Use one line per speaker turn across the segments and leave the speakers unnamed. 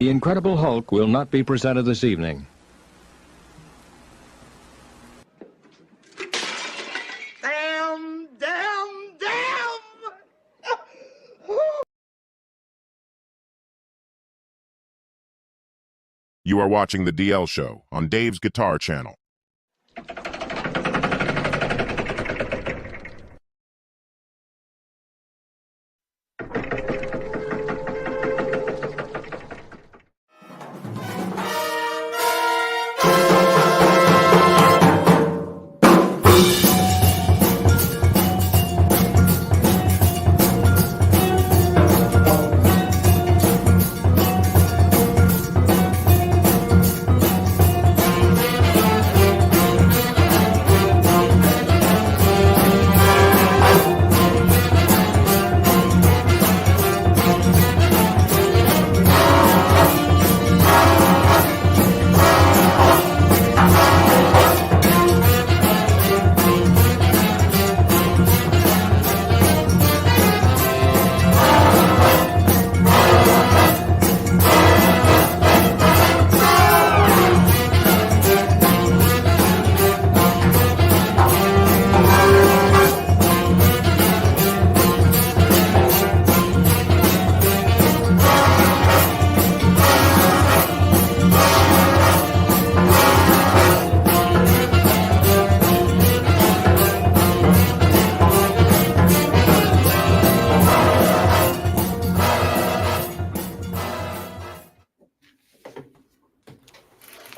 The Incredible Hulk will not be presented this evening.
Damn!
You are watching The DL Show on Dave's Guitar Channel.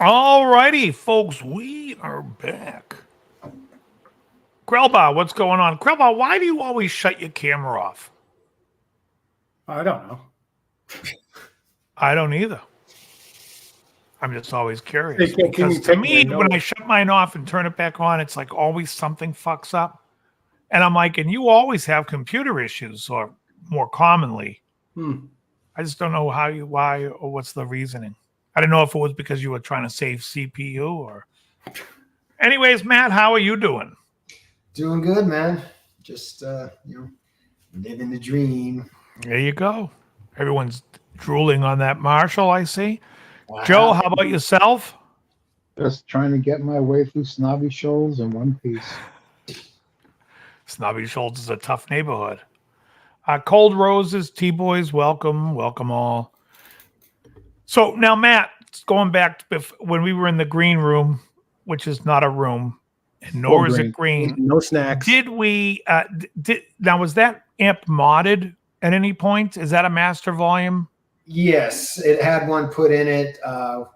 All righty, folks, we are back. Krelba, what's going on? Krelba, why do you always shut your camera off?
I don't know.
I don't either. I'm just always curious.
Can you
Because to
take
me,
my
when I
notes?
shut mine off and turn it back on, it's like always something fucks up. And I'm like, and you always have computer issues, or more commonly. I just don't know why, or what's the reasoning. I don't know if it was because you were trying to save CPU or. Anyways, Matt, how are you doing?
Doing good, man. Just living the dream.
There you go. Everyone's drooling on that Marshall, I see. Wow. Joe, how about yourself?
Just trying to get my way through Snobby Shoals in one piece.
Snobby Shoals is a tough neighborhood. Cold Roses, T-Boys, welcome all. So now, Matt, going back to when we were in the green room, which is not a room, and nor is it green.
No snacks.
Did we? Now, was that amp modded at any point? Is that a master volume?
Yes, it had one put in it.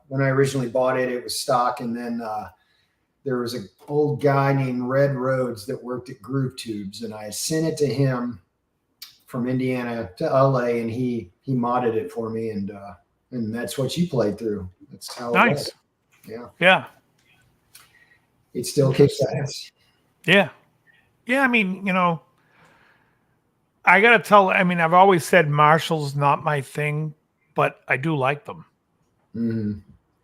When I originally bought it, it was stock, and then there was an old guy named Red Rhodes that worked at Groove Tubes, and I sent it to him from Indiana to LA, and he modded it for me, and that's what you played through. That's how it was.
Yeah.
It still kicks ass.
Yeah. I mean, I gotta tell. I mean, I've always said Marshall's not my thing, but I do like them.
Mm-hmm.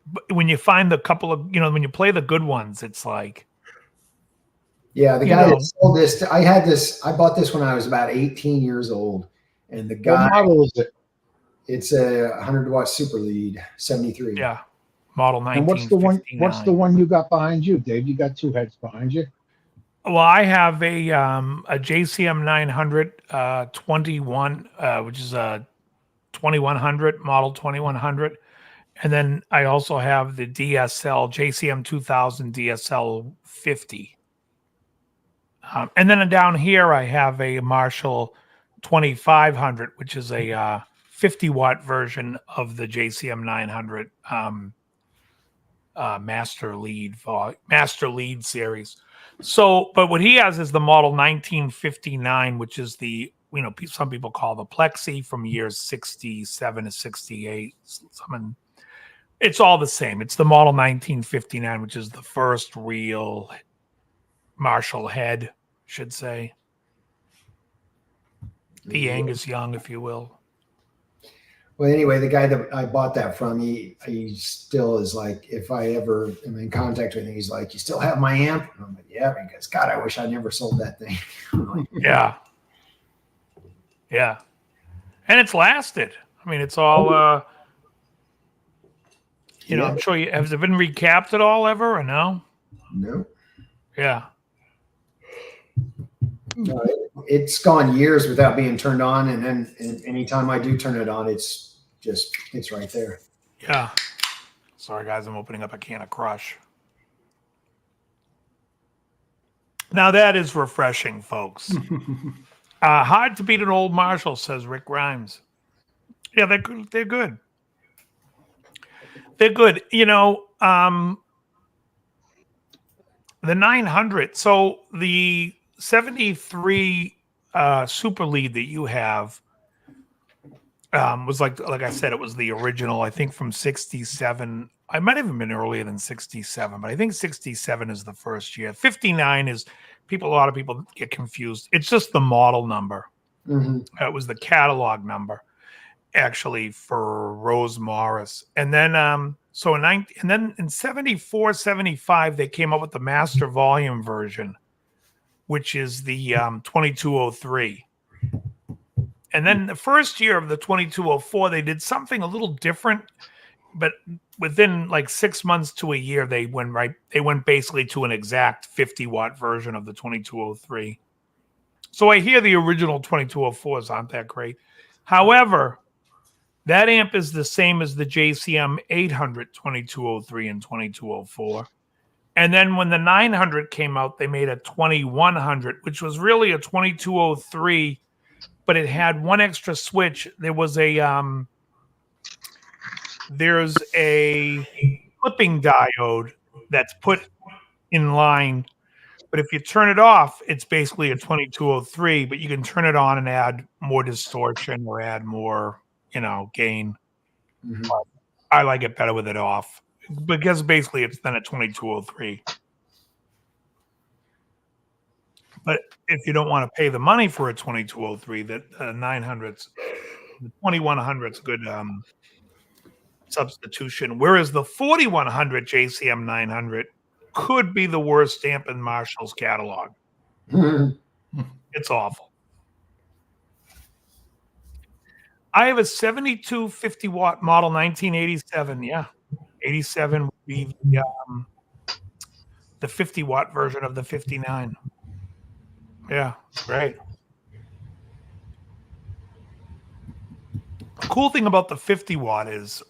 But when you find the couple of, when you play the good ones, it's like.
Yeah, the guy that sold this, I bought this when I was about 18 years old, and the guy.
What model is it?
It's a 100-watt super lead, 73.
Yeah, model 1959.
And what's the one you got behind you, Dave? You got two heads behind you.
Well, I have a JCM 900 21, which is a 2100 model 2100, and then I also have the DSL JCM 2000 DSL 50. And then down here I have a Marshall 2500, which is a 50-watt version of the JCM 900 master lead series. So, but what he has is the model 1959, which is the, some people call the Plexi from years 67 to 68. It's all the same. It's the model 1959, which is the first real Marshall head, should say. The Angus Young, if you will.
Well, anyway, the guy that I bought that from, he still is like, if I ever am in contact with him, he's like, "You still have my amp?" And I'm like, "Yeah." He goes, "God, I wish I never sold that thing." Like,
yeah. And it's lasted. I mean, it's all You know,
Yeah.
I'm sure has it been recapped at all ever or no?
No.
Yeah.
No, it's gone years without being turned on, and then anytime I do turn it on, it's right there.
Yeah. Sorry, guys, I'm opening up a can of Crush. Now that is refreshing, folks. Hard to beat an old Marshall, says Rick Grimes. Yeah, they're good. They're good. They're good. You know, the 900. So the 73 Super Lead that you have was like I said, it was the original. I think from 67. I might have even been earlier than 67, but I think 67 is the first year. 59 is a lot of people get confused. It's just the model number.
Mm-hmm.
It was the catalog number, actually, for Rose Morris. And then and then in 74, 75, they came up with the master volume version, which is the 2203. And then the first year of the 2204, they did something a little different, but within like 6 months to a year, they went basically to an exact 50-watt version of the 2203. So I hear the original 2204s aren't that great. However, that amp is the same as the JCM 800 2203 and 2204. And then when the 900 came out, they made a 2100, which was really a 2203, but it had one extra switch. There's a clipping diode that's put in line, but if you turn it off, it's basically a 2203, but you can turn it on and add more distortion or add more, gain.
Mm-hmm.
I like it better with it off because basically it's then a 2203. But if you don't want to pay the money for a 2203, that 900s, the 2100's good substitution. Whereas the 4100 JCM 900 could be the worst amp in Marshall's catalog.
Mm-hmm.
It's awful. I have a 72 50-watt model 1987. Yeah, 87 would be the 50-watt version of the 59. Yeah, great. The cool thing about the 50-watt is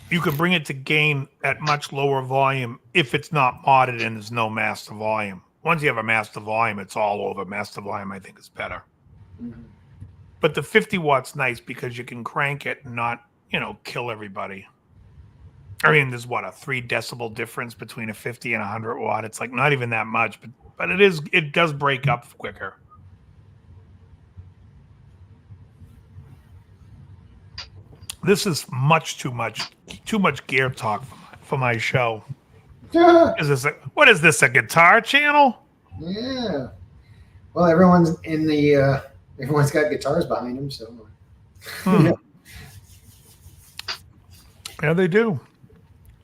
you can bring it to gain at much lower volume if it's not modded and there's no master volume. Once you have a master volume, it's all over. Master volume, I think, is better.
Mm-hmm.
But the 50 watt's nice because you can crank it and not, kill everybody. I mean, there's a 3 decibel difference between a 50 and a 100 watt. It's like not even that much, but it does break up quicker. This is too much gear talk for my show.
Yeah.
What is this, a guitar channel?
Yeah. Well, everyone's got guitars behind them, so.
Yeah, they do.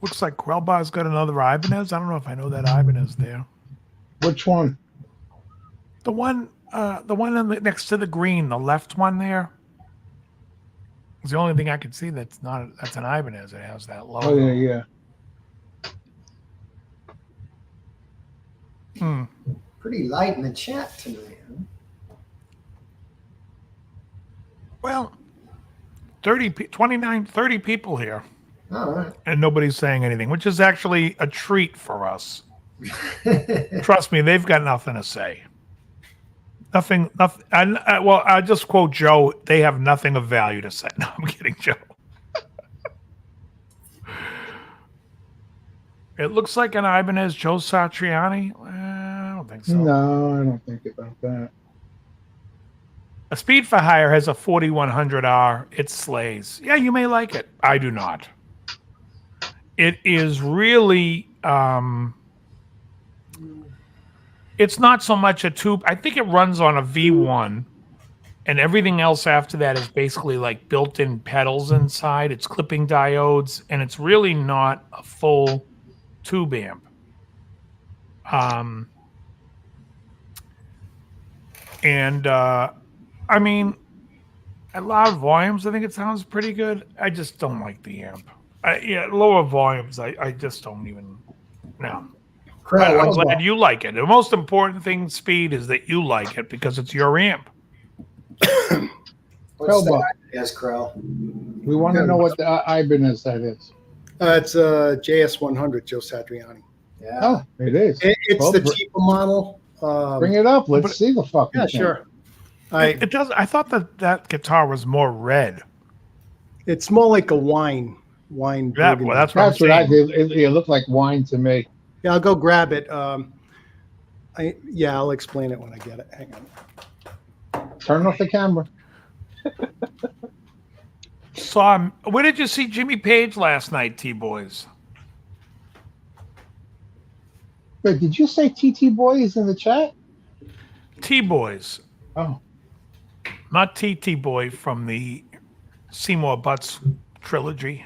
Looks like Quellbar's got another Ibanez. I don't know if I know that Ibanez there.
Which one?
The one next to the green, the left one there. It's the only thing I can see that's an Ibanez. It has that logo.
Oh, yeah.
Pretty light in the chat tonight, huh?
Well, 30 people here.
All right.
And nobody's saying anything, which is actually a treat for us. Trust me, they've got nothing to say. Nothing. I just quote Joe. They have nothing of value to say. No, I'm kidding, Joe. It looks like an Ibanez Joe Satriani. I don't think so.
No, I don't think about that.
A Speed for Hire has a 4100R. It slays. Yeah, you may like it. I do not. It is really... it's not so much a tube. I think it runs on a V1, and everything else after that is basically like built-in pedals inside. It's clipping diodes, and it's really not a full tube amp. I mean, At loud volumes, I think it sounds pretty good. I just don't like the amp. Yeah, lower volumes, I just don't even. No.
Krell,
I'm
what's,
glad you like it. The most important thing, Speed, is that you like it because it's your amp.
what's that? Yes, Krell.
We want to know what the Ibanez that is.
It's a JS100, Joe Satriani.
Yeah.
Oh, it is.
It's
Well,
the cheaper model.
Bring it up. Let's
but-
see the fucking
Yeah,
thing.
sure.
It does. I thought that guitar was more red.
It's more like a wine.
Yeah,
burgundy.
well, that's what
That's
I'm
what I
saying.
did. It looked like wine to me.
Yeah, I'll go grab it. I'll explain it when I get it. Hang on.
Turn off the camera.
So, where did you see Jimmy Page last night, T-Boys?
Wait, did you say TT Boy is in the chat?
T-Boys,
Oh,
not TT Boy from the Seymour Butts trilogy.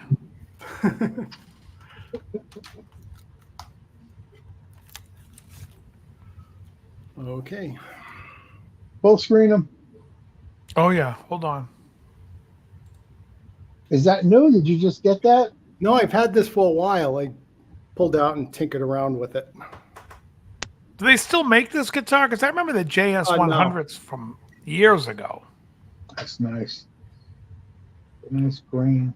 Okay.
full screen him.
Oh yeah, hold on.
Is that new? Did you just get that?
No, I've had this for a while. I pulled out and tinkered around with it.
Do they still make this guitar? Because I remember the JS100s from years ago.
That's nice. Nice green.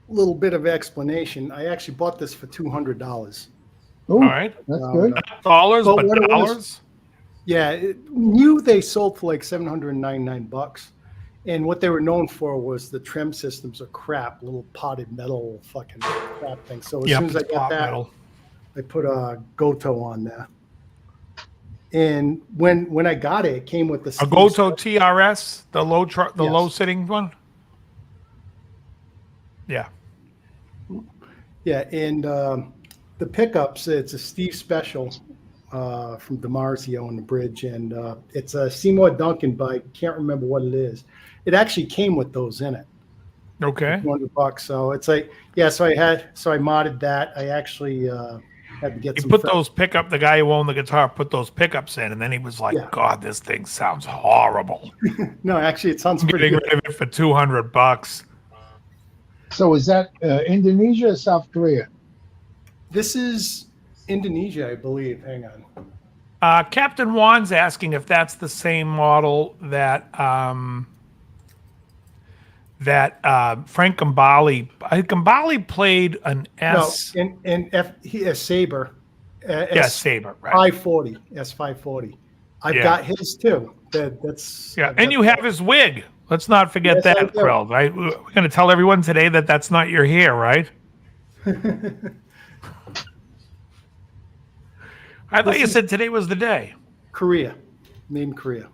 Little bit of explanation. I actually bought this for $200.
Oh,
All right,
that's good.
dollars,
But
but
what it was-
dollars.
Yeah, new they sold for like $799. And what they were known for was the trim systems are crap, little potted metal fucking crap thing. So as soon as I got that, I put a Goto on there. And when I got it, it came with the
A Goto TRS, the low low
Yes.
sitting one. Yeah.
Yeah, and the pickups, it's a Steve Special from DiMarzio on the bridge, and it's a Seymour Duncan, but I can't remember what it is. It actually came with those in it.
Okay.
$200. So it's like, yeah. So I modded that. I actually had to get
He
some.
put those pickup. The guy who owned the guitar put those pickups in, and then he was like,
Yeah.
"God, this thing sounds horrible."
No, actually, it sounds
I'm
pretty
getting
good.
rid of it for $200.
So is that Indonesia or South Korea?
This is Indonesia, I believe. Hang on.
Captain Juan's asking if that's the same model that Frank Gambale. Gambale played an S.
No, and he has Saber.
Yes, Saber, right?
540 S540. I've
Yeah.
got his too. That's
Yeah, and you have his wig. Let's not forget
Yes, I
that,
do.
Krill, right? We're going to tell everyone today that that's not your hair, right? I thought you said today was the day.
Korea, made in Korea.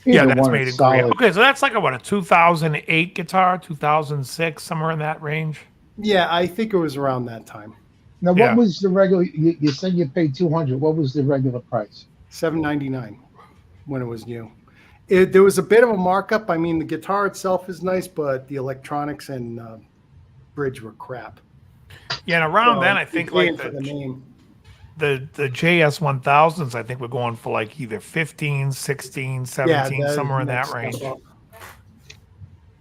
Yeah,
Either
that's
one
made
is
in Korea.
solid.
Okay, so that's like a 2008 guitar, 2006, somewhere in that range.
Yeah, I think it was around that time.
Now,
Yeah.
what was the regular? You said you paid $200. What was the regular price?
$799 when it was new. There was a bit of a markup. I mean, the guitar itself is nice, but the electronics and bridge were crap.
Yeah, and around
So,
then, I think
you're paying
like
for the name.
the JS1000s, I think we're going for like either 15, 16, 17, somewhere in that
next
range.
step up.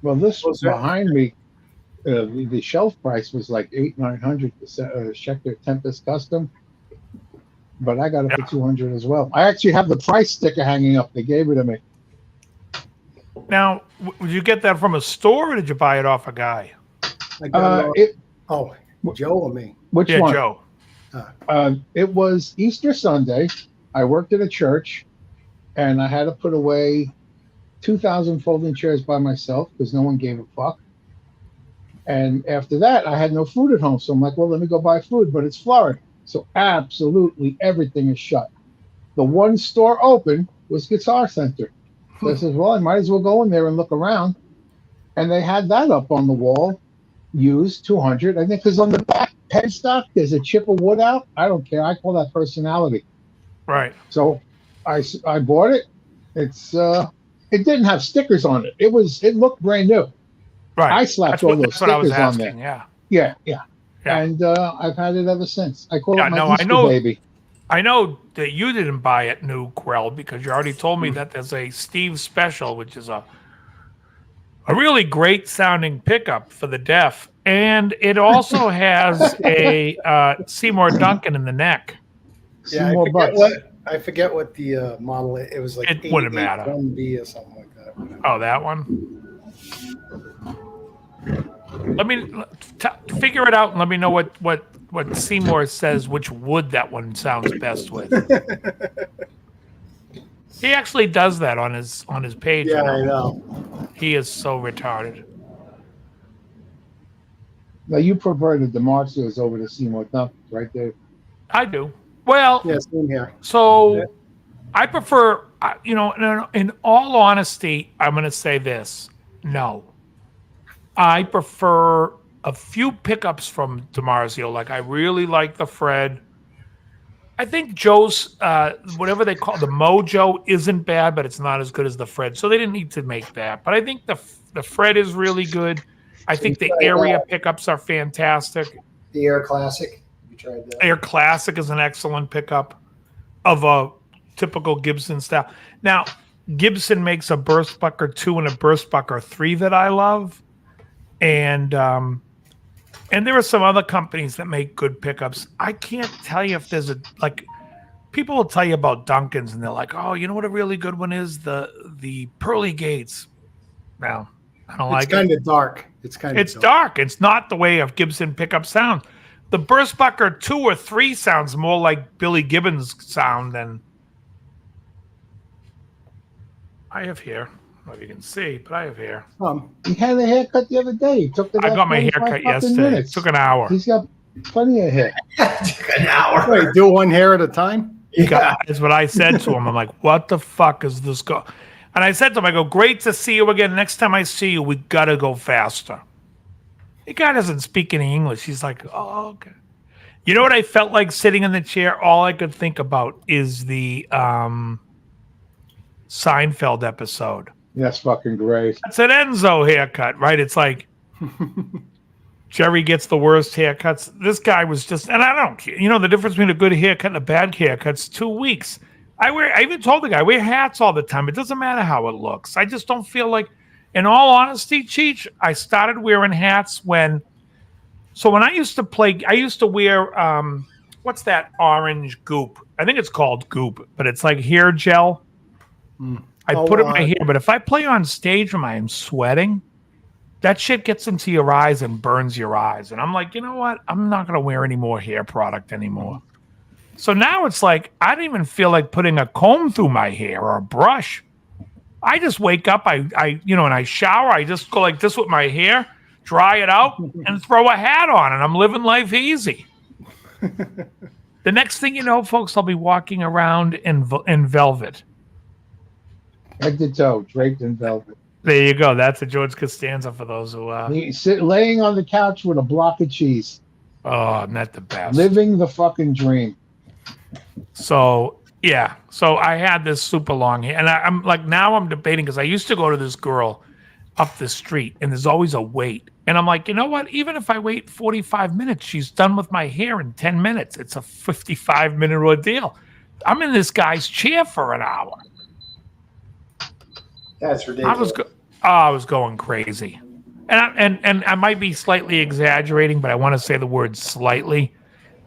Well, this
Was that-
behind me, the shelf price was like $800-900 for Schecter Tempest Custom, but I got it for $200 as well. I actually have the price sticker hanging up. They gave it to me.
Now, would you get that from a store or did you buy it off a guy?
I got it.
It
Oh, Joe or me?
which
Yeah,
one?
Joe.
It was Easter Sunday. I worked at a church, and I had to put away 2,000 folding chairs by myself because no one gave a fuck. And after that, I had no food at home, so I'm like, well, let me go buy food. But it's Florida, so absolutely everything is shut. The one store open was Guitar Center. So I said, well, I might as well go in there and look around. And they had that up on the wall, used 200. I think because on the back headstock, there's a chip of wood out. I don't care. I call that personality.
Right.
So I bought it. It's it didn't have stickers on it. It looked brand new.
Right.
I slapped all those
that's what I was
stickers on there.
asking. Yeah.
Yeah.
Yeah.
And I've had it ever since. I call
Yeah,
it my
no, I
Easter
know-
baby.
I know that you didn't buy it new, Quell, because you already told me that there's a Steve Special, which is a really great sounding pickup for the deaf, and it also has a Seymour Duncan in the neck.
Yeah,
Seymour Butts.
I forget what the model. It was like
It wouldn't matter.
1B or something like that.
Oh, that one. Let me figure it out and let me know what Seymour says. Which wood that one sounds best with. He actually does that on his page.
Yeah, I know.
He is so retarded.
Now you prefer the DeMarcios over the Seymour Duncan, right there.
I do. Well,
Yeah, same here.
so
Yeah.
I prefer, in all honesty, I'm going to say this. No. I prefer a few pickups from DeMarzio. Like, I really like the Fred. I think Joe's, whatever they call the Mojo, isn't bad, but it's not as good as the Fred. So they didn't need to make that. But I think the Fred is really good. I think the area pickups are fantastic.
The Air Classic. You tried that?
Air Classic is an excellent pickup of a typical Gibson style. Now, Gibson makes a Burstbucker 2 and a Burstbucker 3 that I love. And there are some other companies that make good pickups. I can't tell you if there's people will tell you about Duncans and they're like, oh, you know what a really good one is? The Pearly Gates. Well, I don't like it.
It's kind of dark. It's
dark. It's not the way a Gibson pickup sounds. The Burstbucker 2 or 3 sounds more like Billy Gibbons sound than I have here. I don't know if you can see, but I have here.
He had a haircut the other day. It took
I got my haircut yesterday.
Minutes.
It took an hour.
He's got plenty of hair.
Took an hour.
Wait, do one hair at a time?
Yeah.
That's what I said to him. I'm like, what the fuck is this go? And I said to him, I go, great to see you again. Next time I see you, we got to go faster. The guy doesn't speak any English. He's like, oh, okay. You know what I felt like sitting in the chair? All I could think about is the Seinfeld episode.
That's fucking great.
That's an Enzo haircut, right? It's like Jerry gets the worst haircuts. This guy was just, and I don't care. You know, the difference between a good haircut and a bad haircut's 2 weeks. I even told the guy, I wear hats all the time. It doesn't matter how it looks. I just don't feel like, in all honesty, Cheech, I started wearing hats when I used to play, I used to wear, what's that orange goop? I think it's called goop, but it's like hair gel. I put it in my hair, but if I play on stage when I'm sweating, that shit gets into your eyes and burns your eyes. And I'm like, you know what? I'm not going to wear any more hair product anymore. So now it's like, I don't even feel like putting a comb through my hair or a brush. I just wake up, and I shower. I just go like this with my hair, dry it out, and throw a hat on, and I'm living life easy. The next thing you know, folks, I'll be walking around in velvet.
Head to toe, draped in velvet.
There you go. That's a George Costanza for those who...
He's laying on the couch with a block of cheese.
Oh, not the best.
Living the fucking dream.
So, yeah. So I had this super long hair. And I'm like, now I'm debating because I used to go to this girl up the street and there's always a wait. And I'm like, you know what? Even if I wait 45 minutes, she's done with my hair in 10 minutes. It's a 55-minute ordeal. I'm in this guy's chair for an hour.
That's ridiculous.
I was going crazy. And I might be slightly exaggerating, but I want to say the word slightly.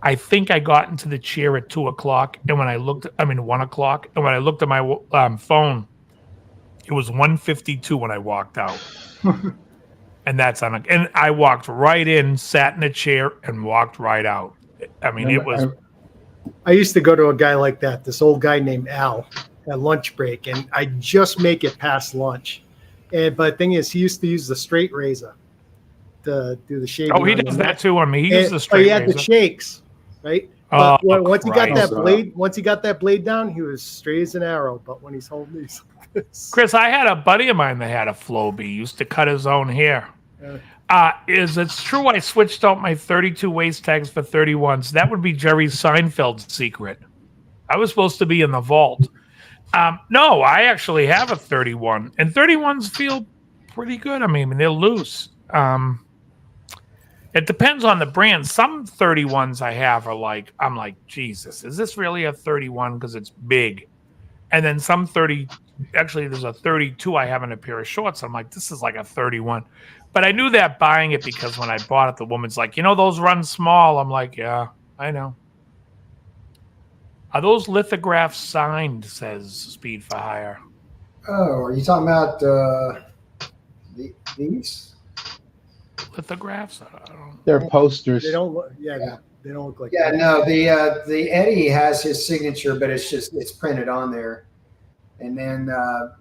I think I got into the chair at 2 o'clock, and when I looked, 1 o'clock, and when I looked at my phone, it was 1:52 when I walked out. And and I walked right in, sat in a chair, and walked right out. I mean, it was.
I used to go to a guy like that, this old guy named Al, at lunch break, and I just make it past lunch. But the thing is, he used to use the straight razor to do the shaving.
Oh, he does that too on me. He uses the straight razor.
He had the shakes, right?
Oh,
but once he got that blade down, he was straight as an arrow. But when he's holding these,
Chris, I had a buddy of mine that had a Flowbee. He used to cut his own hair. It's true I switched out my 32 waist tags for 31s. That would be Jerry Seinfeld's secret. I was supposed to be in the vault. No, I actually have a 31, and 31s feel pretty good. I mean, they're loose. It depends on the brand. Some 31s I have are like, I'm like, Jesus, is this really a 31? Because it's big. And then some 30, actually, there's a 32 I have in a pair of shorts. I'm like, this is like a 31. But I knew that buying it because when I bought it, the woman's like, those run small. I'm like, yeah, I know. Are those lithographs signed, says Speed for Hire?
Oh, are you talking about these?
Lithographs? I don't know.
They're posters.
They don't look. Yeah, they don't look like.
Yeah,
that.
no, the Eddie has his signature, but it's printed on there. And then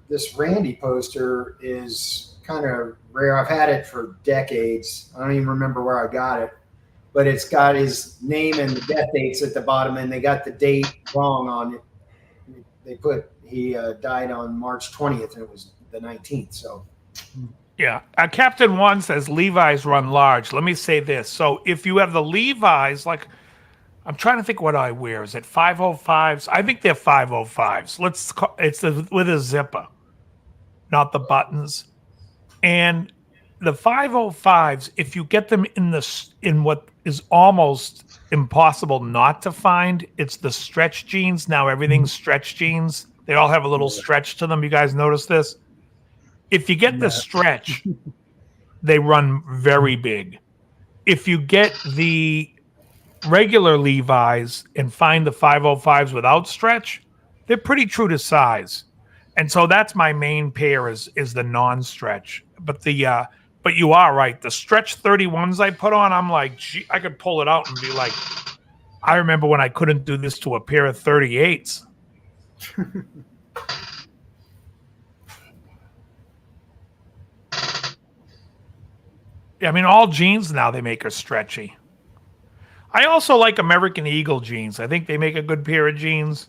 this Randy poster is kind of rare. I've had it for decades. I don't even remember where I got it, but it's got his name and the death dates at the bottom, and they got the date wrong on it. They put he died on March 20th, and it was the 19th. So.
Yeah. Captain One says Levi's run large. Let me say this. So if you have the Levi's, like, I'm trying to think what I wear. Is it 505s? I think they're 505s. It's with a zipper, not the buttons. And the 505s, if you get them in what is almost impossible not to find, it's the stretch jeans. Now everything's stretch jeans. They all have a little stretch to them. You guys notice this? If you get the stretch, they run very big. If you get the regular Levi's and find the 505s without stretch, they're pretty true to size. And so that's my main pair is the non-stretch. But but you are right. The stretch 31s I put on, I'm like, gee, I could pull it out and be like, I remember when I couldn't do this to a pair of 38s. I mean, all jeans now they make are stretchy. I also like American Eagle jeans. I think they make a good pair of jeans.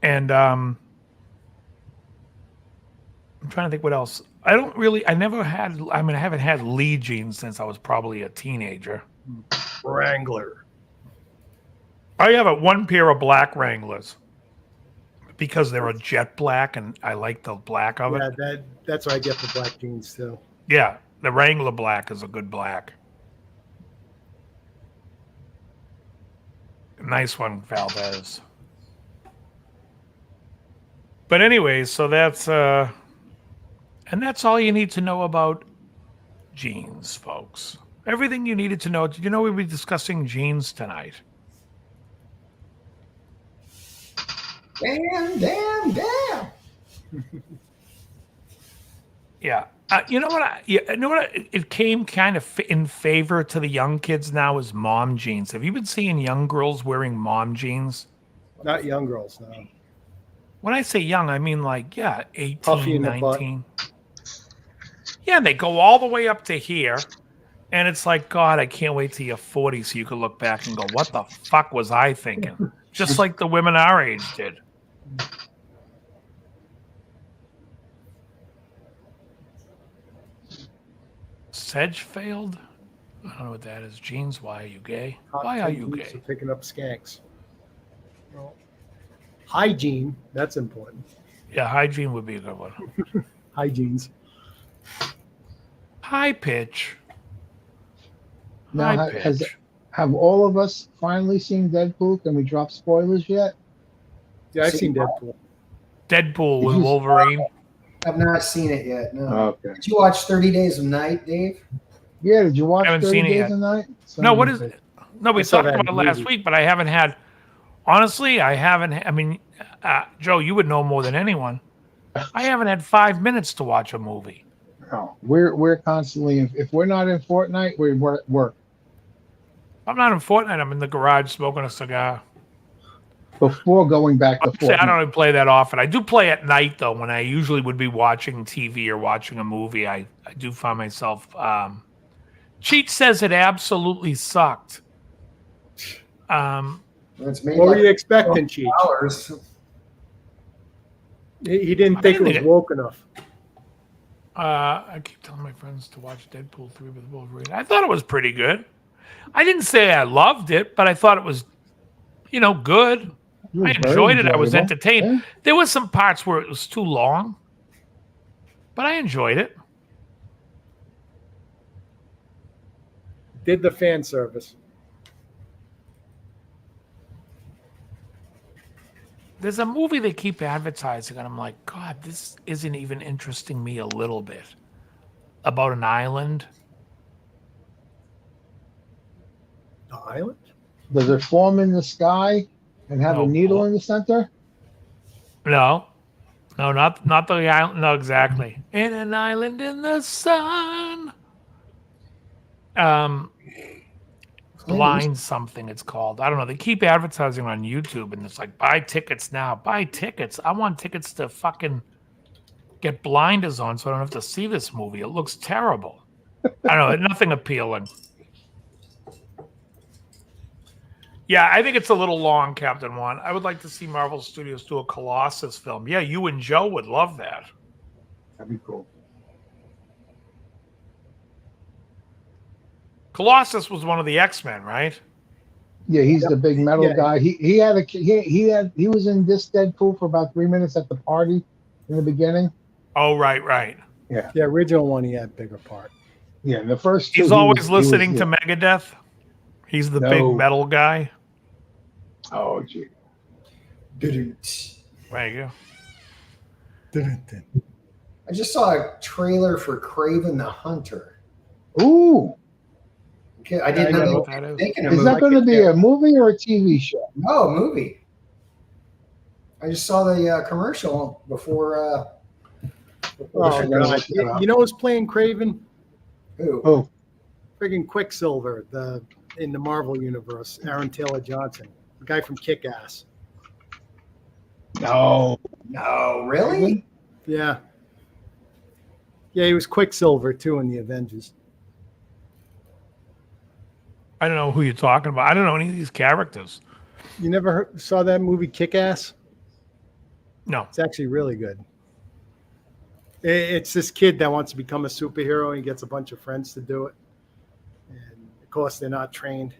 And I'm trying to think what else. I haven't had Lee jeans since I was probably a teenager.
Wrangler.
I have one pair of black Wranglers because they're a jet black, and I like the black of it.
Yeah, that's why I get the black jeans too.
Yeah, the Wrangler black is a good black. Nice one, Valdez. But anyways, so that's and that's all you need to know about jeans, folks. Everything you needed to know. Did you know we'll be discussing jeans tonight?
Damn.
Yeah. You know what? It came kind of in favor to the young kids now is mom jeans. Have you been seeing young girls wearing mom jeans?
Not young girls, no.
When I say young, I mean like, 18,
Puffy in the
19. Yeah, they go all the way up to here. And it's like, God, I can't wait till you're 40 so you can look back and go, what the fuck was I thinking? Just like the women our age did. Sedge failed? I don't know what that is. Jeans, why are you gay? Why are you gay?
Picking up skanks. Well, hygiene, that's important.
Yeah, hygiene would be a good one.
Hygienes.
High pitch.
Now,
High pitch.
have all of us finally seen Deadpool? Can we drop spoilers yet?
Yeah, I've seen Deadpool.
Deadpool with Wolverine.
I've not seen it yet. No.
Okay.
Did you watch 30 Days of Night, Dave?
Yeah, did you watch
I haven't
30
seen it
Days
yet.
a Night?
No, what is it? No, we
I saw
talked
that
about it last
movie.
week, but I haven't had. Honestly, I haven't. I mean, Joe, you would know more than anyone. I haven't had 5 minutes to watch a movie.
No, we're constantly. If we're not in Fortnite, we're at work.
I'm not in Fortnite. I'm in the garage smoking a cigar.
Before going back to
I
Fortnite.
don't even play that often. I do play at night, though, when I usually would be watching TV or watching a movie. I do find myself. Cheat says it absolutely sucked.
It's made
What were
like
you expecting, Cheech?
hours.
He didn't think it was woke enough.
I keep telling my friends to watch Deadpool 3 with Wolverine. I thought it was pretty good. I didn't say I loved it, but I thought it was, good. I enjoyed it. I was entertained.
Yeah.
There was some parts where it was too long, but I enjoyed it.
Did the fan service.
There's a movie they keep advertising, and I'm like, God, this isn't even interesting me a little bit. About an island.
The island?
Does it form in the sky and have
No.
a needle in the center?
No, not the island. No, exactly. In an island in the sun. Blind something it's called. I don't know. They keep advertising on YouTube, and it's like, buy tickets now. Buy tickets. I want tickets to fucking get blinders on so I don't have to see this movie. It looks terrible. I don't know. Nothing appealing. Yeah, I think it's a little long, Captain Juan. I would like to see Marvel Studios do a Colossus film. Yeah, you and Joe would love that.
That'd be cool.
Colossus was one of the X-Men, right?
Yeah, he's the big metal
Yeah.
guy. He was in this Deadpool for about 3 minutes at the party in the beginning.
Oh, right.
The original one, he had bigger part.
Yeah, the first two,
He's always listening to Megadeth. He's the big
No.
metal guy.
Oh, gee.
There you go.
I just saw a trailer for Craven the Hunter.
Ooh,
Okay, I didn't
I
know
know
they
what that
were
is.
making a
is
movie.
that going to be a movie or a TV show?
No, a movie. I just saw the commercial before.
Oh,
I gotta
God.
look that up.
You know who's playing Craven?
Who?
Oh,
Friggin' Quicksilver, in the Marvel universe. Aaron Taylor Johnson, the guy from Kick-Ass.
no.
No, really?
Yeah. Yeah, he was Quicksilver too in the Avengers.
I don't know who you're talking about. I don't know any of these characters.
You never saw that movie Kick-Ass?
No.
It's actually really good. It's this kid that wants to become a superhero, and he gets a bunch of friends to do it. And of course, they're not trained.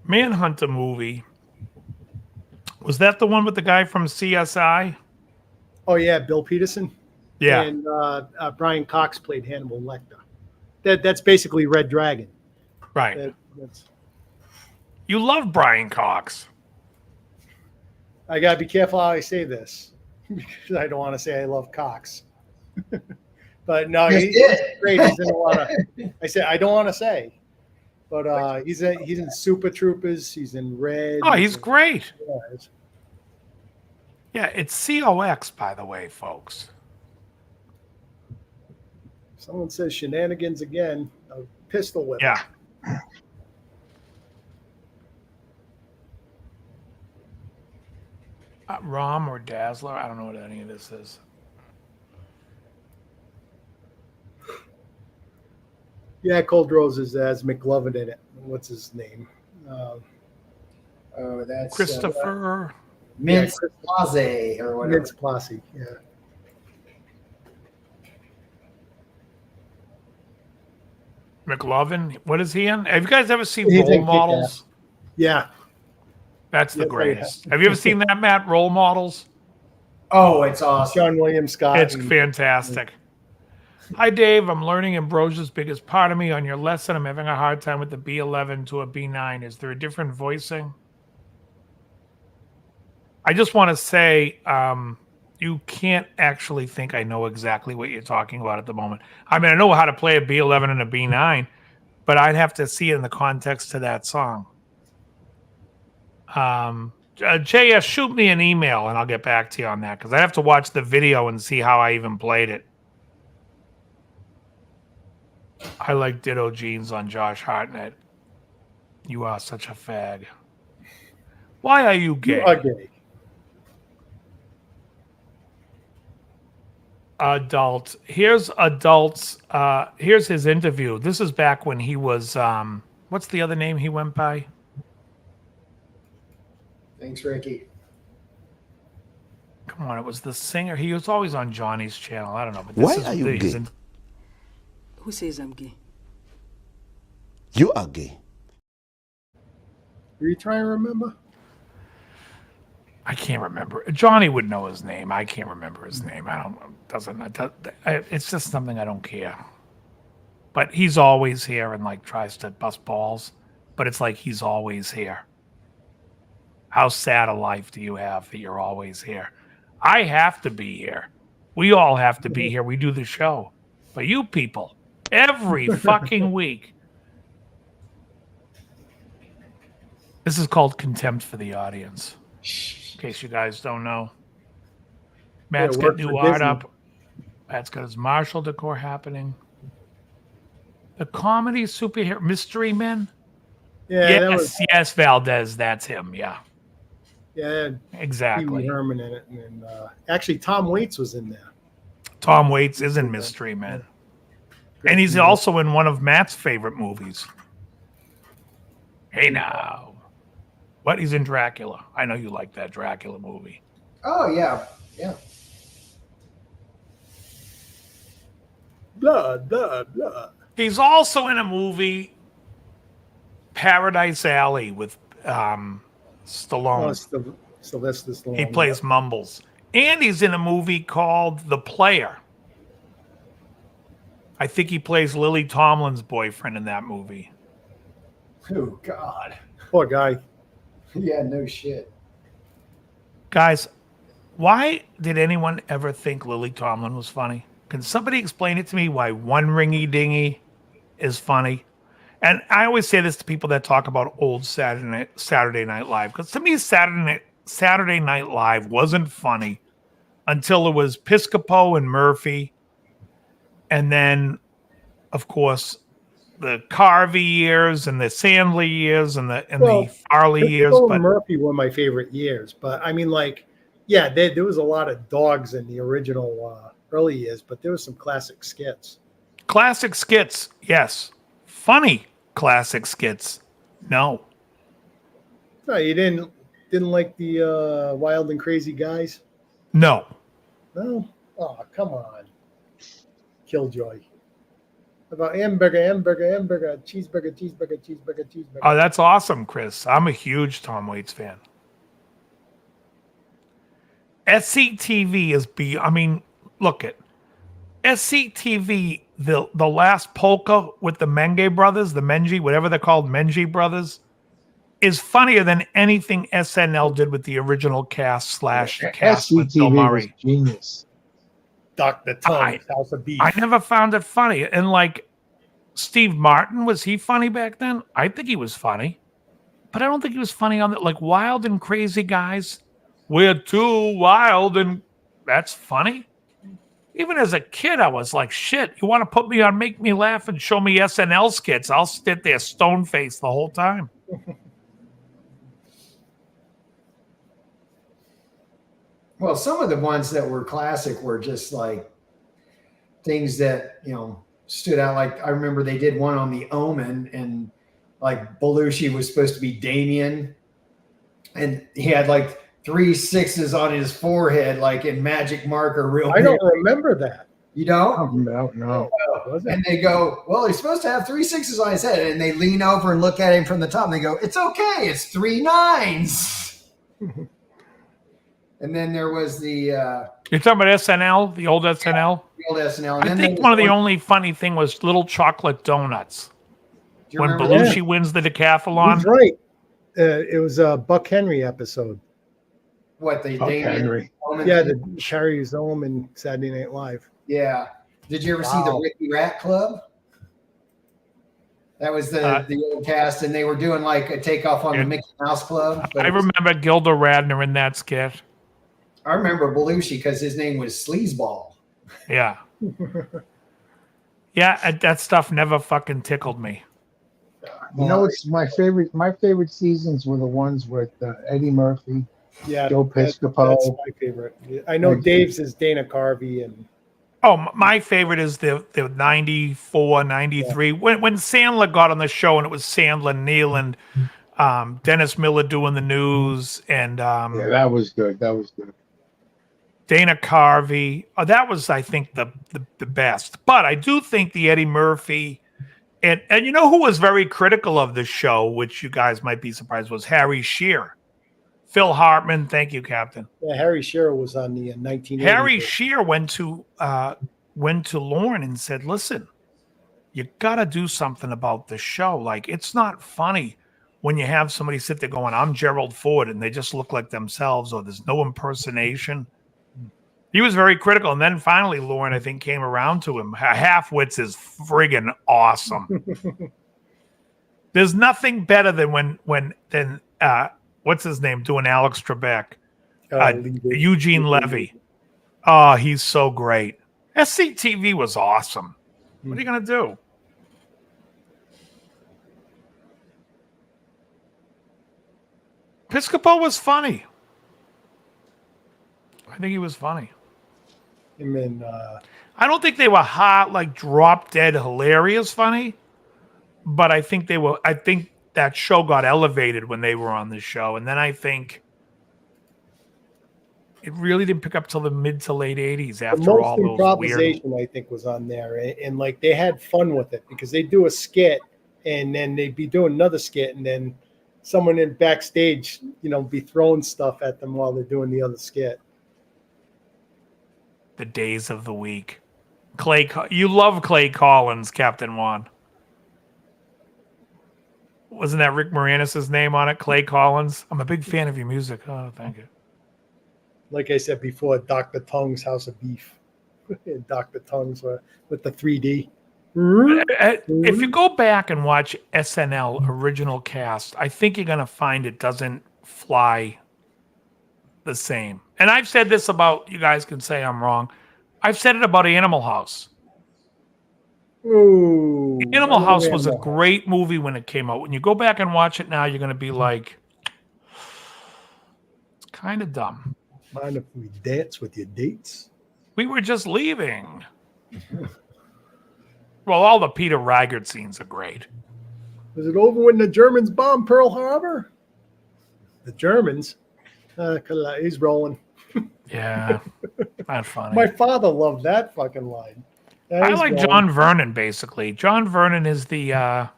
Manhunter movie. Was that the one with the guy from CSI?
Oh yeah, Bill Peterson.
Yeah.
And Brian Cox played Hannibal Lecter. That's basically Red Dragon.
Right.
That's,
You love Brian Cox.
I gotta be careful how I say this because I don't want to say I love Cox. But no,
You
he's
did.
great. He's in a lot of. I said I don't want to say, but he's in Super Troopers. He's in Red.
Oh, he's great.
Yeah, it's-
Yeah, it's COX, by the way, folks.
someone says shenanigans again. A pistol whip.
Yeah. Rom or Dazzler? I don't know what any of this is.
Yeah, Cold Roses has McLovin in it. What's his name?
Oh, that's
Christopher.
Mintz Plaze or whatever.
Vince Plasse. Yeah.
McLovin. What is he in? Have you guys ever seen
He's
Role
in Kick-Ass.
Models?
Yeah.
That's the
Yes, I
greatest. Have you ever seen that, Matt? Role Models?
Oh, it's awesome.
Sean William Scott.
It's
and-
fantastic. Hi, Dave. I'm learning Ambrosia's biggest part of me. On your lesson, I'm having a hard time with the B11 to a B9. Is there a different voicing? I just want to say you can't actually think I know exactly what you're talking about at the moment. I mean, I know how to play a B11 and a B9, but I'd have to see it in the context to that song. JS, shoot me an email and I'll get back to you on that because I have to watch the video and see how I even played it. I like Ditto Jeans on Josh Hartnett. You are such a fag. Why are you gay?
You are gay.
Adult. Here's adults. Here's his interview. This is back when he was what's the other name he went by?
Thanks, Ricky.
Come on, it was the singer. He was always on Johnny's channel. I don't know, but
Why are you
his
gay?
Who says I'm gay?
You are gay.
Are you trying to remember?
I can't remember. Johnny would know his name. I can't remember his name. I don't. Doesn't. It's just something I don't care. But he's always here and like tries to bust balls. But it's like he's always here. How sad a life do you have that you're always here? I have to be here. We all have to be here. We do the show. But you people, every fucking week. This is called contempt for the audience. In case you guys don't know. Matt's got new art up. Matt's got his Marshall decor happening. The comedy superhero Mystery Men.
Yeah,
yes, Valdez. That's him. Yeah.
Yeah,
exactly.
Pee Wee Herman in it, and actually Tom Waits was in there.
Tom Waits is in Mystery Men, and he's also in one of Matt's favorite movies. Hey now, what? He's in Dracula. I know you like that Dracula movie.
Oh yeah, yeah.
Blood, blood, blood.
He's also in a movie, Paradise Alley, with Stallone.
Sylvester Stallone.
He plays Mumbles. And he's in a movie called The Player. I think he plays Lily Tomlin's boyfriend in that movie.
Oh, God.
Poor guy.
Yeah, no shit.
Guys, why did anyone ever think Lily Tomlin was funny? Can somebody explain it to me why One Ringy Dingy is funny? And I always say this to people that talk about old Saturday Night Live, because to me, Saturday Night Live wasn't funny until it was Piscopo and Murphy. And then, of course, the Carvey years and the Sandler years and the Farley years.
But Murphy were my favorite years. But I mean, like, yeah, there was a lot of dogs in the original early years, but there was some classic skits.
Classic skits, yes. Funny classic skits, no.
No, you didn't like the Wild and Crazy Guys?
No.
No? Oh, come on. Killjoy. About hamburger, cheeseburger, cheeseburger.
Oh, that's awesome, Chris. I'm a huge Tom Waits fan. SCTV is look at SCTV, the last polka with the Menge brothers, the Menji, whatever they're called, Menji brothers, is funnier than anything SNL did with the original cast with Bill Murray.
Genius.
Dr. Tom's House of Beef.
I never found it funny. And like Steve Martin, was he funny back then? I think he was funny. But I don't think he was funny on like Wild and Crazy Guys. We're too wild, and that's funny. Even as a kid, I was like, shit, you want to put me on Make Me Laugh and show me SNL skits? I'll sit there stone-faced the whole time.
Well, some of the ones that were classic were just like things that, stood out. Like I remember they did one on The Omen, and like Belushi was supposed to be Damien, and he had like 3 6s on his forehead, like in magic marker.
I don't remember that.
You don't?
No.
And they go, well, he's supposed to have 3 6s on his head, and they lean over and look at him from the top, and they go, it's okay, it's 3 9s. And then there was the
you're talking about SNL, the old SNL?
The old SNL. And
I think one of the only funny thing was Little Chocolate Donuts. When Belushi wins the decathlon.
He's right. It was a Buck Henry episode.
What, the
Buck Henry?
Yeah, the Harry's home in Saturday Night Live.
Yeah. Did you ever see the Ricky Rat Club? That was the old cast, and they were doing like a takeoff on the Mickey Mouse Club.
I remember Gilda Radner in that skit.
I remember Belushi because his name was Sleazeball.
Yeah. Yeah, that stuff never fucking tickled me.
It's my favorite. My favorite seasons were the ones with Eddie Murphy, Joe Piscopo.
That's my favorite. I know Dave's is Dana Carvey and.
Oh, my favorite is the 94, 93. Yeah. When Sandler got on the show, and it was Sandler, Neil, and Dennis Miller doing the news, and
that was good. That was good.
Dana Carvey. That was, I think, the best. But I do think the Eddie Murphy, and you know who was very critical of the show, which you guys might be surprised, was Harry Shearer. Phil Hartman, thank you, Captain.
Yeah, Harry Shearer was on the 1980s.
Harry Shearer went to Lorne and said, "Listen, you got to do something about the show. Like, it's not funny when you have somebody sit there going, I'm Gerald Ford, and they just look like themselves, or there's no impersonation. He was very critical. And then finally, Lauren, I think, came around to him. Half-Wits is friggin' awesome. There's nothing better than when what's his name, doing Alex Trebek? Eugene Levy. Oh, he's so great. SCTV was awesome. What are you going to do? Piscopo was funny. I think he was funny.
I mean,
I don't think they were hot, like drop dead hilarious funny, but I think they were. I think that show got elevated when they were on the show, and then I think it really didn't pick up till the mid to late '80s after all those
improvisation,
weird.
I think, was on there, and like they had fun with it because they do a skit, and then they'd be doing another skit, and then someone in backstage, be throwing stuff at them while they're doing the other skit.
The days of the week. You love Clay Collins, Captain Juan. Wasn't that Rick Moranis' name on it? Clay Collins. I'm a big fan of your music. Oh, thank you.
Like I said before, Dr. Tongue's House of Beef. Dr. Tongue's with the 3D.
If you go back and watch SNL original cast, I think you're going to find it doesn't fly the same. And I've said this about, you guys can say I'm wrong, I've said it about Animal House.
Ooh,
Animal House was a great movie when it came out. When you go back and watch it now, you're going to be like, it's kind of dumb.
Mind if we dance with your dates?
We were just leaving. Well, all the Peter Riegert scenes are great.
Was it over when the Germans bombed Pearl Harbor? The Germans? He's rolling.
Yeah, not funny.
My father loved that fucking line.
I like John Vernon, basically. John Vernon is the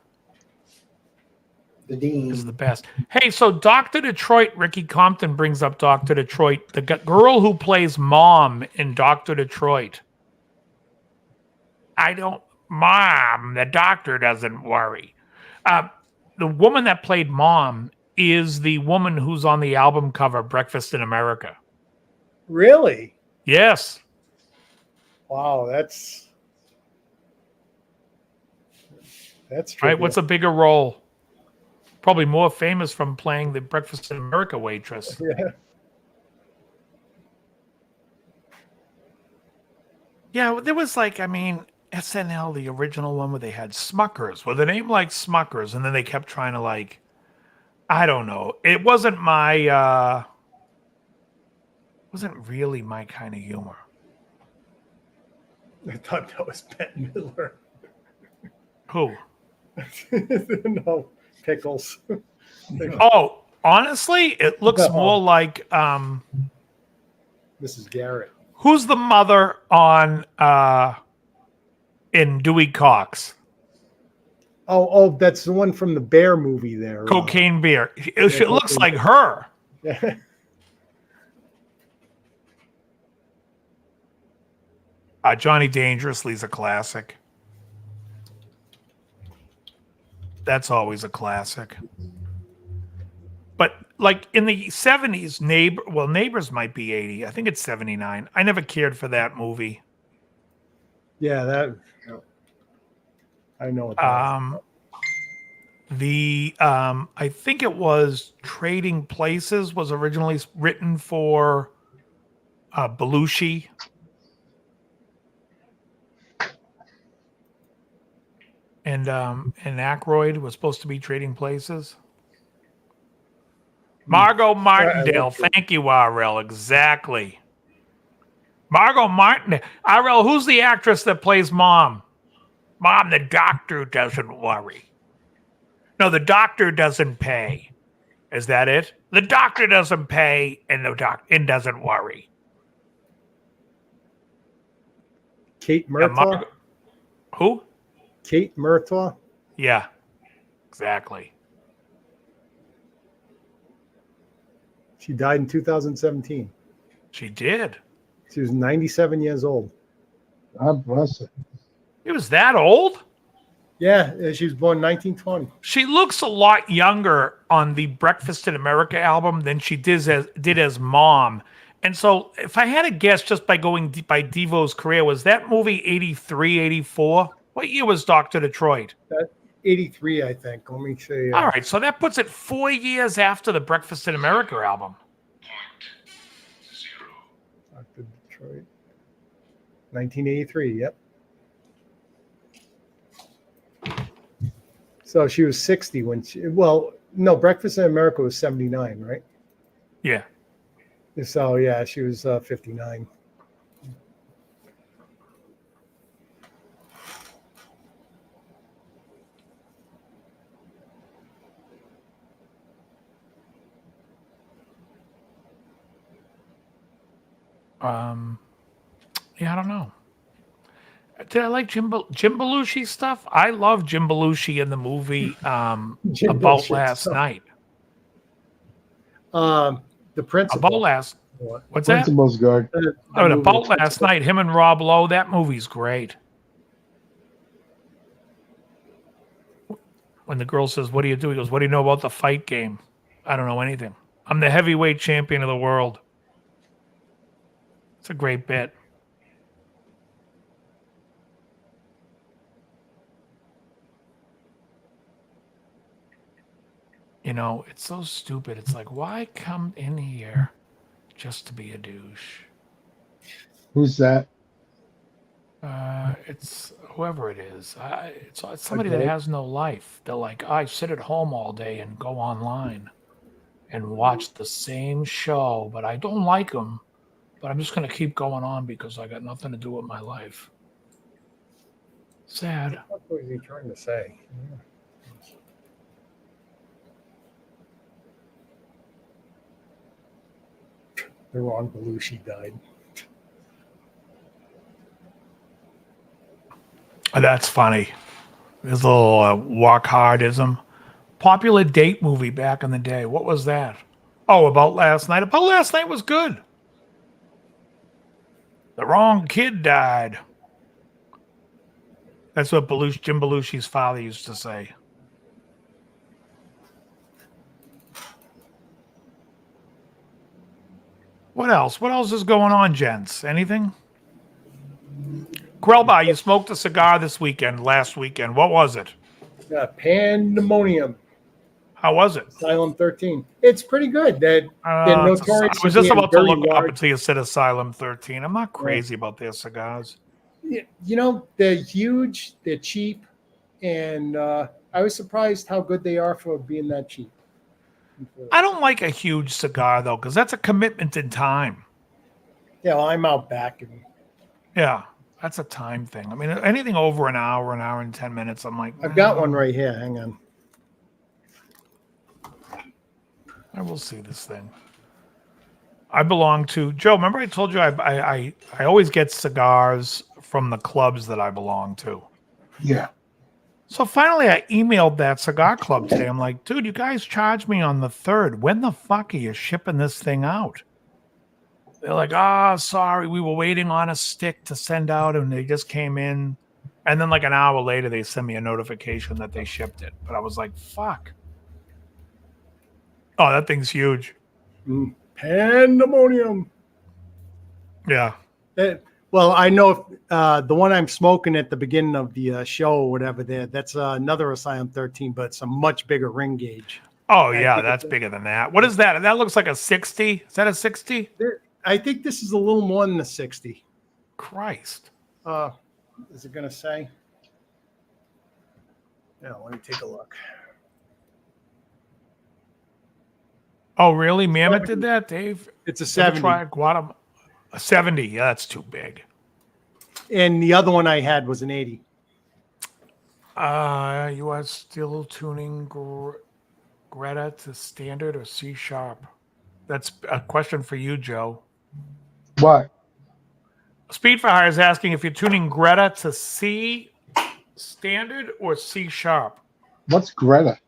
dean.
Is the best. Hey, so Dr. Detroit, Ricky Compton brings up Dr. Detroit, the girl who plays Mom in Dr. Detroit. Mom, the doctor doesn't worry. The woman that played Mom is the woman who's on the album cover, Breakfast in America.
Really?
Yes.
Wow, that's
right. What's a bigger role? Probably more famous from playing the Breakfast in America waitress.
Yeah.
Yeah, there was SNL, the original one where they had Smuckers, with a name like Smuckers, and then they kept trying to I don't know. It wasn't wasn't really my kind of humor.
I thought that was Bette Midler.
Who?
No, Pickles.
Oh, honestly, it looks more like
Mrs. Garrett.
Who's the mother on in Dewey Cox?
Oh, that's the one from the Bear movie there.
Cocaine Bear. It looks like her.
Yeah.
Johnny Dangerously's a classic. That's always a classic. But in the 70s, Neighbors might be 80. I think it's 79. I never cared for that movie.
Yeah, I know what
I think it was Trading Places was originally written for Belushi. And Aykroyd was supposed to be Trading Places. Margot Martindale. Thank you, RL. Exactly. Margot Martindale. RL, who's the actress that plays Mom? Mom, the doctor doesn't worry. No, the doctor doesn't pay. Is that it? The doctor doesn't pay and doesn't worry.
Kate Murtaugh?
Who?
Kate Murtaugh?
Yeah, exactly.
She died in 2017.
She did.
She was 97 years old.
God bless her.
It was that old?
Yeah, she was born 1920.
She looks a lot younger on the Breakfast in America album than she did as mom. And so if I had to guess just by going by Devo's career, was that movie 83, 84? What year was Dr. Detroit?
83, I think. Let me see.
All right, so that puts it 4 years after the Breakfast in America album.
Dr. Detroit. 1983, yep. So she was 60 when Breakfast in America was 79, right?
Yeah.
So, yeah, she was 59.
Yeah, I don't know. Did I like Jim Belushi stuff? I love Jim Belushi in the movie About Last
stuff.
Night.
The Principal.
About Last. What's that?
Principal's good.
About Last Night. Him and Rob Lowe. That movie's great. When the girl says, "What do you do?" He goes, "What do you know about the fight game?" I don't know anything. I'm the heavyweight champion of the world. It's a great bit. You know, it's so stupid. It's like, why come in here just to be a douche?
Who's that?
It's whoever it is. It's somebody that has no life. They're like, I sit at home all day and go online and watch the same show, but I don't like them. But I'm just going to keep going on because I got nothing to do with my life. Sad.
What was he trying to say? The wrong Belushi died.
That's funny. This little walk hardism. Popular date movie back in the day. What was that? Oh, About Last Night. About Last Night was good. The wrong kid died. That's what Jim Belushi's father used to say. What else? What else is going on, gents? Anything? Grellbar, you smoked a cigar last weekend. What was it?
Pandemonium.
How was it?
Asylum 13. It's pretty good.
I was just about to look up until you said Asylum 13. I'm not crazy about their cigars.
You know, they're huge, they're cheap, and I was surprised how good they are for being that cheap.
I don't like a huge cigar, though, because that's a commitment in time.
Yeah, well, I'm out back.
Yeah, that's a time thing. I mean, anything over an hour and 10 minutes, I'm like...
I've got one right here. Hang on.
I will see this thing. I belong to... Joe, remember I told you I always get cigars from the clubs that I belong to.
Yeah.
So finally, I emailed that cigar club today. I'm like, dude, you guys charged me on the 3rd. When the fuck are you shipping this thing out? They're like, sorry, we were waiting on a stick to send out, and they just came in. And then like an hour later, they sent me a notification that they shipped it. But I was like, fuck. Oh, that thing's huge.
Pandemonium.
Yeah.
Well, I know the one I'm smoking at the beginning of the show or whatever there, that's another Asylum 13, but it's a much bigger ring gauge.
Oh, yeah, that's bigger than that. What is that? That looks like a 60. Is that a 60?
I think this is a little more than a 60.
Christ.
Is it going to say? Yeah, let me take a look.
Oh, really? Mammoth did that, Dave?
It's a 70.
A 70. Yeah, that's too big.
And the other one I had was an 80.
You are still tuning Greta to standard or C sharp? That's a question for you, Joe.
What?
Speed for Hire is asking if you're tuning Greta to C standard or C sharp.
What's Greta?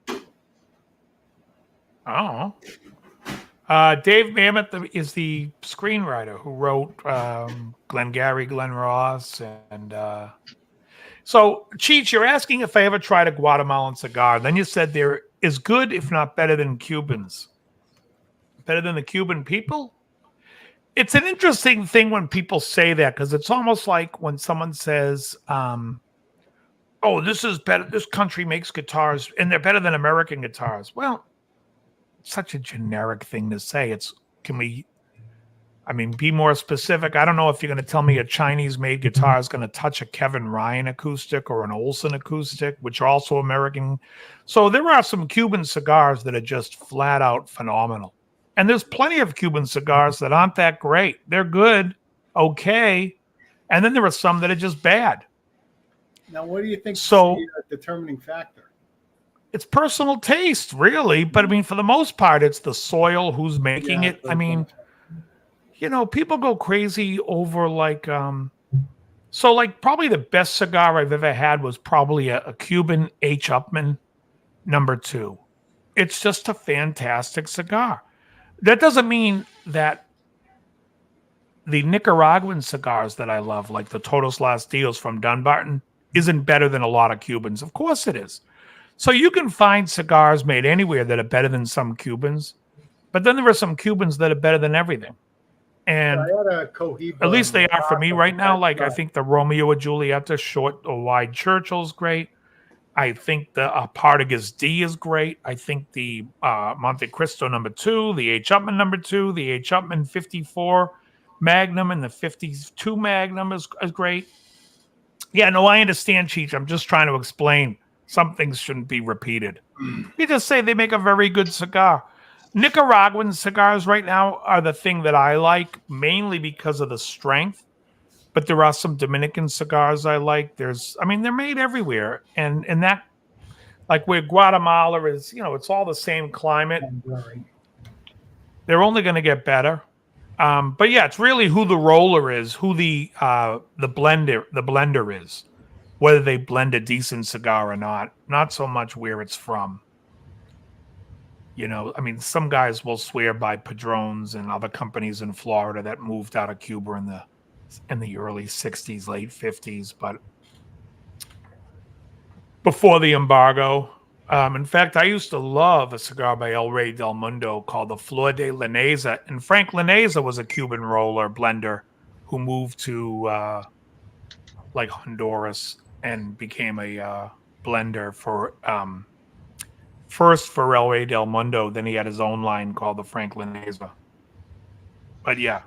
I don't know. Dave Mammoth is the screenwriter who wrote Glengarry Glen Ross and So, Cheech, you're asking if I ever tried a Guatemalan cigar. Then you said they're as good, if not better than Cubans. Better than the Cuban people? It's an interesting thing when people say that, because it's almost like when someone says, oh, this is better. This country makes guitars and they're better than American guitars. Well, it's such a generic thing to say. Be more specific. I don't know if you're going to tell me a Chinese-made guitar is going to touch a Kevin Ryan acoustic or an Olson acoustic, which are also American. So there are some Cuban cigars that are just flat out phenomenal. And there's plenty of Cuban cigars that aren't that great. They're good, okay. And then there are some that are just bad.
Now, what do you think is the determining factor?
It's personal taste, really. But I mean, for the most part, it's the soil, who's making it. I mean, people go crazy over probably the best cigar I've ever had was probably a Cuban H. Upmann No. 2. It's just a fantastic cigar. That doesn't mean that the Nicaraguan cigars that I love, like the Todos Los Dios from Dunbarton, isn't better than a lot of Cubans. Of course it is. So you can find cigars made anywhere that are better than some Cubans, but then there are some Cubans that are better than everything. And at least they are for me right now. Like, I think the Romeo and Julieta short or wide Churchill's great. I think the Partagas D is great. I think the Monte Cristo No. 2, the H. Upmann No. 2, the H. Upmann 54 Magnum, and the 52 Magnum is great. Yeah, no, I understand, Cheech. I'm just trying to explain some things shouldn't be repeated. You just say they make a very good cigar. Nicaraguan cigars right now are the thing that I like, mainly because of the strength. But there are some Dominican cigars I like. They're made everywhere. And that, like where Guatemala is, it's all the same climate. They're only going to get better. But yeah, it's really who the roller is, who the blender is, whether they blend a decent cigar or not. Not so much where it's from. Some guys will swear by Padrones and other companies in Florida that moved out of Cuba in the early 60s, late 50s, but before the embargo. In fact, I used to love a cigar by El Rey del Mundo called the Flor de Laneza. And Frank Laneza was a Cuban roller blender who moved to Honduras and became a blender for first for El Rey del Mundo. Then he had his own line called the Frank Laneza. But yeah.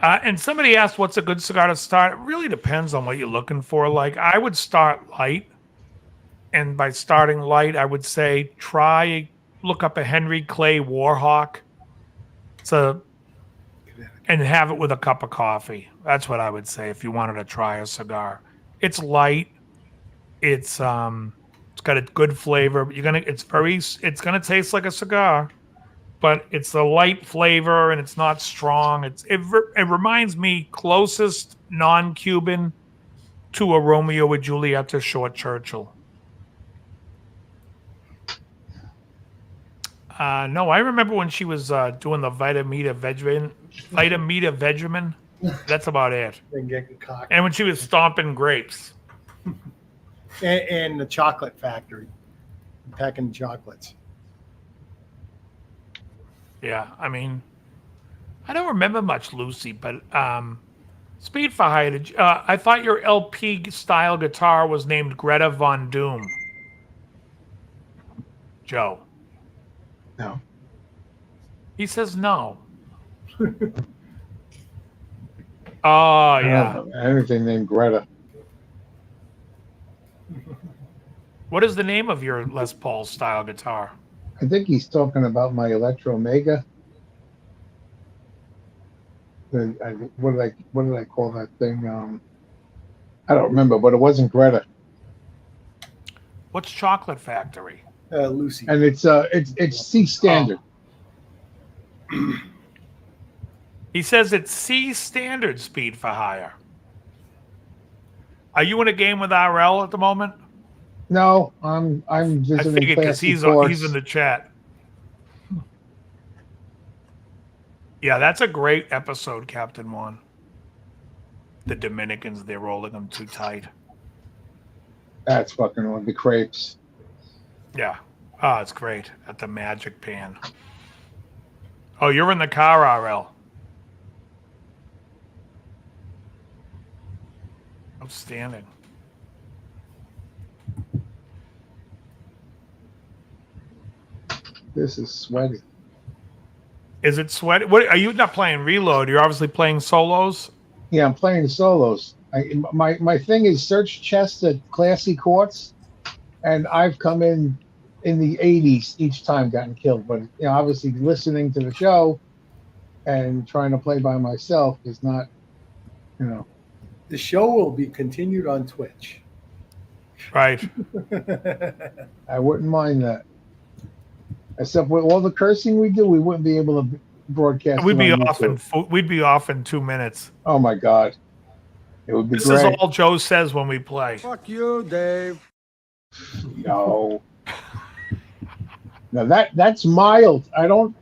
And somebody asked, what's a good cigar to start? It really depends on what you're looking for. Like, I would start light. And by starting light, I would say look up a Henry Clay Warhawk. And have it with a cup of coffee. That's what I would say if you wanted to try a cigar. It's light. It's got a good flavor. It's gonna taste like a cigar. But it's a light flavor and it's not strong. It reminds me closest non-Cuban to a Romeo and Julieta short Churchill. No, I remember when she was doing the Vitamita Vegemin. That's about it. And when she was stomping grapes.
And the chocolate factory, packing chocolates.
Yeah, I don't remember much, Lucy, but Speed for Height. I thought your LP style guitar was named Greta Von Doom. Joe.
No.
He says no. Oh, yeah.
Anything named Greta.
What is the name of your Les Paul style guitar?
I think he's talking about my Electro Omega. What did I call that thing? I don't remember, but it wasn't Greta.
What's Chocolate Factory?
Lucy.
And it's C standard.
Oh. He says it's C standard Speed for Hire. Are you in a game with RL at the moment?
No, I'm visiting.
I figured because he's in the chat. Yeah, that's a great episode, Captain One. the Dominicans, they're rolling them too tight.
That's fucking on the crepes.
Yeah. Oh, it's great at the Magic Pan. Oh, you're in the car, RL. Outstanding.
This is sweaty.
Is it sweaty? What are you not playing reload? You're obviously playing solos.
Yeah, I'm playing the solos. My thing is search chests at classy courts, and I've come in the 80s each time, gotten killed. But obviously listening to the show and trying to play by myself is not,
The show will be continued on Twitch.
Right.
I wouldn't mind that. Except with all the cursing we do, we wouldn't be able to broadcast.
We'd be
off
in 2 minutes.
Oh my God, it would be
This
great.
is all Joe says when we play.
Fuck you, Dave.
No, no, that's mild. I don't.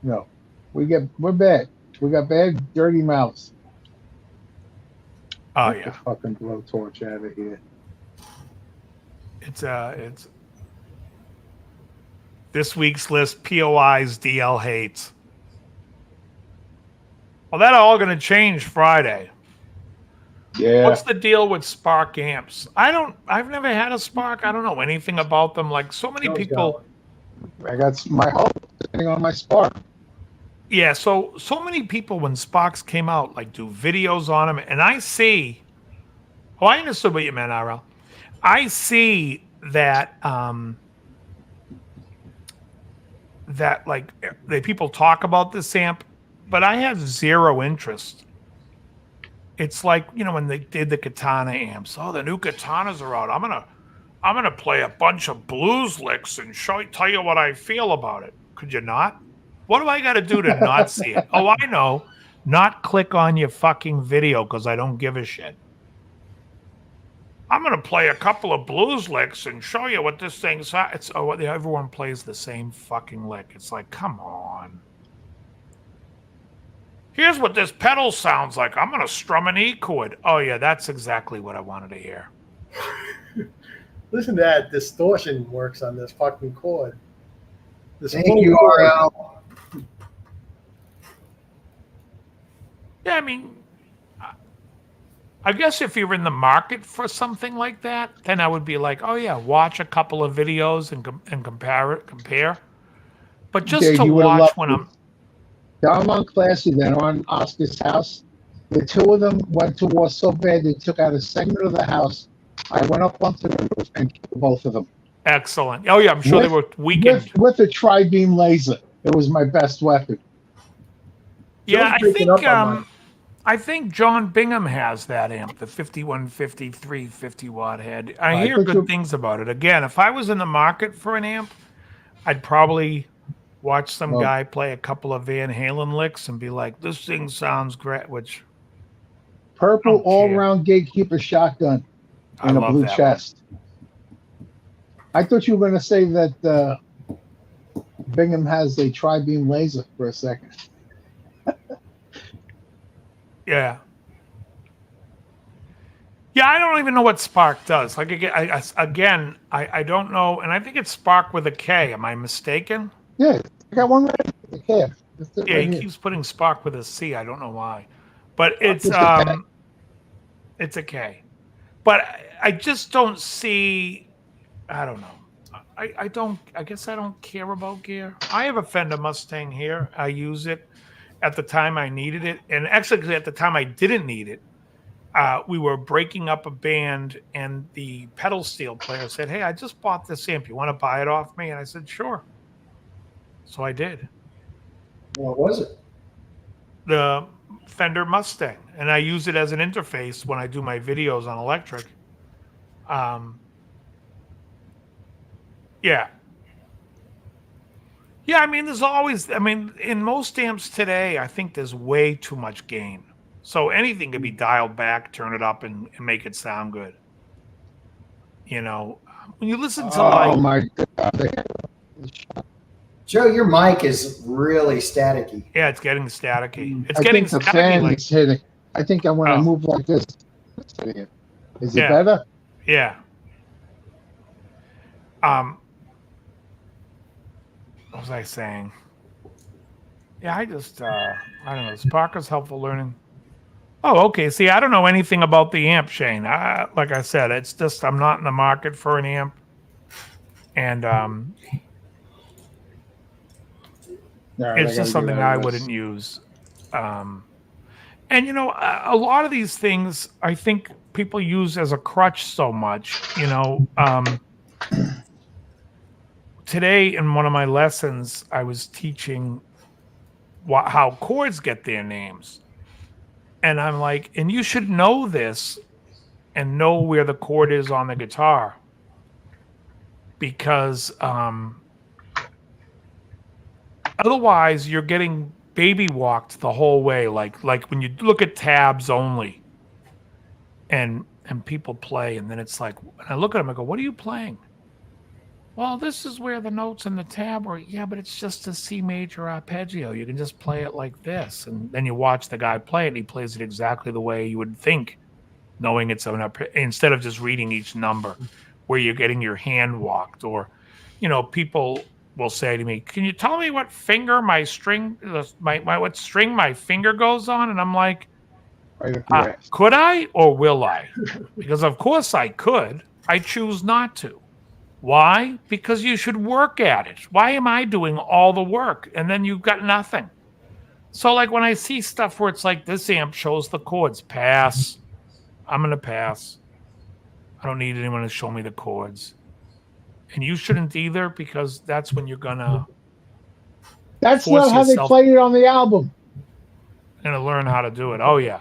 No, we're bad. We got bad, dirty mouths.
Oh
Get
yeah,
the fucking blowtorch out of here.
it's this week's list. POIs DL hates. Well, that's all going to change Friday.
Yeah.
What's the deal with Spark amps? I've never had a Spark. I don't know anything about them. Like so many people.
I got my whole thing on my Spark.
Yeah, so many people when Sparks came out like do videos on them, and I see. Oh, I understood what you meant, RL. I see that that like people talk about this amp, but I have zero interest. It's like when they did the Katana amps. Oh, the new Katanas are out. I'm gonna play a bunch of blues licks and tell you what I feel about it. Could you not? What do I got to do to not see it? Oh, I know. Not click on your fucking video because I don't give a shit. I'm going to play a couple of blues licks and show you what this thing's. Everyone plays the same fucking lick. It's like, come on. Here's what this pedal sounds like. I'm going to strum an E chord. Oh, yeah, that's exactly what I wanted to hear.
Listen to that distortion works on this fucking chord.
Thank you, RL.
Yeah, I mean, I guess if you're in the market for something like that, then I would be like, oh yeah, watch a couple of videos and compare. But just to watch when I'm
on Classy, then on Oscar's house, the two of them went to war so bad they took out a segment of the house. I went up onto the roof and killed both of them.
Excellent. Oh yeah, I'm sure they were weakened
with a tri-beam laser. It was my best weapon.
Yeah, I think John Bingham has that amp, the 5150 350 watt head. I hear good things about it. Again, if I was in the market for an amp, I'd probably watch some guy play a couple of Van Halen licks and be like, "This thing sounds great." Which
purple all-round gatekeeper shotgun and a blue chest. I thought you were going to say that Bingham has a tri-beam laser for a second.
Yeah. Yeah, I don't even know what Spark does. Like again, I don't know, and I think it's Spark with a K. Am I mistaken?
Yeah, I got one right with a K.
Yeah, he keeps putting Spark with a C. I don't know why, but it's a K. But I just don't see. I don't know. I don't. I guess I don't care about gear. I have a Fender Mustang here. I use it at the time I needed it, and actually at the time I didn't need it. We were breaking up a band, and the pedal steel player said, "Hey, I just bought this amp. You want to buy it off me?" And I said, "Sure." So I did.
What was it?
The Fender Mustang, and I use it as an interface when I do my videos on electric. Yeah. Yeah, I mean, there's always, in most amps today, I think there's way too much gain. So anything can be dialed back, turn it up, and make it sound good. You know, when you listen to
my God.
Joe, your mic is really staticky.
Yeah, it's getting staticky. It's
I
getting
think the
staticky.
fan is hitting. I think when I move like this, is it better?
Yeah. What was I saying? Yeah, I don't know. Sparker's helpful learning. Oh, okay. See, I don't know anything about the amp, Shane. Like I said, it's just I'm not in the market for an amp, and it's just something I wouldn't use. And you know, a lot of these things I think people use as a crutch so much. You know, today in one of my lessons, I was teaching how chords get their names. And I'm like, and you should know this and know where the chord is on the guitar. Because otherwise you're getting baby walked the whole way. Like when you look at tabs only and people play, and then it's like, and I look at them, I go, what are you playing? Well, this is where the notes in the tab are. Yeah, but it's just a C major arpeggio. You can just play it like this. And then you watch the guy play it, and he plays it exactly the way you would think, knowing it's instead of just reading each number, where you're getting your hand walked. Or, you know, people will say to me, can you tell me what finger what string my finger goes on? And I'm like, could I or will I? Because of course I could. I choose not to. Why? Because you should work at it. Why am I doing all the work and then you've got nothing? So like when I see stuff where it's like this amp shows the chords, pass. I'm going to pass. I don't need anyone to show me the chords. And you shouldn't either, because that's when you're going to
That's not how they played it on the album.
Going to learn how to do it. Oh, yeah.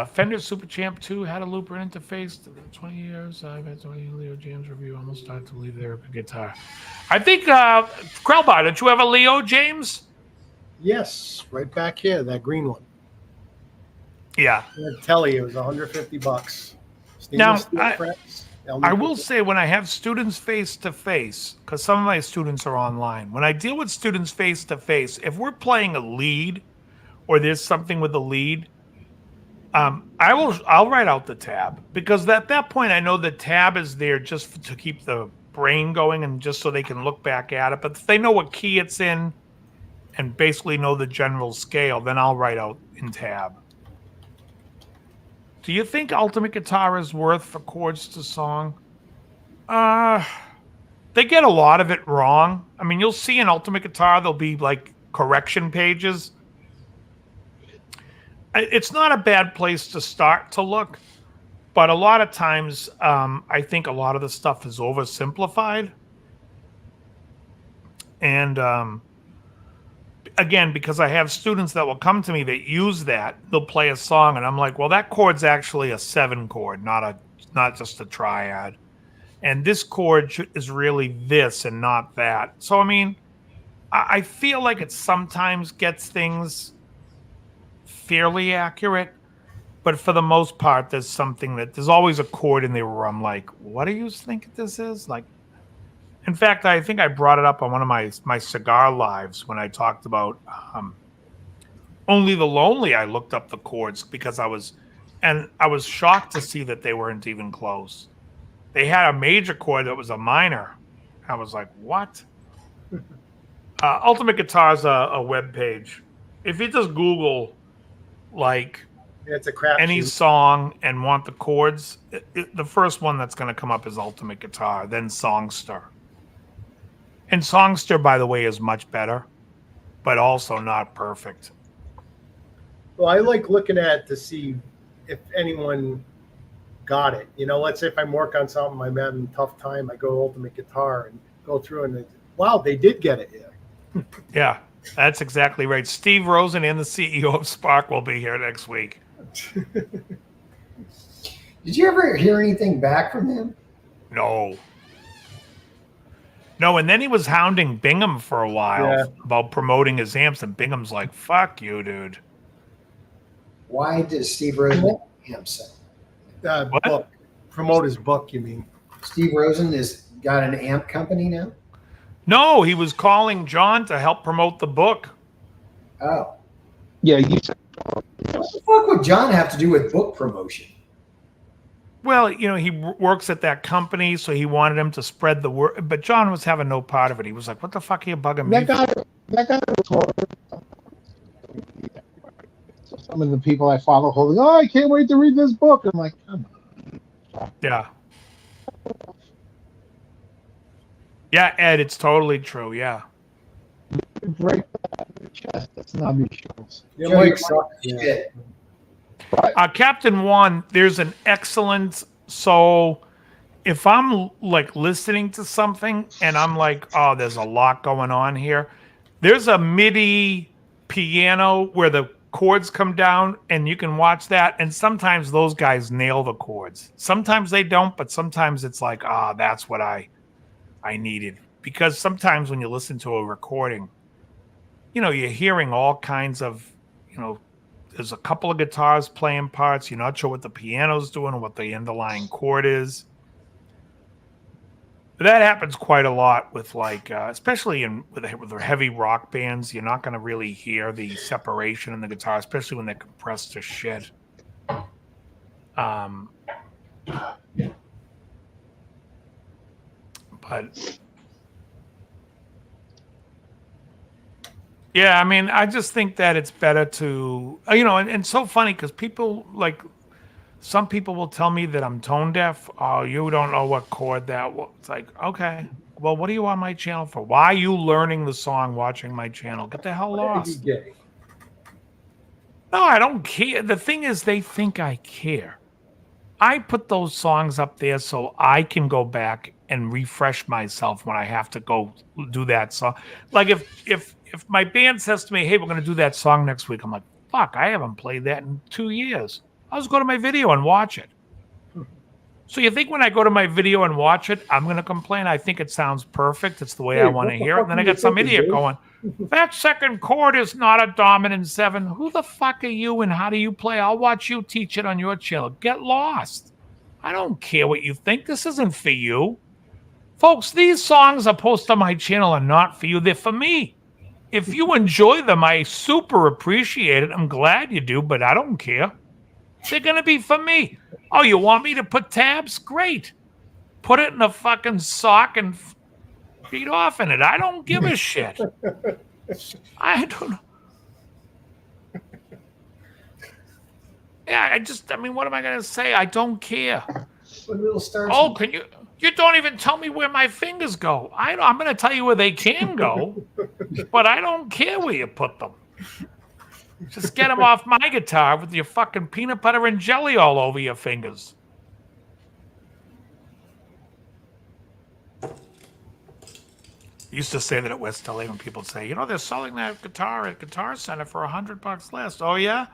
Fender Super Champ 2 had a looper interface. 20 years. I've had 20 Leo James review. Almost started to leave there with guitar. I think, Krellbar, did you have a Leo James?
Yes, right back here, that green one.
Yeah.
I tell you, it was $150.
Now, I will say when I have students face-to-face, because some of my students are online, when I deal with students face-to-face, if we're playing a lead or there's something with a lead, I'll write out the tab, because at that point I know the tab is there just to keep the brain going and just so they can look back at it. But if they know what key it's in and basically know the general scale, then I'll write out in tab. Do you think Ultimate Guitar is worth for chords to song? They get a lot of it wrong. I mean, you'll see in Ultimate Guitar there'll be like correction pages. It's not a bad place to start to look, but a lot of times I think a lot of the stuff is oversimplified. And again, because I have students that will come to me that use that, they'll play a song, and I'm like, well, that chord's actually a 7 chord, not just a triad. And this chord is really this and not that. So, I mean, I feel like it sometimes gets things fairly accurate, but for the most part, there's always a chord in there where I'm like, what do you think this is? Like, in fact, I think I brought it up on one of my Cigar lives when I talked about Only the Lonely. I looked up the chords because I was shocked to see that they weren't even close. They had a major chord that was a minor. I was like, what? Ultimate Guitar's a web page. If you just Google like
it's a crap
any
shoot.
song and want the chords, the first one that's going to come up is Ultimate Guitar, then Songster. And Songster, by the way, is much better, but also not perfect.
Well, I like looking at to see if anyone got it. You know, let's say if I'm working on something, I'm having a tough time, I go Ultimate Guitar and go through and wow, they did get it. Yeah.
Yeah, that's exactly right. Steve Rosen and the CEO of Spark will be here next week.
Did you ever hear anything back from him?
No, and then he was hounding Bingham for a while about promoting his amps, and Bingham's like, fuck you, dude.
Why does Steve Rosen amp say?
Book. Promote his book, you mean?
Steve Rosen has got an amp company now?
No, he was calling John to help promote the book.
Oh.
Yeah, you said.
What the fuck would John have to do with book promotion?
Well, he works at that company, so he wanted him to spread the word. But John was having no part of it. He was like, "What the fuck are you bugging me?"
That guy was horrible. Some of the people I follow holding, oh, I can't wait to read this book. I'm like, come on.
Yeah. Yeah, Ed, it's totally true. Yeah.
Break that in the chest. That's not me shows.
Yeah, Mike sucks.
Shit.
Captain Juan, there's an excellent. So if I'm like listening to something and I'm like, oh, there's a lot going on here, there's a MIDI piano where the chords come down and you can watch that. And sometimes those guys nail the chords. Sometimes they don't, but sometimes it's like, that's what I needed. Because sometimes when you listen to a recording, you're hearing all kinds of, there's a couple of guitars playing parts. You're not sure what the piano's doing or what the underlying chord is. But that happens quite a lot with especially with the heavy rock bands. You're not going to really hear the separation in the guitar, especially when they're compressed to shit. But yeah, I mean, I just think that it's better to, and so funny because people some people will tell me that I'm tone deaf. Oh, you don't know what chord that was. It's like, okay, well, what are you on my channel for? Why are you learning the song watching my channel? Get the hell lost. No, I don't care. The thing is, they think I care. I put those songs up there so I can go back and refresh myself when I have to go do that song. Like if my band says to me, hey, we're going to do that song next week, I'm like, fuck, I haven't played that in 2 years. I'll just go to my video and watch it. So you think when I go to my video and watch it, I'm going to complain? I think it sounds perfect. It's the way I want to hear it. And then I got some idiot going, that second chord is not a dominant 7. Who the fuck are you and how do you play? I'll watch you teach it on your channel. Get lost. I don't care what you think. This isn't for you. Folks, these songs I post on my channel are not for you. They're for me. If you enjoy them, I super appreciate it. I'm glad you do, but I don't care. They're going to be for me. Oh, you want me to put tabs? Great. Put it in a fucking sock and feed off in it. I don't give a shit. I don't. Yeah, I mean, what am I going to say? I don't care. Oh, can you? You don't even tell me where my fingers go. I'm going to tell you where they can go, but I don't care where you put them. Just get them off my guitar with your fucking peanut butter and jelly all over your fingers. I used to say that at West LA when people say, they're selling that guitar at Guitar Center for $100 less. Oh, yeah?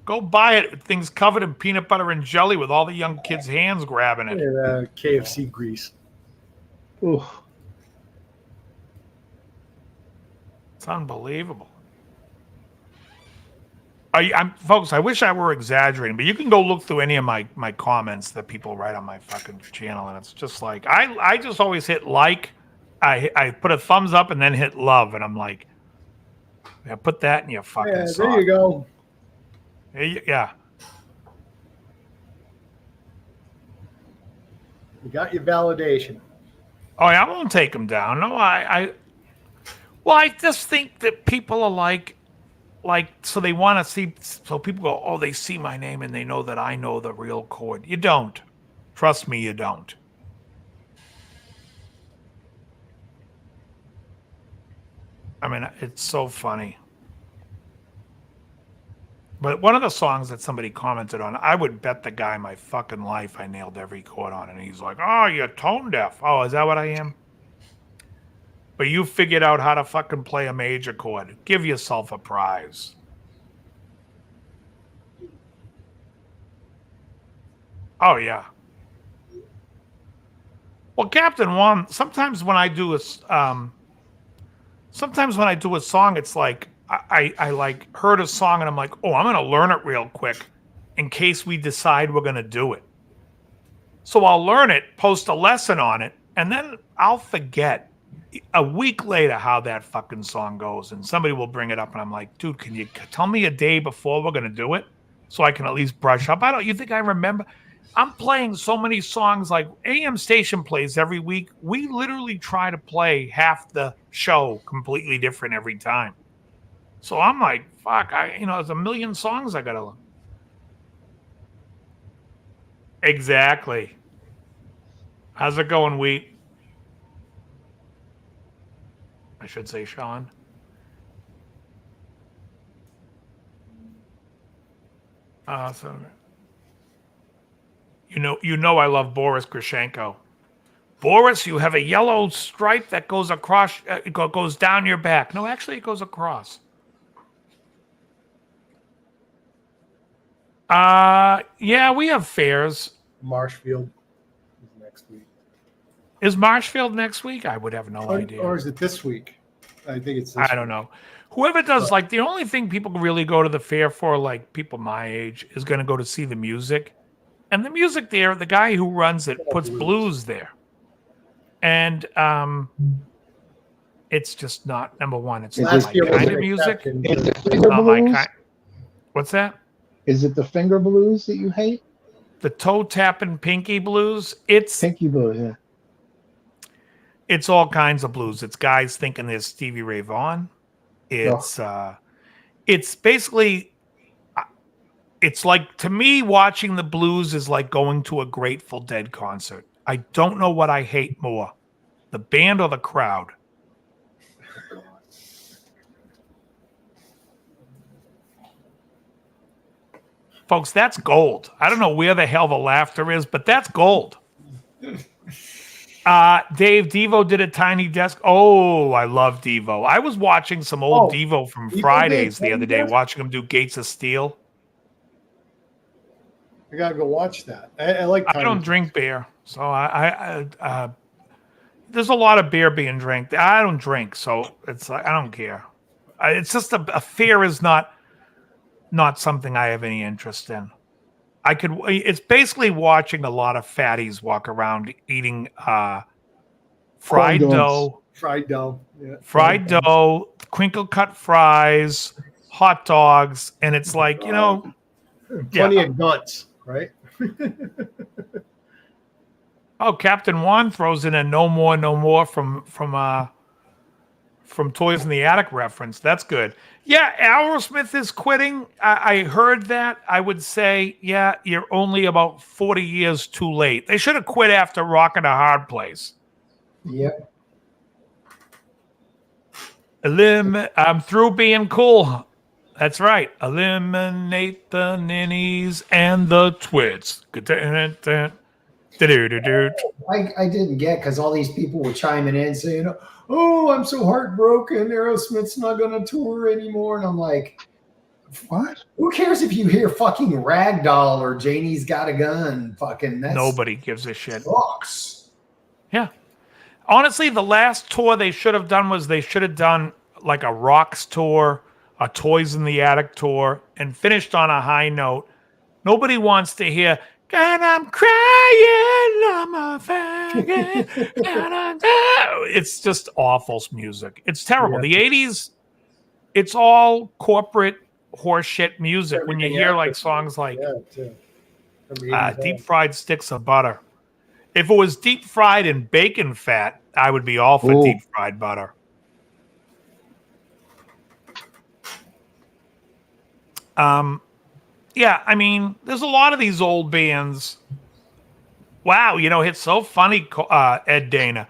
Go buy it with things covered in peanut butter and jelly with all the young kids' hands grabbing it.
Yeah, KFC grease.
Ooh.
It's unbelievable. Folks, I wish I were exaggerating, but you can go look through any of my comments that people write on my fucking channel, and it's just like, I just always hit like, I put a thumbs up and then hit love, and I'm like, yeah, put that in your fucking sock.
There you go.
Yeah.
You got your validation.
Oh, yeah, I won't take them down. No, I just think that people are like, so they want to see, so people go, oh, they see my name and they know that I know the real chord. You don't. Trust me, you don't. I mean, it's so funny. But one of the songs that somebody commented on, I would bet the guy my fucking life I nailed every chord on. And he's like, oh, you're tone deaf. Oh, is that what I am? But you figured out how to fucking play a major chord. Give yourself a prize. Oh, yeah. Well, Captain Juan, sometimes when I do a song, it's like, I like heard a song and I'm like, oh, I'm going to learn it real quick in case we decide we're going to do it. So I'll learn it, post a lesson on it, and then I'll forget. a week later how that fucking song goes, and somebody will bring it up, and I'm like, dude, can you tell me a day before we're gonna do it so I can at least brush up? You think I remember? I'm playing so many songs, like AM station plays every week. We literally try to play half the show completely different every time. So I'm like, fuck, there's a million songs I gotta learn. Exactly. How's it going, Wheat? I should say Sean. Awesome. You know I love Boris Grushenko. Boris, you have a yellow stripe that goes across, goes down your back. No, actually, it goes across. Yeah, we have fairs.
Marshfield is next week.
Is Marshfield next week? I would have no idea.
Or is it this week? I think it's this
I don't know. Whoever does, like, the only thing people really go to the fair for, like people my age, is going to go to see the music. And the music there, the guy who runs it puts blues there. And it's just not, number one, it's not my kind of music. It's not my kind. What's that?
Is it the finger blues that you hate?
The toe tapping pinky blues? It's
pinky blues, yeah.
It's all kinds of blues. It's guys thinking there's Stevie Ray Vaughan. It's basically, it's like, to me, watching the blues is like going to a Grateful Dead concert. I don't know what I hate more, the band or the crowd. Folks, that's gold. I don't know where the hell the laughter is, but that's gold. Dave, Devo did a tiny desk. Oh, I love Devo. I was watching some old Devo from Fridays the other day, watching him do Gates of Steel.
I gotta go watch that. I like.
I don't drink beer, so I there's a lot of beer being drank. I don't drink, so it's like I don't care. It's just a fair is not something I have any interest in. It's basically watching a lot of fatties walk around eating fried dough,
yeah.
fried dough, crinkle cut fries, hot dogs, and it's like,
plenty of guts, right?
Oh, Captain Juan throws in a no more from Toys in the Attic reference. That's good. Yeah, Aerosmith is quitting. I heard that. I would say, yeah, you're only about 40 years too late. They should have quit after Rockin' a Hard Place.
Yep.
I'm through being cool. That's right. Eliminate the ninnies and the twits.
I didn't get, because all these people were chiming in saying, oh, I'm so heartbroken. Aerosmith's not going to tour anymore. And I'm like, what? Who cares if you hear fucking Ragdoll or Janie's Got a Gun? Fucking
nobody gives a shit.
Sucks.
Yeah. Honestly, the last tour they should have done was they should have done like a Rocks tour, a Toys in the Attic tour, and finished on a high note. Nobody wants to hear, and I'm crying, I'm a faggot. It's just awful music. It's terrible.
Yeah.
The 80s, it's all corporate horseshit music. When you hear like songs like Deep Fried Sticks of Butter. If it was deep fried in bacon fat, I would be all for deep fried butter. Yeah, I mean, there's a lot of these old bands. Wow, it's so funny, Ed Dana.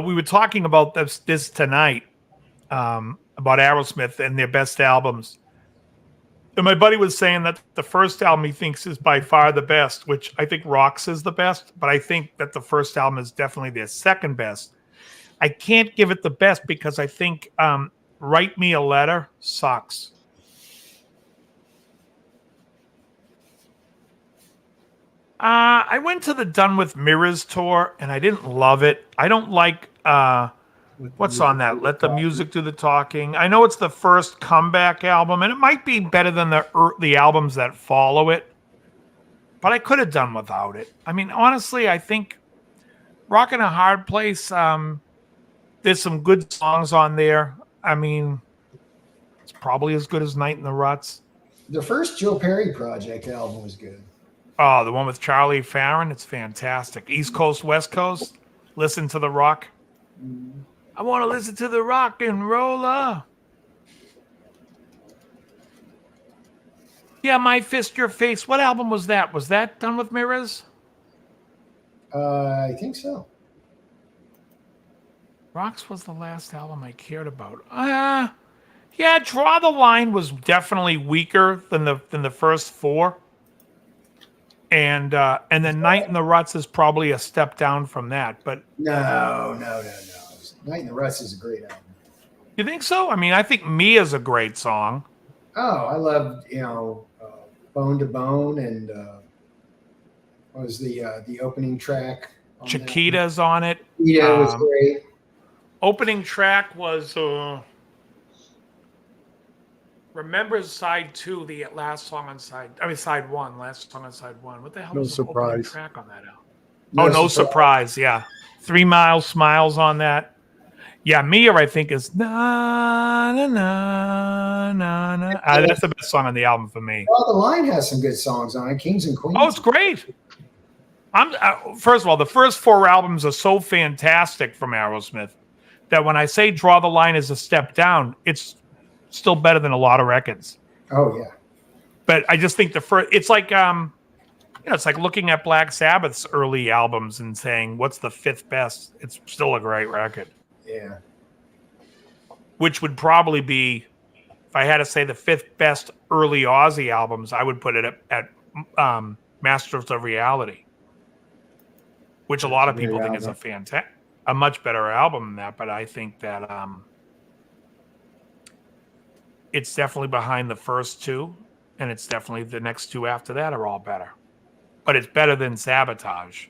We were talking about this tonight, about Aerosmith and their best albums. And my buddy was saying that the first album he thinks is by far the best, which I think Rocks is the best, but I think that the first album is definitely their second best. I can't give it the best because I think Write Me a Letter sucks. I went to the Done with Mirrors tour, and I didn't love it. I don't like what's on that? Let the Music Do the Talking. I know it's the first comeback album, and it might be better than the albums that follow it, but I could have done without it. I mean, honestly, I think Rockin' a Hard Place, there's some good songs on there. I mean, it's probably as good as Night in the Ruts.
The first Joe Perry Project album was good.
Oh, the one with Charlie Farron, it's fantastic. East Coast, West Coast, listen to the rock. I want to listen to the rock and roller. Yeah, My Fist, Your Face. What album was that? Was that done with mirrors?
I think so.
Rocks was the last album I cared about. Yeah, Draw the Line was definitely weaker than the first four. And then Night in the Ruts is probably a step down from that. But
No. Night in the Ruts is a great album.
you think so? I mean, I think Mia's a great song.
Oh, I loved, Bone to Bone, and what was the opening track? On
Chiquita's on it.
Yeah, it was great.
Opening track was Remember side 2, the last song on side one, last song on side 1. What the hell was the opening track on that album? No surprise. Yeah. 3 Mile Smiles on that. Yeah, Mia, I think, is na na na na na. That's the best song on the album for me.
Well, The Line has some good songs on it. Kings and Queens.
Oh, it's great. First of all, the first 4 albums are so fantastic from Aerosmith that when I say Draw the Line is a step down, it's still better than a lot of records.
Oh yeah.
But I just think the first, it's like it's like looking at Black Sabbath's early albums and saying what's the 5th best. It's still a great record.
Yeah.
Which would probably be, if I had to say the 5th best early Ozzy albums, I would put it at Masters of Reality, which a lot of people think is a much better album than that. But I think that it's definitely behind the first 2, and it's definitely the next 2 after that are all better. But it's better than Sabotage.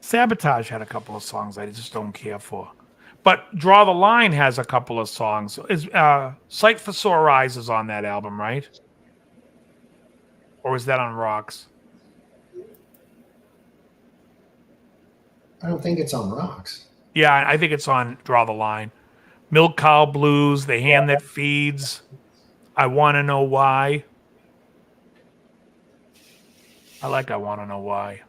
Sabotage had a couple of songs I just don't care for. But Draw the Line has a couple of songs. Sight for Sore Eyes is on that album, right? Or is that on Rocks?
I don't think it's on Rocks.
Yeah, I think it's on Draw the Line. Milk Cow Blues, The Hand That Feeds, I Want to Know Why. I like I Want to Know Why.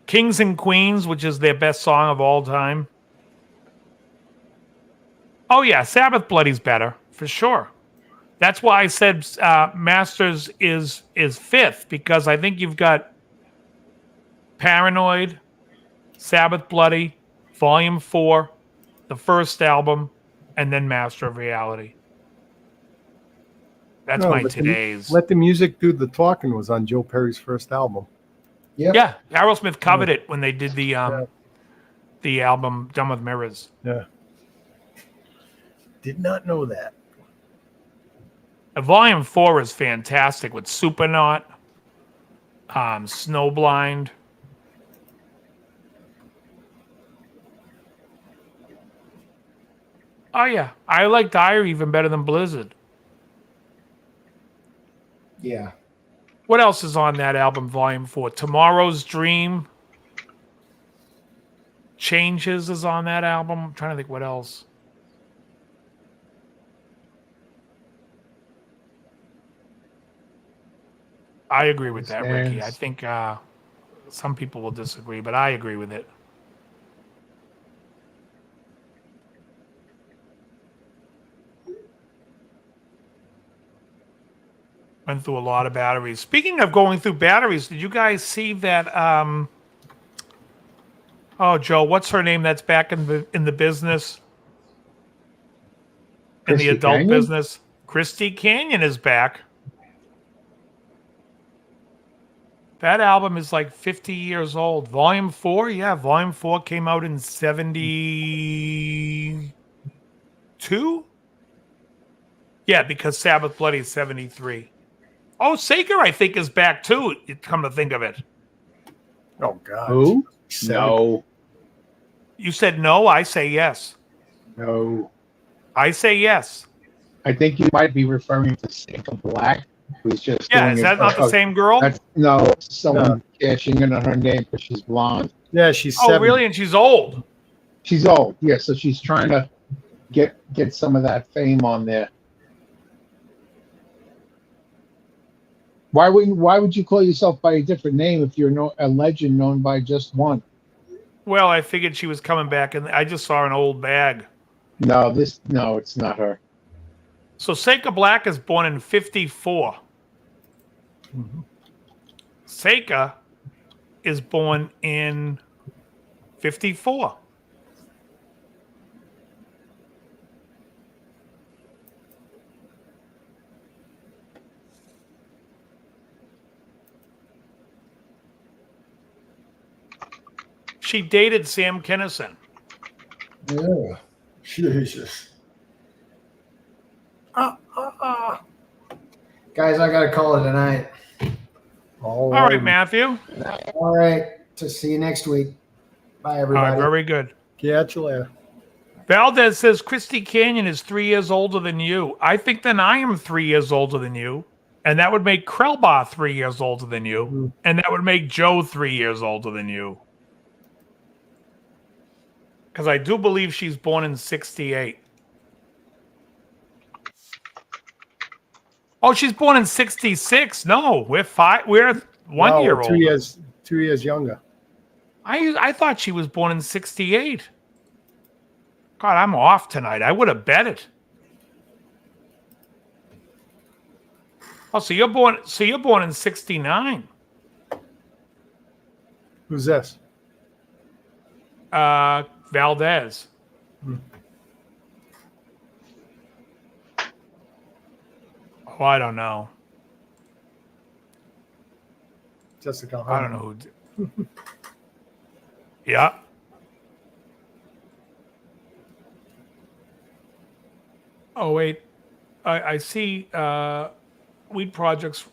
Kings and Queens, which is their best song of all time. Oh, yeah, Sabbath Bloody's better, for sure. That's why I said Masters is 5th, because I think you've got Paranoid, Sabbath Bloody, Volume 4, the first album, and then Master of Reality. That's today's.
Let the Music Do the Talking was on Joe Perry's first album.
Yep.
Yeah, Aerosmith covered it when they did the album Done with Mirrors.
Yeah. Did not know that.
Volume 4 is fantastic with Supernaut, Snowblind. Oh, yeah. I like Diary even better than Blizzard.
Yeah.
What else is on that album, Volume 4? Tomorrow's Dream. Changes is on that album. I'm trying to think what else. I agree with that, Ricky. I think some people will disagree, but I agree with it. Went through a lot of batteries. Speaking of going through batteries, did you guys see that? Oh, Joe, what's her name? That's back in the business, in the adult business. Christy Canyon is back. That album is like 50 years old. Volume 4, yeah, Volume 4 came out in 72. Yeah, because Sabbath Bloody is 73. Oh, Cigar, I think, is back too. Come to think of it.
Oh God.
Who? No.
You said no. I say yes.
No.
I say yes.
I think you might be referring to Cigar Black, who's just
is that not the same girl?
No, someone cashing in on her name because she's blonde.
Yeah, she's
Oh,
70.
really? And she's old.
She's old, yeah, so she's trying to get some of that fame on there. Why would you call yourself by a different name if you're a legend known by just one?
Well, I figured she was coming back, and I just saw an old bag.
No, it's not her.
So Seika Black is born in 54. Seika is born in 54. She dated Sam Kinison.
Yeah. Jesus. Guys, I got to call it a night.
All right, Matthew.
All right. To see you next week. Bye,
All
everybody.
right, very good.
Catch you later.
Valdez says Christy Canyon is 3 years older than you. I think then I am 3 years older than you. And that would make Krellbaugh 3 years older than you. And that would make Joe 3 years older than you. Because I do believe she's born in 68. Oh, she's born in 66. No, we're 1 year older.
2 years younger.
I thought she was born in 68. God, I'm off tonight. I would have bet it. Oh, so you're born in 69.
Who's this?
Valdez. Oh, I don't know.
Jessica.
I don't know who. Yeah. Oh, wait. I see Weed Projects.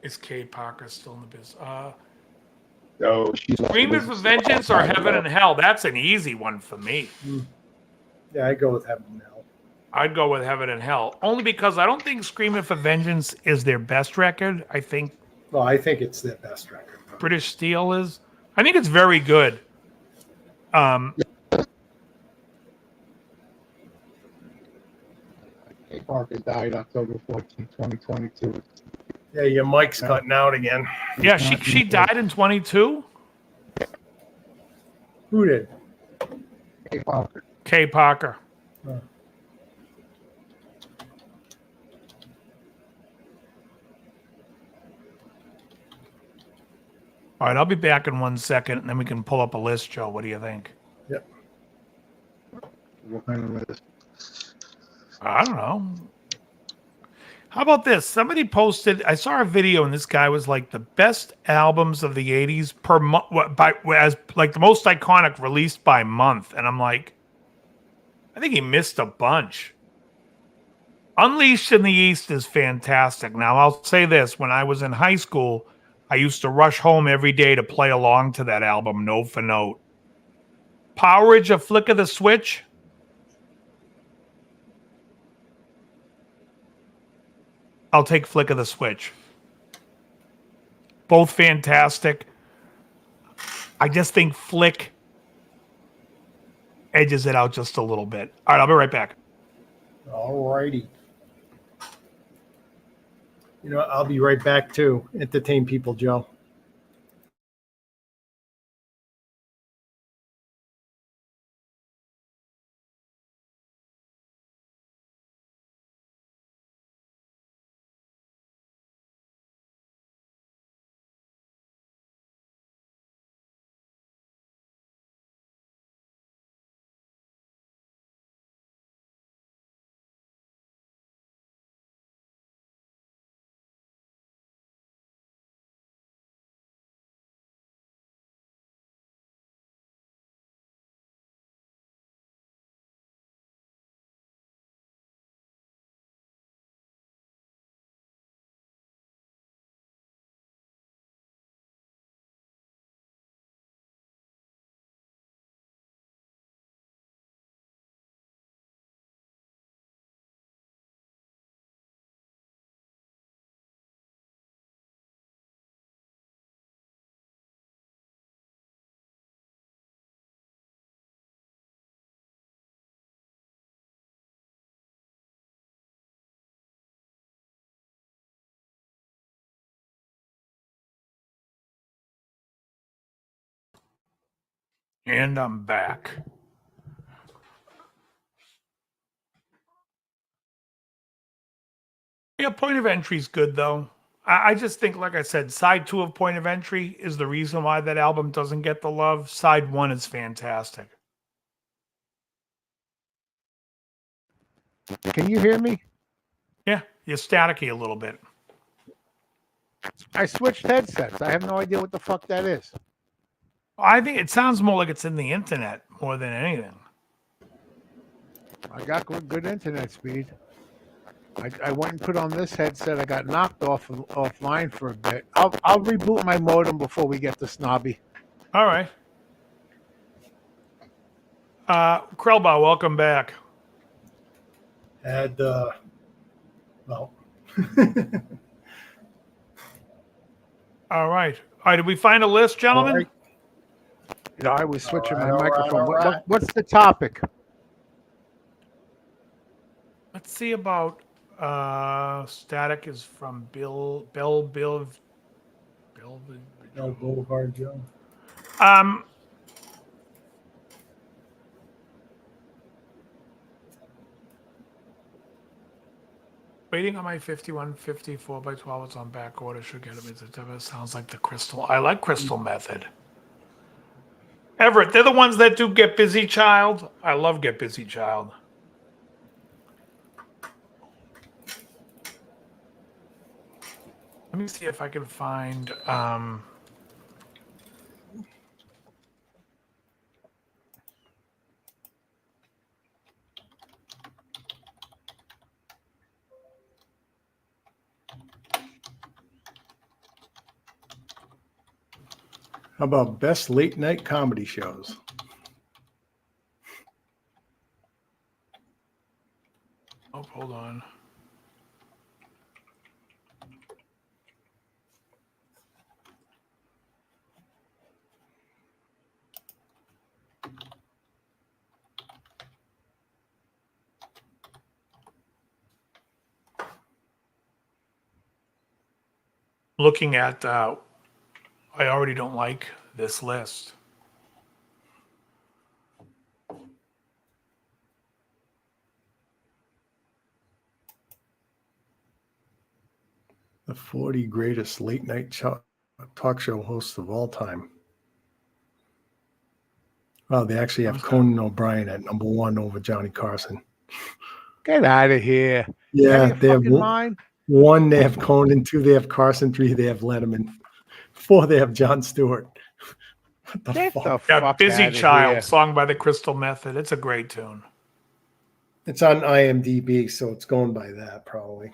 Is Kay Parker still in the business?
No, she's
Screaming for Vengeance or Heaven and Hell? That's an easy one for me.
Yeah, I go with Heaven and Hell.
I'd go with Heaven and Hell. Only because I don't think Screaming for Vengeance is their best record. I think
it's their best record.
British Steel is. I think it's very good.
Parker died October 14, 2022.
Yeah, your mic's cutting out again.
Yeah, she died in 22.
Who did?
Kay Parker.
Kay Parker.
Oh.
All right, I'll be back in 1 second, and then we can pull up a list, Joe. What do you think?
Yep.
What kind of list?
I don't know. How about this? Somebody posted, I saw a video, and this guy was like the best albums of the 80s per month, as like the most iconic released by month. And I'm like, I think he missed a bunch. Unleashed in the East is fantastic. Now, I'll say this. When I was in high school, I used to rush home every day to play along to that album, note for note. Powerage, A Flick of the Switch. I'll take Flick of the Switch. Both fantastic. I just think Flick edges it out just a little bit. All right, I'll be right back.
All righty. You know, I'll be right back too. Entertain people, Joe.
And I'm back. Yeah, Point of Entry is good, though. I just think, like I said, side 2 of Point of Entry is the reason why that album doesn't get the love. Side 1 is fantastic.
Can you hear me?
Yeah, you're staticky a little bit.
I switched headsets. I have no idea what the fuck that is.
I think it sounds more like it's in the internet more than anything.
I got good internet speed. I went and put on this headset. I got knocked offline for a bit. I'll reboot my modem before we get to Snobby.
All right. Krellbau, welcome back.
Had well.
All right. Did we find a list, gentlemen?
All right.
You know, I was switching my
all right,
microphone.
all right.
What's the topic?
Let's see about static is from Bill
Boulevard Joe.
Waiting on my 5150 4x12. It's on back order. Should get it. It sounds like the Crystal. I like Crystal Method. Everett, they're the ones that do Get Busy Child. I love Get Busy Child. Let me see if I can find
How about best late night comedy shows?
oh, hold on. Looking at I already don't like this list.
The 40 greatest late night talk show hosts of all time. Wow, they actually have Conan O'Brien at number 1 over Johnny Carson.
Get out of here.
Yeah, they have
mine.
1, they have Conan, 2, they have Carson, 3, they have Letterman, 4, they have Jon Stewart. What the
Get
fuck?
the
Yeah,
fuck
Busy
outta
Child,
here.
song by the Crystal Method. It's a great tune.
It's on IMDb, so it's going by that probably.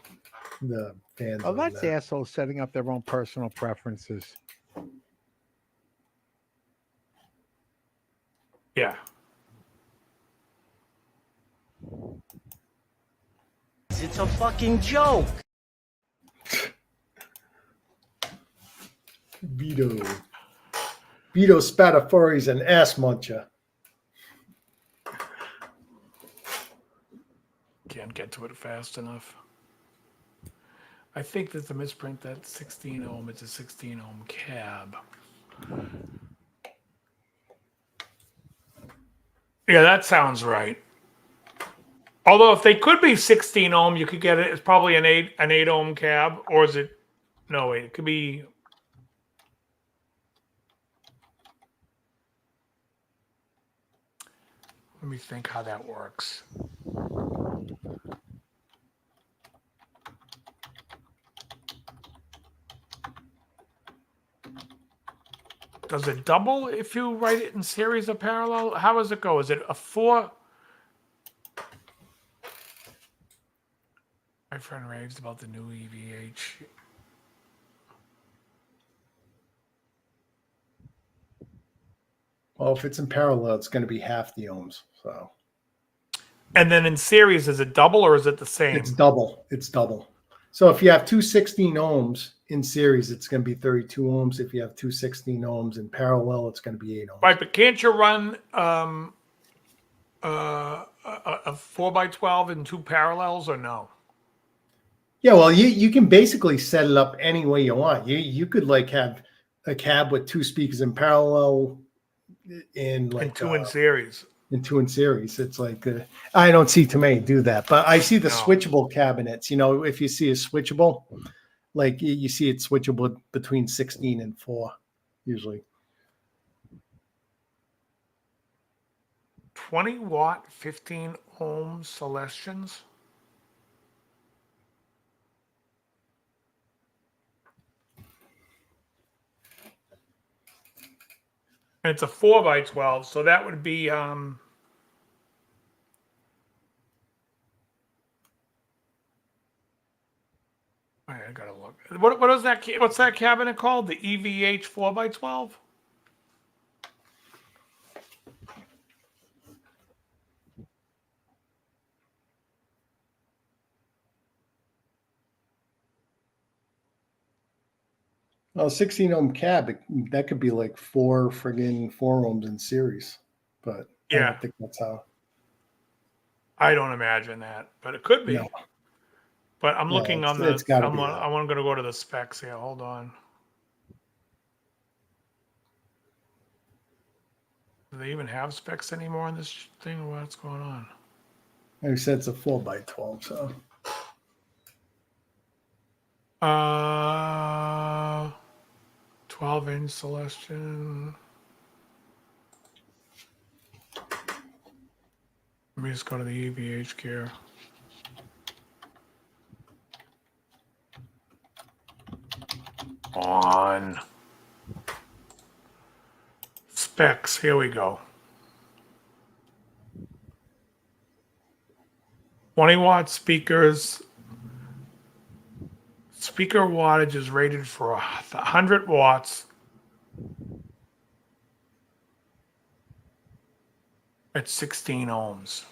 The fans.
Oh,
on
that's
that.
assholes setting up their own personal preferences.
Yeah.
It's a fucking joke.
Vito Spatafori's an ass muncher.
Can't get to it fast enough. I think there's a misprint that 16 ohm. It's a 16 ohm cab. Yeah, that sounds right. Although if they could be 16 ohm, you could get it. It's probably an 8 ohm cab, or is it? No, wait. It could be. Let me think how that works. Does it double if you write it in series or parallel? How does it go? Is it a 4? My friend raves about the new EVH.
Well, if it's in parallel, it's going to be half the ohms. So.
And then in series, is it double or is it the same?
It's double. It's double. So if you have two 16 ohms in series, it's going to be 32 ohms. If you have two 16 ohms in parallel, it's going to be 8 ohms.
Right, but can't you run a 4x12 in 2 parallels or no?
Yeah, well, you can basically set it up any way you want. You could like have a cab with 2 speakers in parallel, in like
and 2 in series.
in 2 in series. It's like I don't see too many do that, but I see the
No.
switchable cabinets. You know, if you see a switchable, like you see it switchable between 16 and 4, usually.
20-watt, 15 ohm Celestians. And it's a 4x12, so that would be I gotta look. What is that? What's that cabinet called? The EVH 4x12?
Well, 16 ohm cab, that could be like 4 ohms in series, but I
Yeah.
don't think that's how.
I don't imagine that, but it could be.
No.
But I'm
No,
looking on
it's
the.
gotta
I'm
be that.
going to go to the specs here. Hold on. Do they even have specs anymore on this thing? What's going on?
Like I said, it's a 4x12, so
12-inch Celestian. Let me just go to the EVH gear. On specs, here we go. 20-watt speakers. Speaker wattage is rated for 100 watts at 16 ohms.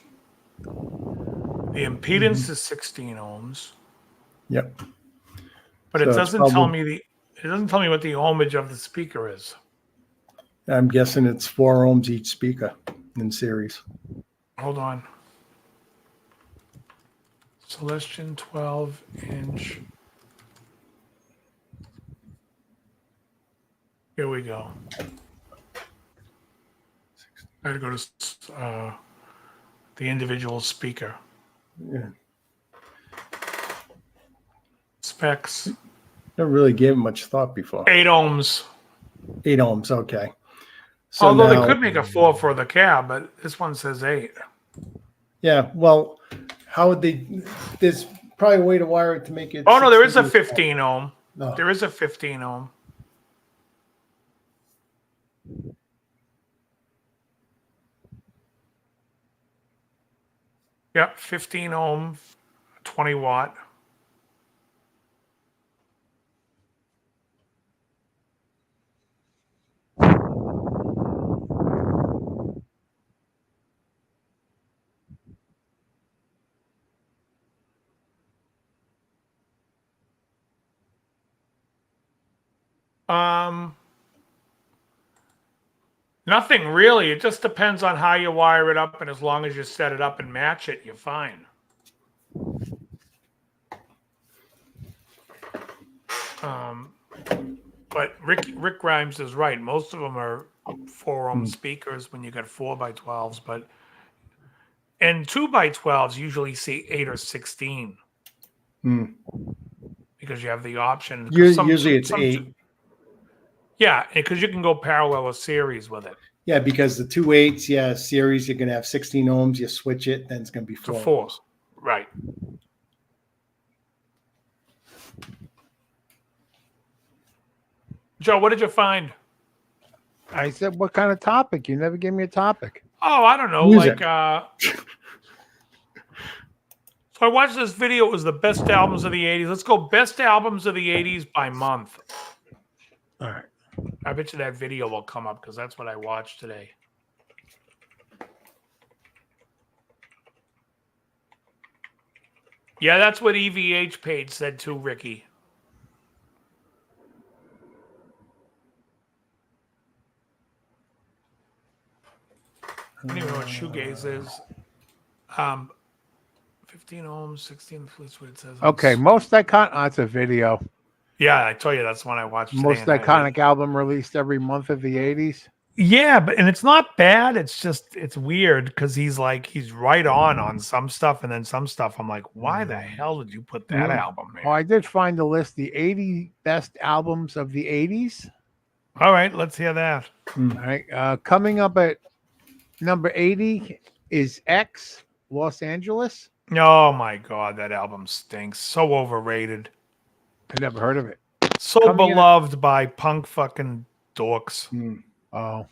The impedance is 16 ohms.
yep.
But
So
it
it's
doesn't tell
probably-
me it doesn't tell me what the ohmage of the speaker is.
I'm guessing it's 4 ohms each speaker in series.
Hold on. Celestian 12-inch. Here we go. I had to go to the individual speaker.
Yeah.
Specs.
Never really gave it much thought before.
8 ohms.
8 ohms, okay. So
Although
now,
they could make a 4 for the cab, but this one says 8.
yeah, well, how would they? There's probably a way to wire it to make it.
Oh no, there is a
16.
15 ohm.
No.
There is a 15 ohm. Yep, 15 ohm, 20 watt. Nothing really. It just depends on how you wire it up, and as long as you set it up and match it, you're fine. But Rick Grimes is right. Most of them are 4 ohm speakers when you got 4x12s, but and 2x12s usually see 8 or 16 because you have the option.
Usually it's 8.
Yeah, because you can go parallel or series with it.
Yeah, because the 2 8s, yeah, series, you're gonna have 16 ohms. You switch it, then it's gonna be 4.
To 4, right? Joe, what did you find?
I said, what kind of topic? You never gave me a topic.
Oh, I don't know.
Music.
So I watched this video. It was the best albums of the 80s. Let's go best albums of the 80s by month.
All right.
I bet you that video will come up because that's what I watched today. Yeah, that's what EVH page said too, Ricky. I don't even know what shoegaze is. 15 ohms, 16. That's what it says.
Okay, most iconic. That's a video.
Yeah, I tell you, that's one I watched.
Most
today, and
iconic album released every month of the 80s.
Yeah, but and it's not bad. It's just it's weird because he's right on some stuff, and then some stuff I'm like, why the hell did you put that album there?
Oh, I did find the list, the 80 best albums of the 80s.
All right, let's hear that.
All right. Coming up at number 80 is X, Los Angeles.
Oh my god, that album stinks. So overrated.
I never heard of it.
So beloved by punk fucking dorks.
Oh.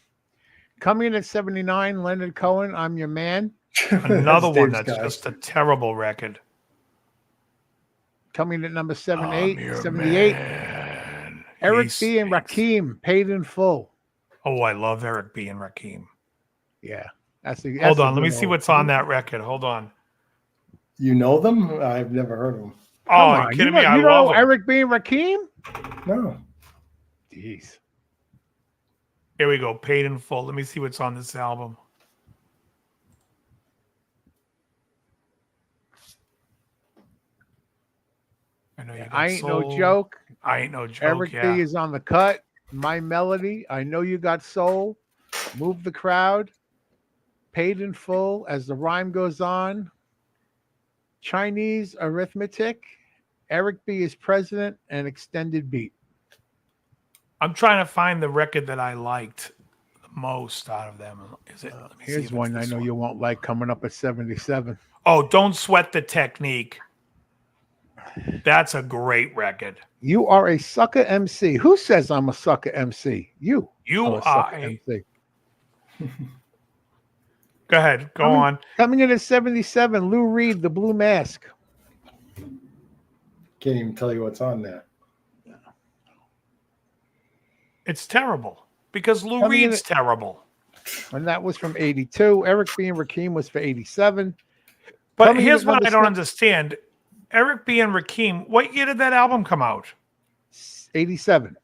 Coming in at 79, Leonard Cohen, I'm Your Man.
Another one
Dave's
that's
guy.
just a terrible record.
Coming in at number 78, 78.
Man.
Eric
He
B. and
stinks.
Rakim, Paid in Full.
Oh, I love Eric B. and Rakim.
Yeah. That's a
Hold on, let
good
me see
one.
what's on that record. Hold on.
You know them? I've never heard of them.
Oh, are you kidding me? I
You
love
know
them.
Eric B. and Rakim?
No.
Jeez.
Here we go. Paid in Full. Let me see what's on this album. I know you got
I Ain't
Soul.
No Joke.
I Ain't No Joke.
Eric
Yeah.
B. is on the cut. My Melody. I Know You Got Soul. Move the Crowd. Paid in Full. As the Rhyme Goes On. Chinese Arithmetic. Eric B. is President and Extended Beat.
I'm trying to find the record that I liked the most out of them. Is it? Let me see if
Here's
it's
one I
this
know you won't like coming up at 77.
Oh, Don't Sweat the Technique. That's a great record.
You are a sucker MC. Who says I'm a sucker MC? You.
You
are a
are
sucker
a.
MC.
Go ahead. Go on.
Coming in at 77, Lou Reed, The Blue Mask.
Can't even tell you what's on there.
It's terrible because Lou
Coming in
Reed's terrible.
And that was from 82. Eric B. and Rakim was for 87.
But
Coming in
here's
at
what I
number
don't
seven-
understand. Eric B. and Rakim, what year did that album come out?
87.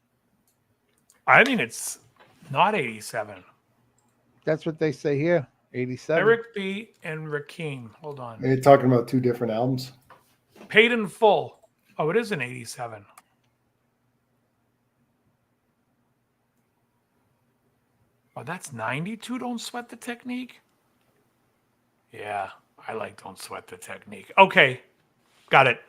I mean, it's not 87.
That's what they say here. 87.
Eric B. and Rakim. Hold on.
Are you talking about two different albums?
Paid in Full. Oh, it is an 87. Oh, that's 92. Don't Sweat the Technique. Yeah, I like Don't Sweat the Technique. Okay, got it.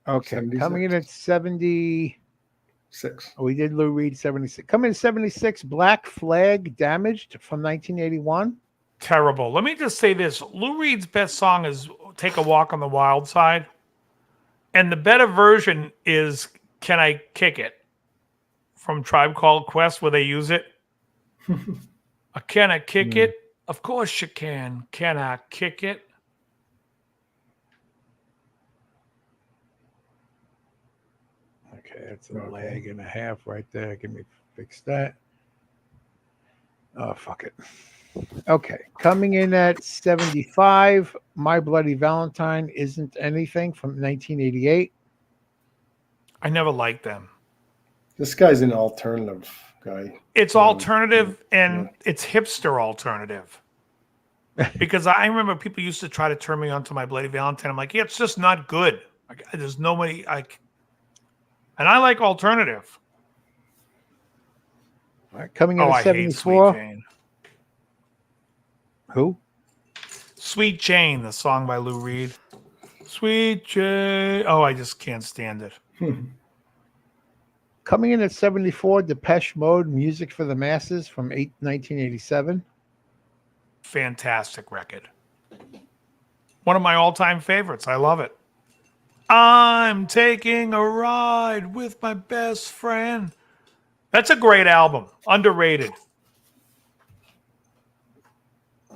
Okay.
76.
Coming in at 70.
6.
Oh, we did Lou Reed 76. Coming in at 76, Black Flag Damaged from 1981.
Terrible. Let me just say this. Lou Reed's best song is Take a Walk on the Wild Side. And the better version is Can I Kick It? From Tribe Called Quest, where they use it. Can I kick it? Of course you can. Can I kick it?
Okay, that's a lag and a half right there. Give me fix that. Oh, fuck it. Okay, coming in at 75, My Bloody Valentine Isn't Anything from 1988.
I never liked them.
This guy's an alternative guy.
It's alternative and it's hipster alternative. Because I remember people used to try to turn me on to My Bloody Valentine. I'm like, yeah, it's just not good. Like, there's nobody and I like alternative.
All right, coming in
Oh,
at
I hate Sweet
74.
Jane.
Who?
Sweet Jane, the song by Lou Reed. Sweet Jane. Oh, I just can't stand it.
Coming in at 74, Depeche Mode, Music for the Masses from 1987.
Fantastic record. One of my all-time favorites. I love it. I'm taking a ride with my best friend. That's a great album. Underrated.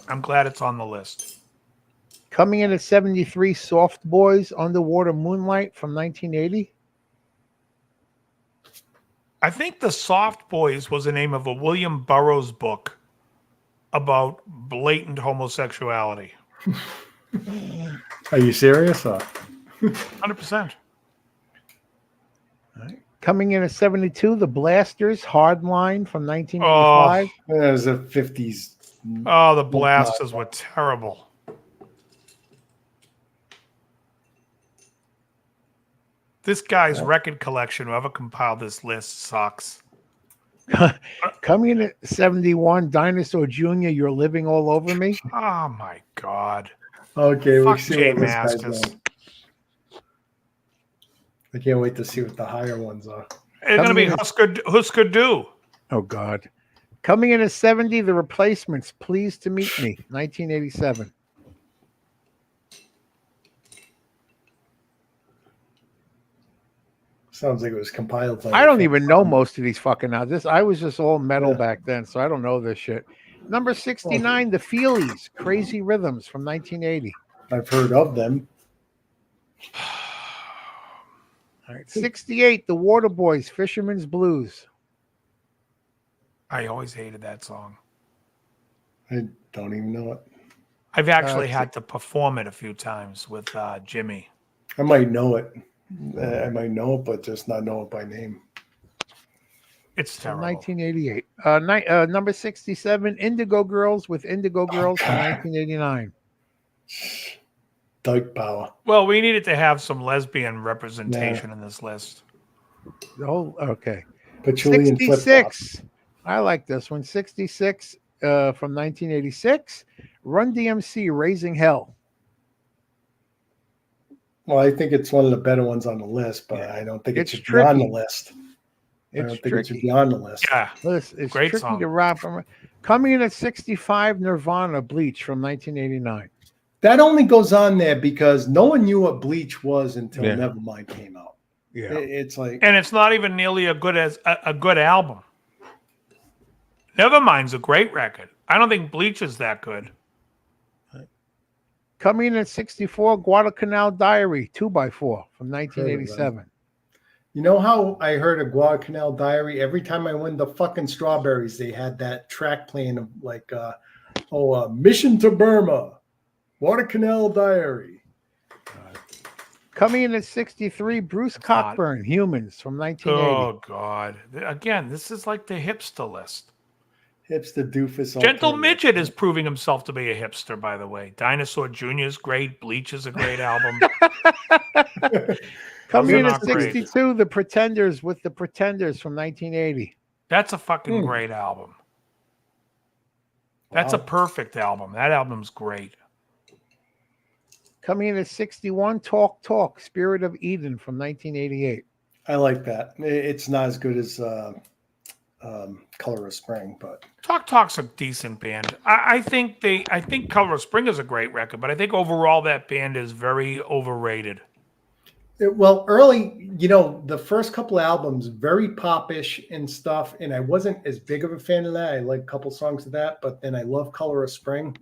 I'm glad it's on the list.
Coming in at 73, Soft Boys, Underwater Moonlight from 1980.
I think The Soft Boys was the name of a William Burroughs book about blatant homosexuality.
Are you serious?
100%.
Coming in at 72, The Blasters, Hardline from 1985.
There's a 50s.
Oh, the Blasters were terrible. This guy's record collection, whoever compiled this list, sucks.
Coming in at 71, Dinosaur Jr., You're Living All Over Me.
Oh my God.
Okay,
Fuck
we see
Jay
what this guy's
Mascis.
doing. I can't wait to see what the higher ones are.
It's going to be Husker Du.
Oh, God. Coming in at 70, The Replacements, Pleased to Meet Me, 1987.
Sounds like it was compiled.
I don't even know most of these fucking albums. I was just all metal back then, so I don't know this shit. Number 69, The Feelies, Crazy Rhythms from 1980.
I've heard of them.
All right, 68, The Waterboys, Fisherman's Blues.
I always hated that song.
I don't even know it.
I've actually had to perform it a few times with Jimmy.
I might know it. I might know it, but just not know it by name.
It's terrible.
1988. Number 67, Indigo Girls with Indigo Girls from 1989.
Dyke Power.
Well, we needed to have some lesbian representation in this list.
Oh, okay.
Patchouli and
66. I like this one. 66 from 1986. Run DMC, Raising Hell.
Well, I think it's one of the better ones on the list, but I don't think it should be on the list. I don't think it should be on the list.
Yeah,
it's
great
tricky
song.
to rap. Coming in at 65, Nirvana, Bleach from 1989.
That only goes on there because no one knew what Bleach was until Nevermind came out.
Yeah,
it's like,
and it's not even nearly a good album. Nevermind's a great record. I don't think Bleach is that good.
Coming in at 64, Guadalcanal Diary, 2x4 from 1987.
You know how I heard of Guadalcanal Diary? Every time I went to fucking Strawberries, they had that track playing of like, Mission to Burma, Guadalcanal Diary.
Coming in at 63, Bruce Cockburn, Humans from 1980.
Oh, God. Again, this is like the hipster list.
Hipster doofus.
Gentle Midget is proving himself to be a hipster, by the way. Dinosaur Jr. is great. Bleach is a great album.
Coming in at 62, The Pretenders with The Pretenders from 1980.
That's a fucking great album. That's a perfect album. That album's great.
Coming in at 61, Talk Talk, Spirit of Eden from 1988.
I like that. It's not as good as Color of Spring, but
Talk Talk's a decent band. I think Color of Spring is a great record, but I think overall that band is very overrated.
Well, early, the first couple albums, very popish and stuff, and I wasn't as big of a fan of that. I like a couple songs of that, but then I love Color of Spring.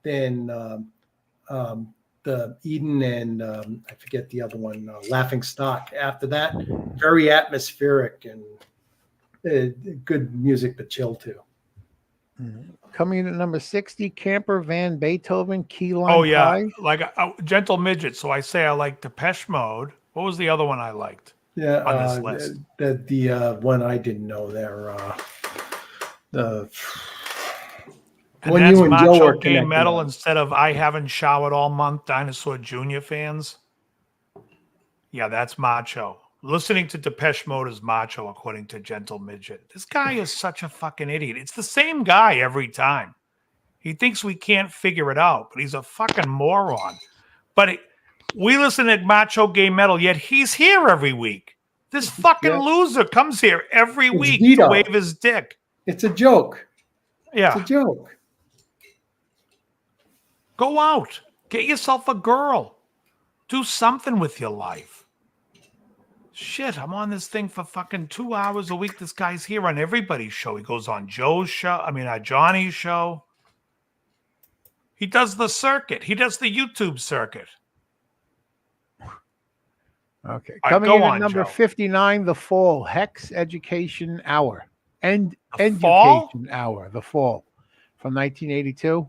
Then the Eden and I forget the other one, Laughing Stock. After that, very atmospheric and good music to chill to.
Coming in at number 60, Camper Van Beethoven, Key Lime
Oh, yeah.
Pie.
Like a Gentle Midget. So I say I like Depeche Mode. What was the other one I liked?
Yeah,
on this list?
The one I didn't know there. The
and
when
that's
you and Joe
Macho
were
Gay
connected
Metal
on.
instead of I Haven't Showered All Month, Dinosaur Jr. fans. Yeah, that's Macho. Listening to Depeche Mode is Macho, according to Gentle Midget. This guy is such a fucking idiot. It's the same guy every time. He thinks we can't figure it out, but he's a fucking moron. But we listen to Macho Gay Metal, yet he's here every week. This fucking loser comes here every week to wave his dick.
It's a joke.
Yeah.
It's a joke.
Go out. Get yourself a girl. Do something with your life. Shit, I'm on this thing for fucking 2 hours a week. This guy's here on everybody's show. He goes on Joe's show. Johnny's show. He does the circuit. He does the YouTube circuit.
Okay.
Right,
Coming
go
in at
on,
number
Joe.
59, The Fall, Hex Education Hour. Education
Fall?
Hour, The Fall from 1982.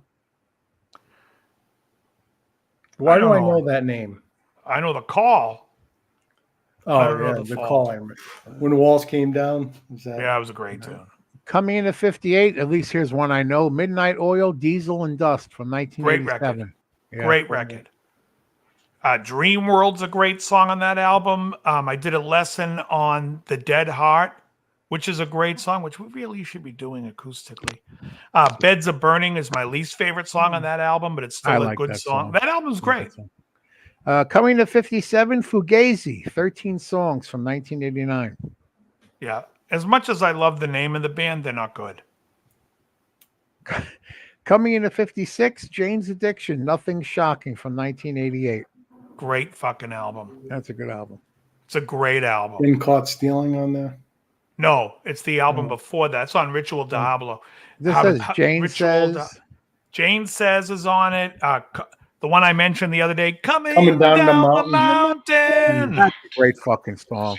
Why do I know that name?
I know The Call.
Oh,
I don't know
yeah,
The
the
Fall.
call. I remember. When the walls came down. Was that?
Yeah, it was a great tune.
Coming in at 58, at least here's one I know, Midnight Oil, Diesel and Dust from
Great
1987.
record.
Yeah.
Great record. Dream World's a great song on that album. I did a lesson on The Dead Heart, which is a great song, which we really should be doing acoustically. Beds of Burning is my least favorite song on that album, but it's still a good song. That album's great.
Coming to 57, Fugazi, 13 songs from 1989.
Yeah. As much as I love the name of the band, they're not good.
Coming into 56, Jane's Addiction, Nothing Shocking from 1988.
Great fucking album.
That's a good album.
It's a great album.
Been Caught Stealing on there?
No, it's the album before that. It's on Ritual Diablo.
This says Jane Says.
Jane Says is on it. The one I mentioned the other day, Coming
Down the
Mountain.
That's a great fucking song.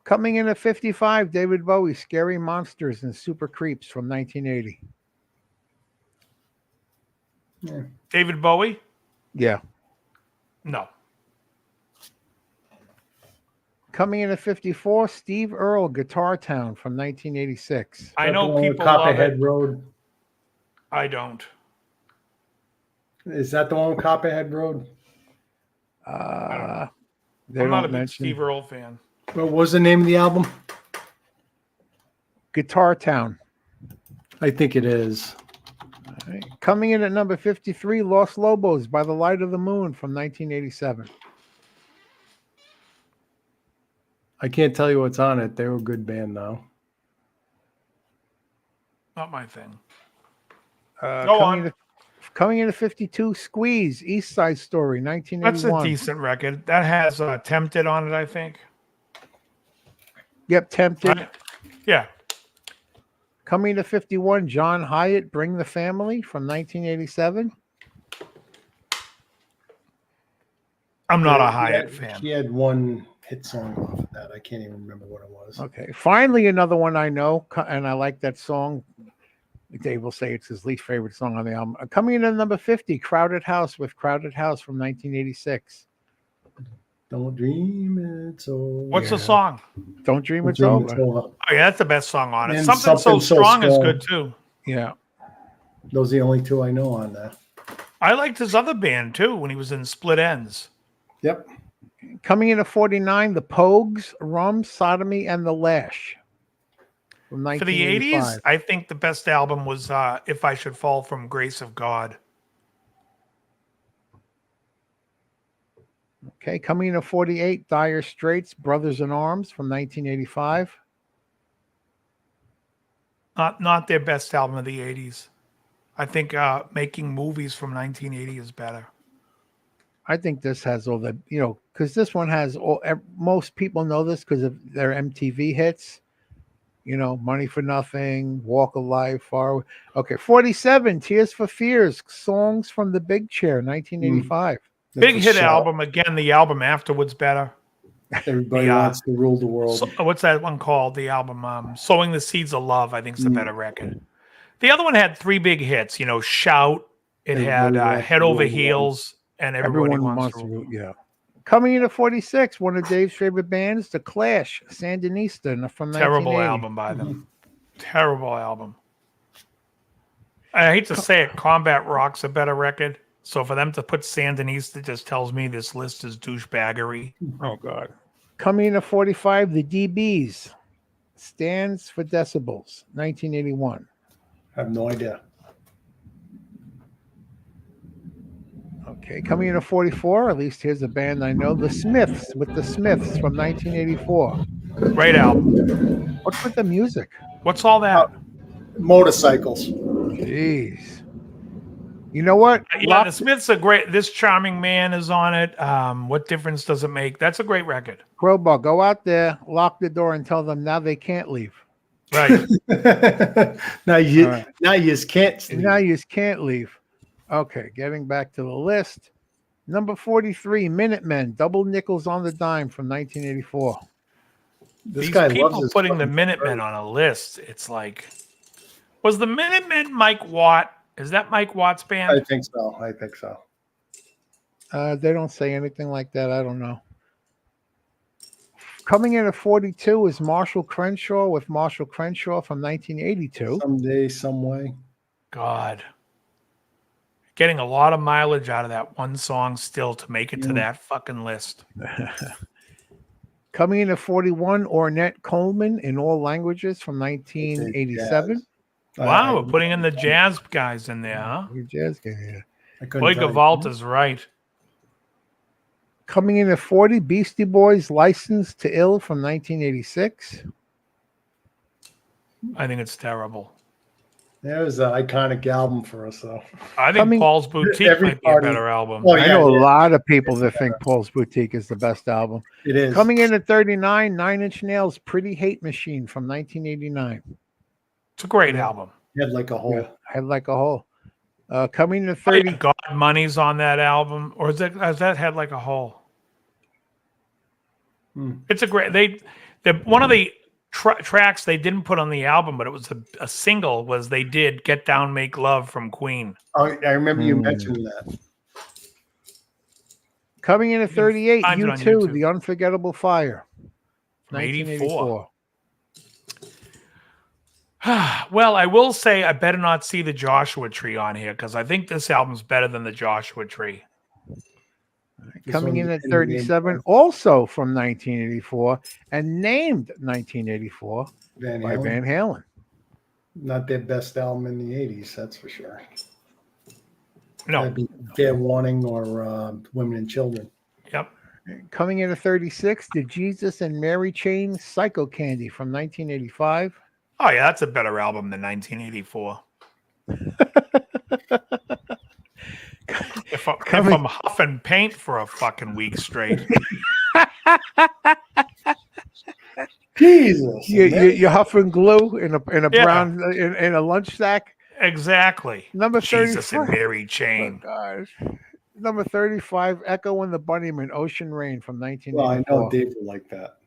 Coming in at 55, David Bowie, Scary Monsters and Super Creeps from 1980.
Yeah.
David Bowie?
Yeah.
No.
Coming in at 54, Steve Earle, Guitar Town from 1986.
I know people love
Copperhead
it.
Road.
I don't.
Is that the one with Copperhead Road?
I'm not a big Steve Earle fan.
What was the name of the album?
Guitar Town.
I think it is.
All right. Coming in at number 53, Los Lobos, By the Light of the Moon from 1987.
I can't tell you what's on it. They were a good band, though.
Not my thing.
Go on. Coming in at 52, Squeeze, East Side Story, 1981.
That's a decent record. That has Tempted on it, I think.
Yep, Tempted.
Yeah.
Coming to 51, John Hyatt, Bring the Family from 1987.
I'm not a Hyatt fan.
He had one hit song off of that. I can't even remember what it was.
Okay. Finally, another one I know, and I like that song. Dave will say it's his least favorite song on the album. Coming in at number 50, Crowded House with Crowded House from 1986.
Don't dream it's over.
What's the song?
Don't Dream It's Over.
Oh, yeah, that's the best song on it.
And
Something So Strong is good, too.
Yeah.
Those are the only two I know on that.
I liked his other band, too, when he was in Split Ends.
Yep.
Coming in at 49, The Pogues, Rum, Sodomy, and The Lash. From
For the 80s, I think the best album was If I Should Fall from Grace of God.
Okay, coming in at 48, Dire Straits, Brothers in Arms from 1985.
Not their best album of the 80s. I think Making Movies from 1980 is better.
I think this has all the, because this one has most people know this because of their MTV hits. Money for Nothing, Walk of Life, Far Away. Okay, 47, Tears for Fears, Songs from the Big Chair, 1985.
Big hit album. Again, the album afterwards better.
Everybody wants to rule the world.
What's that one called? The album Sowing the Seeds of Love, I think is the better record. The other one had three big hits, Shout. It had Head Over Heels and Everyone Wants to Rule.
Yeah. Coming in at 46, one of Dave's favorite bands, The Clash, Sandinista from 1980.
Terrible album by them. Terrible album. I hate to say it, Combat Rock's a better record. So for them to put Sandinista just tells me this list is douchebaggery.
Oh, God. Coming in at 45, The DBs, Stands for Decibels, 1981.
I have no idea.
Okay, coming in at 44, at least here's a band I know, The Smiths, with The Smiths from 1984.
Great album.
What's with the music?
What's all that?
Motorcycles.
Jeez. You know what?
Yeah, The Smiths are great. This Charming Man is on it. What difference does it make? That's a great record.
Crowbar, go out there, lock the door, and tell them now they can't leave.
Right.
Now you just can't sleep.
Now you just can't leave. Okay, getting back to the list. Number 43, Minutemen, Double Nickels on the Dime from 1984.
This
These
guy
people
loves
putting the Minutemen on a list. It's like, was the Minutemen Mike Watt? Is that Mike Watt's band?
I think so.
They don't say anything like that. I don't know. Coming in at 42 is Marshall Crenshaw with Marshall Crenshaw from 1982.
Someday, some way.
God. getting a lot of mileage out of that one song still to make it to that fucking list.
Coming in at 41, Ornette Coleman in all languages from 1987.
Wow, we're putting in the jazz guys in there, huh?
Jazz game, yeah.
Boy, Gavalta's right.
Coming in at 40, Beastie Boys, Licensed to Ill from 1986.
I think it's terrible.
That was an iconic album for us, though.
I think Paul's Boutique might be a better album.
Oh,
I know a lot of people that think Paul's Boutique is the best album.
It is.
Coming in at 39, Nine Inch Nails, Pretty Hate Machine from 1989.
It's a great album.
Head Like a Hole.
Yeah, Head Like a Hole. Coming in at 30.
God Money's on that album, or is that Head Like a Hole? It's a great. One of the tracks they didn't put on the album, but it was a single. Was they did "Get Down, Make Love" from Queen.
Oh, I remember you mentioning that.
Coming in at 38,
find it on
U2,
YouTube.
The Unforgettable Fire.
From 84. Well, I will say I better not see the Joshua Tree on here because I think this album's better than the Joshua Tree.
Coming in at 37, also from 1984, and named 1984 by Van Halen.
Not their best album in the 80s, that's for sure.
No.
That'd be Fair Warning or Women and Children.
Yep.
Coming in at 36, the Jesus and Mary Chain Psycho Candy from 1985.
Oh, yeah, that's a better album than 1984. If I'm huffing paint for a fucking week straight.
Jesus.
You're huffing glue in a brown in a lunch sack.
Exactly.
Number 35.
Jesus and Mary Chain.
Oh, gosh. Number 35, Echo and the Bunnymen, Ocean Rain from 1984.
Well, I know Dave would like that.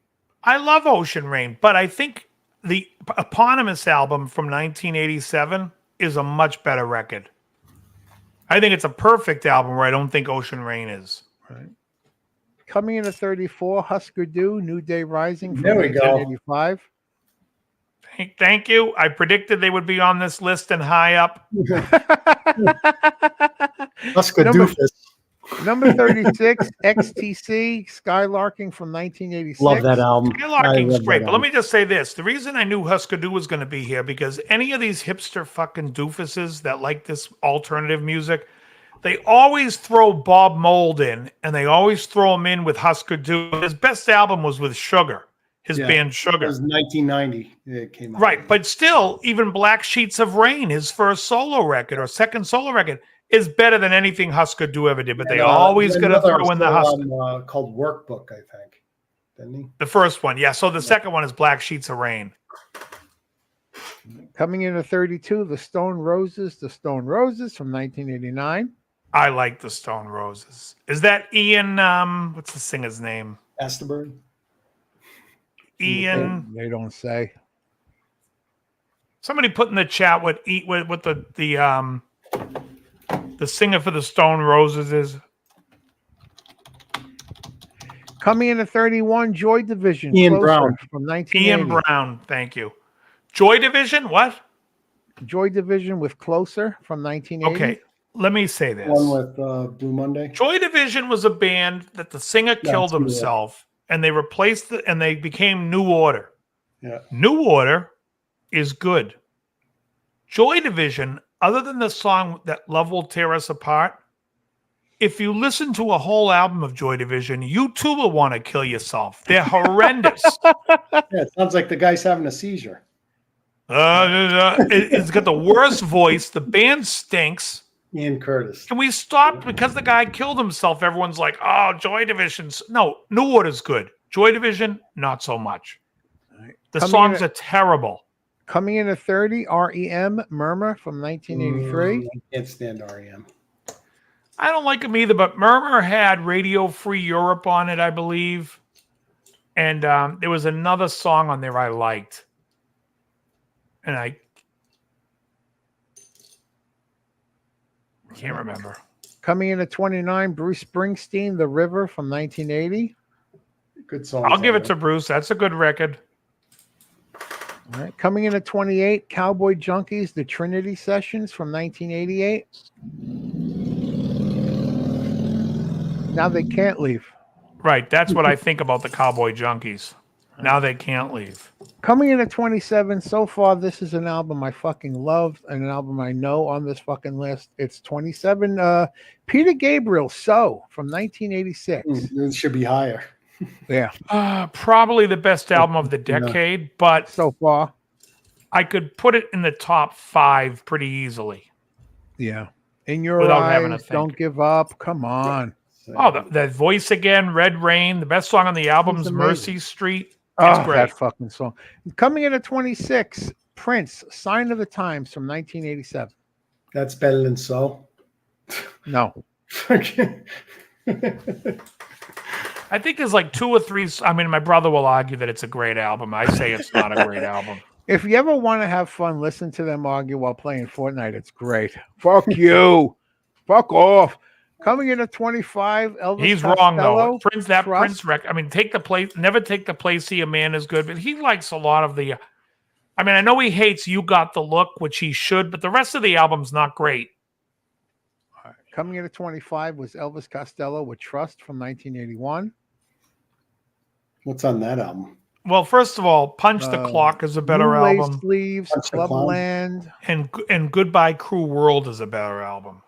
I love Ocean Rain, but I think the eponymous album from 1987 is a much better record. I think it's a perfect album where I don't think Ocean Rain is.
Right. Coming in at 34, Husker Du, New Day Rising from
There we go.
1985.
Thank you. I predicted they would be on this list and high up.
Husker Doofus.
Number 36, XTC, Skylarking from 1986.
Love that album.
Skylarking's great, but let me just say this. The reason I knew Husker Du was going to be here because any of these hipster fucking doofuses that like this alternative music, they always throw Bob Mould in, and they always throw him in with Husker Du. His best album was with Sugar, his band Sugar.
It was 1990. It came out.
Right, but still, even Black Sheets of Rain, his first solo record or second solo record, is better than anything Husker Du ever did. But they always got to throw in the Husker.
Called Workbook, I think. Didn't he?
The first one, yeah. So the second one is Black Sheets of Rain.
Coming in at 32, The Stone Roses from 1989.
I like the Stone Roses. Is that Ian? What's the singer's name?
Asterberg.
Ian.
They don't say.
Somebody put in the chat what the singer for the Stone Roses is.
Coming in at 31, Joy Division.
Ian
Closer
Brown.
from 1980.
Ian Brown. Thank you. Joy Division. What?
Joy Division with Closer from 1980.
Okay. Let me say this.
One with Blue Monday.
Joy Division was a band that the singer killed himself, and they replaced it, and they became New Order.
Yeah.
New Order is good. Joy Division, other than the song that Love Will Tear Us Apart, if you listen to a whole album of Joy Division, you too will want to kill yourself. They're horrendous.
Yeah, it sounds like the guy's having a seizure.
It's got the worst voice. The band stinks.
Ian Curtis.
Can we stop? Because the guy killed himself, everyone's like, oh, Joy Division's... No, New Order's good. Joy Division, not so much. The songs are terrible.
Coming in at 30, REM, Murmur from 1983.
I can't stand REM.
I don't like them either, but Murmur had Radio Free Europe on it, I believe. And there was another song on there I liked. And I can't remember.
Coming in at 29, Bruce Springsteen, The River from 1980.
Good song.
I'll give it to Bruce. That's a good record.
All right. Coming in at 28, Cowboy Junkies, The Trinity Sessions from 1988. Now they can't leave.
Right. That's what I think about the Cowboy Junkies. Now they can't leave.
Coming in at 27, so far, this is an album I fucking love and an album I know on this fucking list. It's 27. Peter Gabriel, So, from 1986.
It should be higher.
Yeah.
Probably the best album of the decade, but
so far,
I could put it in the top 5 pretty easily.
Yeah. In Your
Without having to
Eyes,
think.
Don't Give Up. Come on.
Oh, that voice again, Red Rain. The best song on the album's Mercy Street. It's great.
That fucking song. Coming in at 26, Prince, Sign of the Times from 1987.
That's better than So.
No.
Okay.
I think there's like 2 or 3. I mean, my brother will argue that it's a great album. I say it's not a great album.
If you ever want to have fun, listen to them argue while playing Fortnite. It's great. Fuck you. Fuck off. Coming in at 25, Elvis
He's
Costello,
wrong though. Prince
Trust.
I mean, take the place. Never take the place. See a man is good, but he likes a lot of the. I mean, I know he hates "You Got the Look," which he should, but the rest of the album's not great.
All right. Coming in at 25 was Elvis Costello with Trust from 1981.
What's on that album?
Well, first of all, Punch the Clock is a better
Blue Lace
album,
Sleeves, Clubland.
and Goodbye Cruel World is a better album.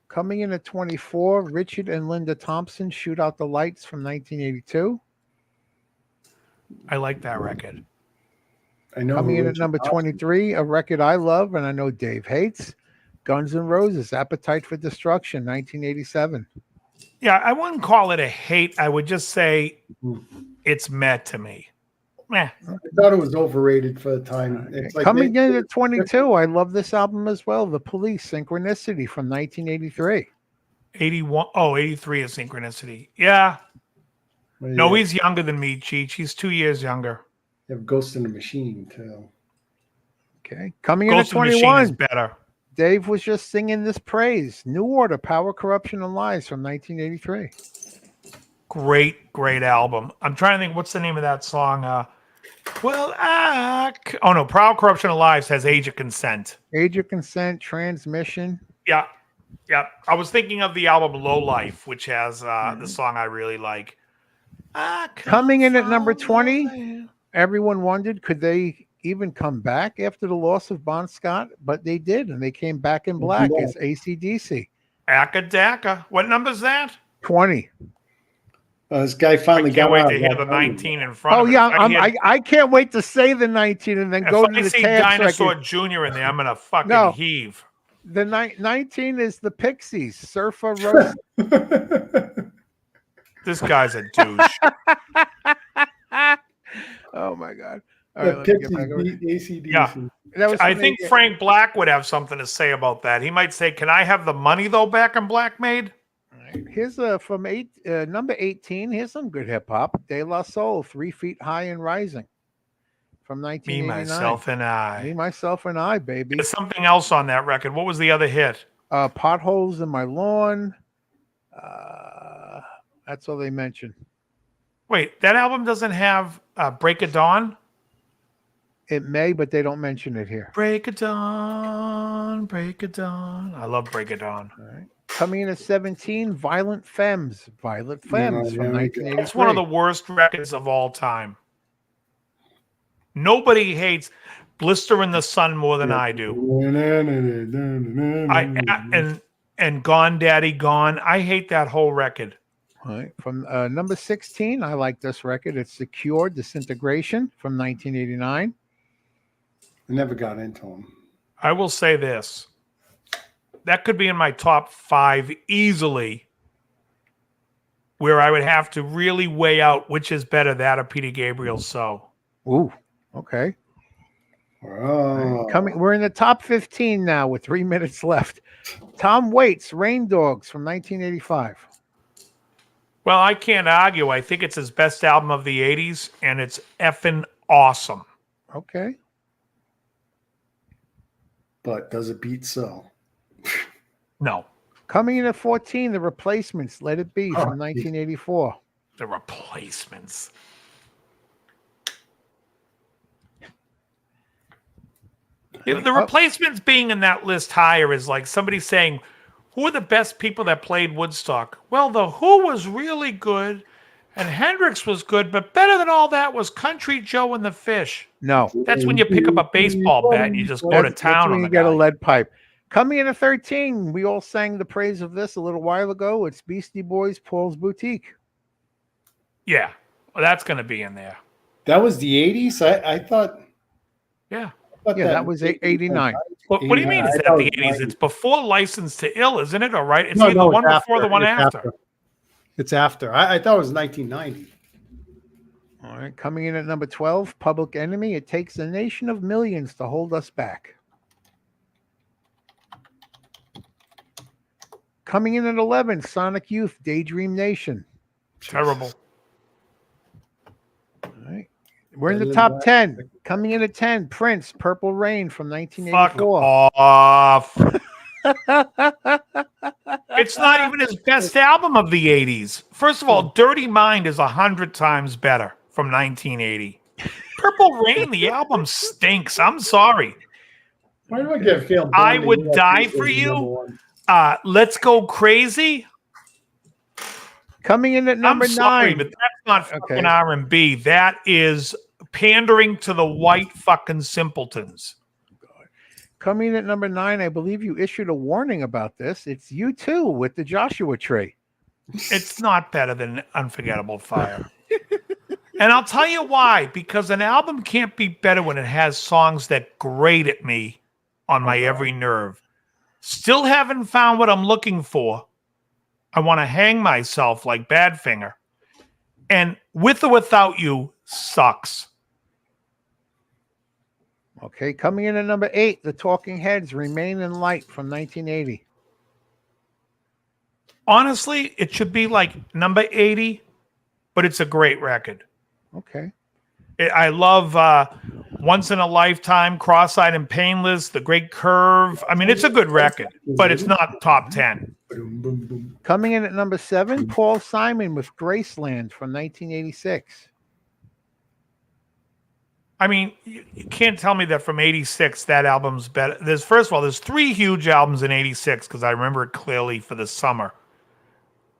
Coming in at 24, Richard and Linda Thompson, Shoot Out the Lights from 1982.
I like that record.
I know.
Coming in at number 23, a record I love and I know Dave hates, Guns N' Roses, Appetite for Destruction, 1987.
Yeah, I wouldn't call it a hate. I would just say it's meh to me. Meh.
I thought it was overrated for the time. It's like
Coming in at 22, I love this album as well, The Police, Synchronicity from 1983.
81. Oh, 83 is Synchronicity. Yeah. No, he's younger than me, Cheech. He's 2 years younger.
You have Ghost in the Machine, too.
Okay. Coming in
Ghost
at
in the Machine
21,
is better.
Dave was just singing this praise. New Order, Power, Corruption, and Lies from 1983.
Great album. I'm trying to think, what's the name of that song? Oh no, Proud Corruption of Lives has Age of Consent.
Age of Consent, Transmission.
Yeah. I was thinking of the album Low Life, which has the song I really like.
Coming in at number 20, everyone wondered, could they even come back after the loss of Bon Scott? But they did, and they came back in black. It's AC/DC.
Akadaka. What number is that?
20.
This guy finally
I can't
got
wait
out
to
of
hear
that
the
album.
19 in front
Oh,
of it.
yeah, I can't wait to say the 19 and then go
If
to
I
the
see
tab
Dinosaur
record.
Jr. in there, I'm going to fucking heave.
The 19 is the Pixies, Surfer Rose.
This guy's a douche.
Oh, my God. All
The
right, let me get
Pixies
back over
beat
here.
AC/DC.
Yeah.
That was
I
from
think
the-
Frank Black would have something to say about that. He might say, "Can I have the money though back in Black Made?"
Here's from number 18. Here's some good hip hop. De La Soul, 3 Feet High and Rising, from
Me,
1989.
myself, and
Me,
I.
myself, and I, baby.
There's something else on that record. What was the other hit?
Potholes in My Lawn. That's all they mentioned.
Wait, that album doesn't have Break of Dawn?
It may, but they don't mention it here.
Break of Dawn, Break of Dawn. I love Break of Dawn.
All right. Coming in at 17, Violet Femmes from
there we go.
1983.
It's one of the worst records of all time. Nobody hates Blister in the Sun more than I do. And Gone Daddy Gone. I hate that whole record.
All right. From number 16, I like this record. It's Secure Disintegration from 1989.
I never got into them.
I will say this. That could be in my top 5 easily, where I would have to really weigh out which is better, that or Peter Gabriel's So.
Ooh, okay.
Oh.
We're in the top 15 now with 3 minutes left. Tom Waits, Rain Dogs from 1985.
Well, I can't argue. I think it's his best album of the 80s, and it's effing awesome.
Okay.
But does it beat So?
No.
Coming in at 14, The Replacements, Let It Be from 1984.
The Replacements. The Replacements being in that list higher is like somebody saying, who are the best people that played Woodstock? Well, the Who was really good, and Hendrix was good, but better than all that was Country Joe and the Fish.
No.
That's when you pick up a baseball bat and you just go to
That's
town
when
on
you
the
get a
guy.
lead pipe. Coming in at 13, we all sang the praise of this a little while ago. It's Beastie Boys, Paul's Boutique.
Yeah, well, that's going to be in there.
That was the 80s? I thought.
Yeah.
Yeah, that was 89.
What do you mean is that the 80s? It's before License to Ill, isn't it? All right. It's either the one before the one after.
It's after. I thought it was 1990.
All right. Coming in at number 12, Public Enemy. It takes a nation of millions to hold us back. Coming in at 11, Sonic Youth, Daydream Nation.
Terrible.
All right. We're in the top 10. Coming in at 10, Prince, Purple Rain from 1984.
Fuck off. It's not even his best album of the 80s. First of all, Dirty Mind is 100 times better from 1980. Purple Rain, the album stinks. I'm sorry.
Why do I get a feeling?
I Would Die for You. Let's Go Crazy.
Coming in at number 9.
But that's not fucking R&B. That is pandering to the white fucking simpletons.
Coming in at number 9, I believe you issued a warning about this. It's U2 with the Joshua Tree.
It's not better than Unforgettable Fire. And I'll tell you why. Because an album can't be better when it has songs that grate at me on my every nerve. Still haven't found what I'm looking for. I want to hang myself like Badfinger. And With or Without You sucks.
Okay, coming in at number 8, The Talking Heads, Remain in Light from 1980.
Honestly, it should be like number 80, but it's a great record.
Okay.
I love Once in a Lifetime, Cross-Eyed and Painless, The Great Curve. I mean, it's a good record, but it's not top 10.
Coming in at number 7, Paul Simon with Graceland from 1986.
I mean, you can't tell me that from 86 that album's better. First of all, there's 3 huge albums in 86 because I remember it clearly for the summer.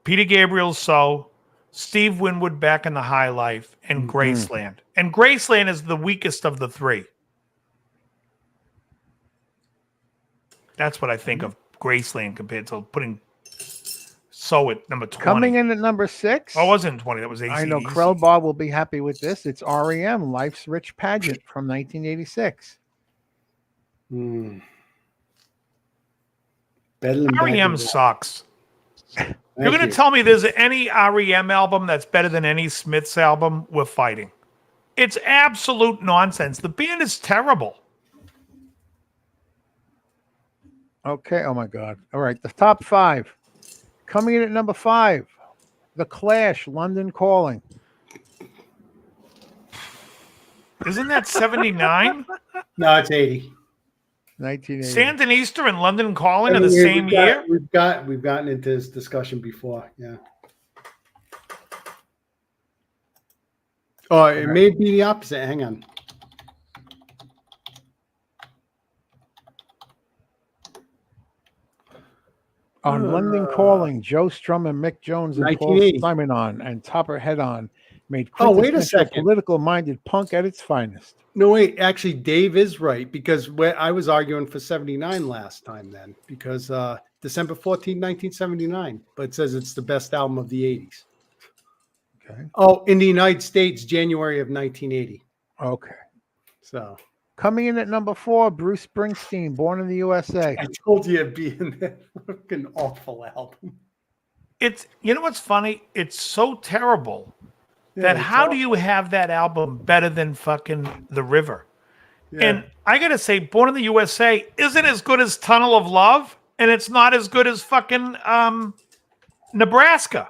Peter Gabriel's So, Steve Winwood Back in the High Life, and Graceland. And Graceland is the weakest of the 3. That's what I think of Graceland compared to putting So at number 20.
Coming in at number 6.
Oh, it wasn't 20. That was 80.
I know Krell Bob will be happy with this. It's REM, Life's Rich Pageant from 1986.
REM sucks. You're going to tell me there's any REM album that's better than any Smiths album? We're fighting. It's absolute nonsense. The band is terrible.
Okay. Oh, my God. All right. The top 5. Coming in at number 5, The Clash, London Calling.
Isn't that 79?
No, it's 80.
1980.
Sandinista and London Calling are the same year?
We've gotten into this discussion before. Yeah. Oh, it may be the opposite. Hang on.
On London Calling, Joe Strum and Mick Jones and Paul Simon and Topper Head On made
wait a second.
political-minded punk at its finest.
No, wait. Actually, Dave is right because I was arguing for 79 last time then because December 14, 1979. But it says it's the best album of the 80s.
Okay.
Oh, in the United States, January of 1980.
Okay.
So
coming in at number 4, Bruce Springsteen, Born in the USA.
I told you it'd be in that fucking awful album.
You know what's funny? It's so terrible that how do you have that album better than fucking The River? Yeah. And I got to say, Born in the USA isn't as good as Tunnel of Love, and it's not as good as fucking Nebraska.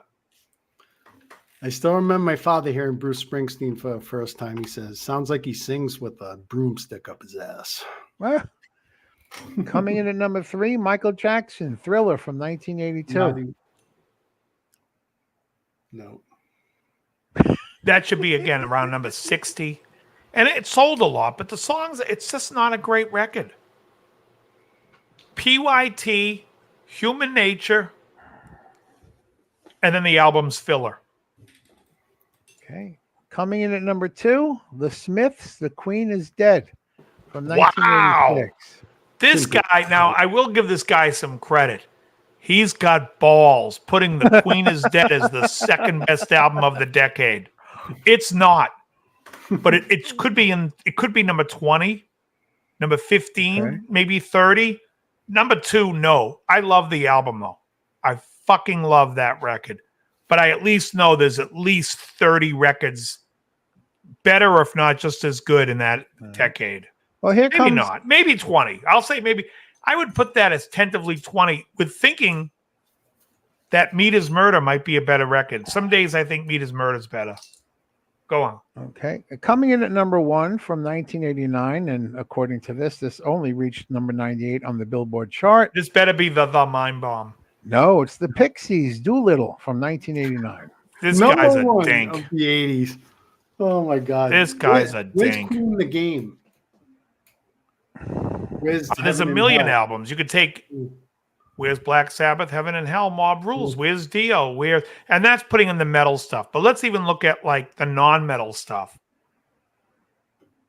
I still remember my father hearing Bruce Springsteen for the first time. He says, sounds like he sings with a broomstick up his ass.
Well, coming in at number 3, Michael Jackson, Thriller from 1982.
No.
That should be, again, around number 60. And it sold a lot, but the songs, it's just not a great record. PYT, Human Nature, and then the album's filler.
Okay. Coming in at number 2, The Smiths, The Queen is Dead from 1986.
Wow. This guy, now I will give this guy some credit. He's got balls putting The Queen is Dead as the second best album of the decade. It's not. But it could be number 20, number 15,
Okay.
maybe 30. Number 2, no. I love the album though. I fucking love that record. But I at least know there's at least 30 records better, if not just as good in that decade.
Well, here
Maybe
comes
not. Maybe 20. I'll say maybe. I would put that as tentatively 20 with thinking that Meat is Murder might be a better record. Some days I think Meat is Murder is better. Go on.
Okay. Coming in at number 1 from 1989, and according to this only reached number 98 on the Billboard chart.
This better be the Mind Bomb.
No, it's the Pixies, Doolittle from 1989.
This
Number
guy's a
one
dink.
of the 80s. Oh my God.
This guy's a
Where's
dink.
Queen in the Game? Where's
There's a
Heaven and
million
Hell?
albums. You could take Where's Black Sabbath, Heaven and Hell, Mob Rules, Where's Dio, and that's putting in the metal stuff. But let's even look at like the non-metal stuff.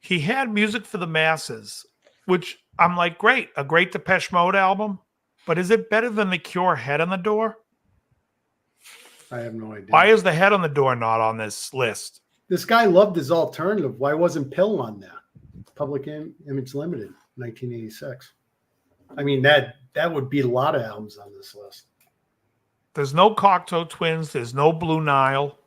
He had Music for the Masses, which I'm like, great, a great Depeche Mode album. But is it better than the Cure Head on the Door?
I have no idea.
Why is the Head on the Door not on this list?
This guy loved his alternative. Why wasn't Pill on that? Public Image Limited, 1986. I mean, that would beat a lot of albums on this list.
There's no Cocteau Twins. There's no Blue Nile.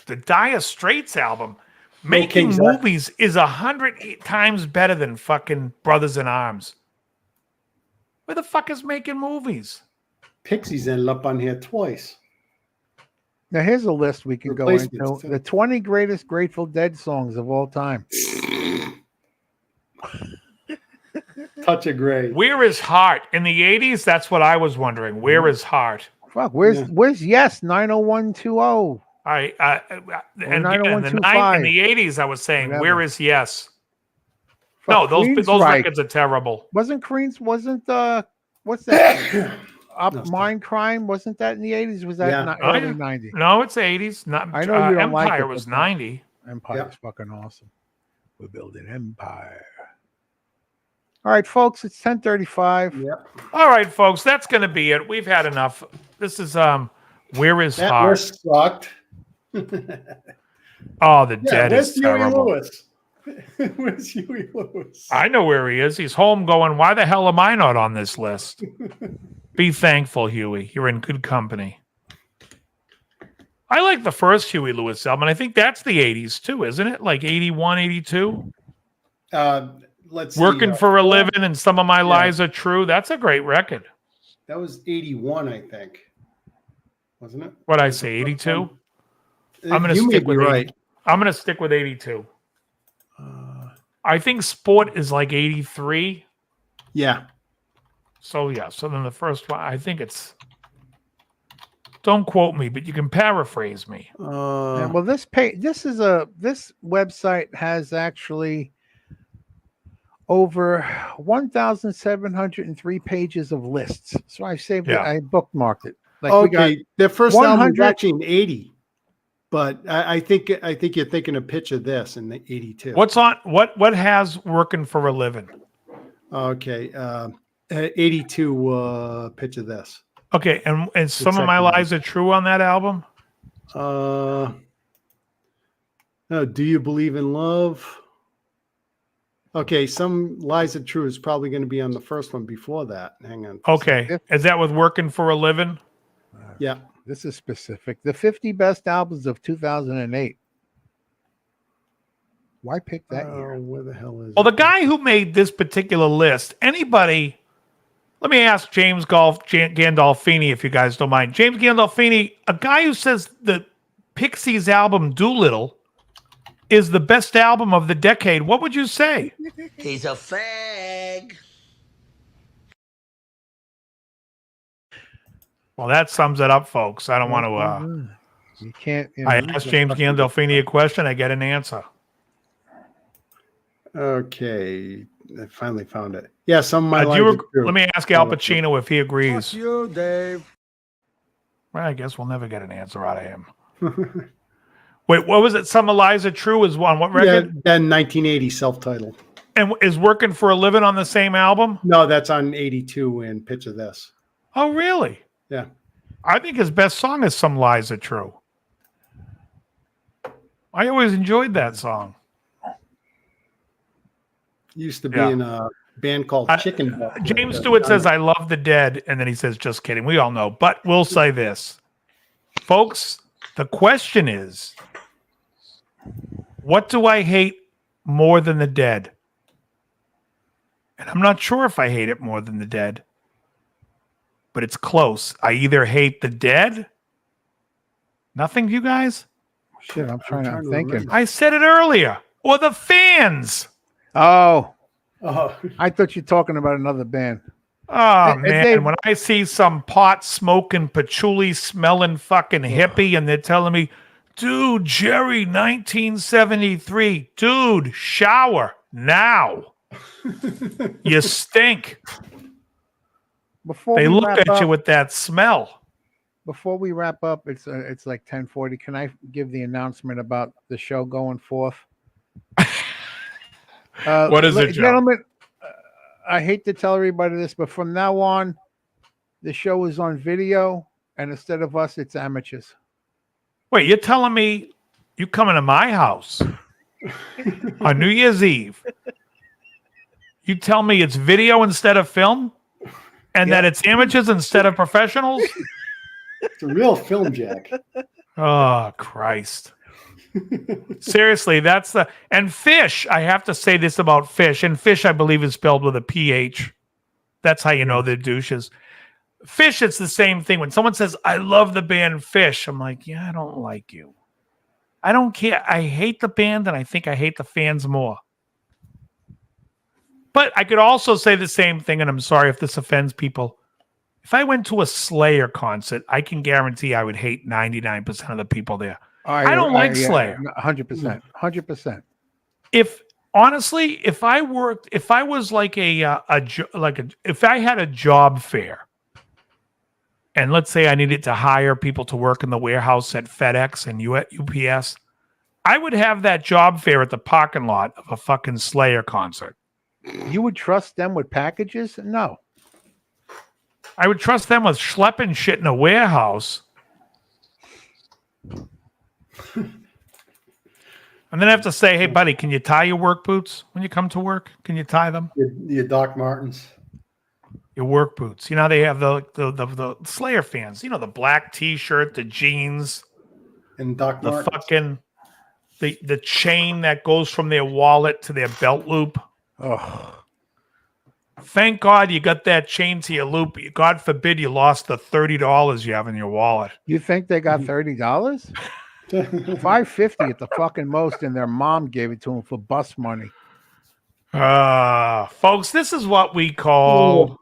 The Dire Straits album, Making
King's
Movies, is 100 times better than fucking Brothers in Arms. Where the fuck is Making Movies?
Pixies ended up on here twice.
Now, here's a list we can go into.
Replacements, too.
The 20 greatest Grateful Dead songs of all time.
Touch of Grey.
Where is Heart? In the 80s, that's what I was wondering. Where is Heart?
Fuck, where's Yes 90120?
And in
90125.
the 80s, I was saying,
Whatever.
where is Yes?
Fuck,
No, those
Queensryche.
records are terrible.
Wasn't what's that? Mind Crime, wasn't that in the 80s? Was that
Yeah.
early 90s?
No, it's 80s. Not,
I know you don't like
Empire
it,
was
but-
90.
Empire's fucking awesome. We're building empire. All right, folks, it's 10:35.
Yep.
All right, folks, that's going to be it. We've had enough. This is Where is
That
Heart?
list sucked.
Oh, the
Yeah,
Dead
where's
is
Huey
terrible.
Lewis? Where's Huey Lewis?
I know where he is. He's home going, why the hell am I not on this list? Be thankful, Huey. You're in good company. I like the first Huey Lewis album, and I think that's the 80s too, isn't it? Like 81, 82?
Let's see,
Working for a Living and Some of My Lies Are True. That's a great record.
That was 81, I think. Wasn't it?
What'd I say, 82? I'm going to
You may
stick
be
with
right.
80. I'm going to stick with 82. I think Sport is like 83.
Yeah.
So yeah, so then the first one, I think it's. Don't quote me, but you can paraphrase me.
Yeah, well, this website has actually over 1,703 pages of lists. So I saved it. I bookmarked it. Like
okay, their first album was
100
actually in 80, but I think you're thinking a pitch of this in the 82.
What's on what has Working for a Living?
Okay, 82 pitch of this.
Okay, and Some of My Lies Are True on that album?
No, Do You Believe in Love? Okay, Some Lies Are True is probably going to be on the first one before that. Hang on.
Okay, is that with Working for a Living?
Yeah.
This is specific. The 50 best albums of 2008. Why pick that year?
Where the hell is
Well,
it?
the guy who made this particular list, anybody, let me ask James Gandolfini, if you guys don't mind. James Gandolfini, a guy who says the Pixies album Doolittle is the best album of the decade. What would you say?
He's a fag.
Well, that sums it up, folks. I don't want to.
You can't.
I asked James Gandolfini a question. I get an answer.
Okay. I finally found it. Yeah, some of my
let me ask Al Pacino if he agrees.
Fuck you, Dave.
Well, I guess we'll never get an answer out of him. Wait, what was it? Some Eliza True is on what record?
Yeah, then 1980 self-titled.
And is Working for a Living on the same album?
No, that's on 82 and Picture This.
Oh, really?
Yeah.
I think his best song is Some Lies Are True. I always enjoyed that song.
Used to be in a band called Chicken Butt.
James Stewart says, I love the Dead. And then he says, just kidding. We all know. But we'll say this. Folks, the question is, what do I hate more than the Dead? And I'm not sure if I hate it more than the Dead. But it's close. I either hate the Dead. Nothing, you guys?
Shit, I'm thinking.
I said it earlier. Or the Fans.
Oh. I thought you were talking about another band.
Oh, man. When I see some pot smoking, patchouli smelling fucking hippie and they're telling me, dude, Jerry, 1973. Dude, shower now. You stink. They look at you with that smell.
Before we wrap up, it's like 10:40. Can I give the announcement about the show going forth?
What is it,
gentlemen? I hate to tell everybody this, but from now on, the show is on video, and instead of us, it's amateurs.
Wait, you're telling me you coming to my house on New Year's Eve? You tell me it's video instead of film, and that it's amateurs instead of professionals?
It's a real film, Jack.
Oh, Christ. Seriously, that's the... And Fish, I have to say this about Fish. And Fish, I believe, is spelled with a PH. That's how you know they're douches. Fish, it's the same thing. When someone says, I love the band Fish, I'm like, yeah, I don't like you. I don't care. I hate the band, and I think I hate the fans more. But I could also say the same thing, and I'm sorry if this offends people. If I went to a Slayer concert, I can guarantee I would hate 99% of the people there. I don't like Slayer.
100%. 100%.
If honestly, if I was like if I had a job fair, and let's say I needed to hire people to work in the warehouse at FedEx and UPS, I would have that job fair at the parking lot of a fucking Slayer concert.
You would trust them with packages? No.
I would trust them with schlepping shit in a warehouse. And then I have to say, hey, buddy, can you tie your work boots when you come to work? Can you tie them?
Your Doc Martens.
Your work boots. You know, they have the Slayer fans. You know, the black T-shirt, the jeans.
And Doc Martens.
Fucking... The chain that goes from their wallet to their belt loop.
Oh.
Thank God you got that chain to your loop. God forbid you lost the $30 you have in your wallet.
You think they got $30? $5.50 at the fucking most, and their mom gave it to them for bus money.
Folks, this is what we call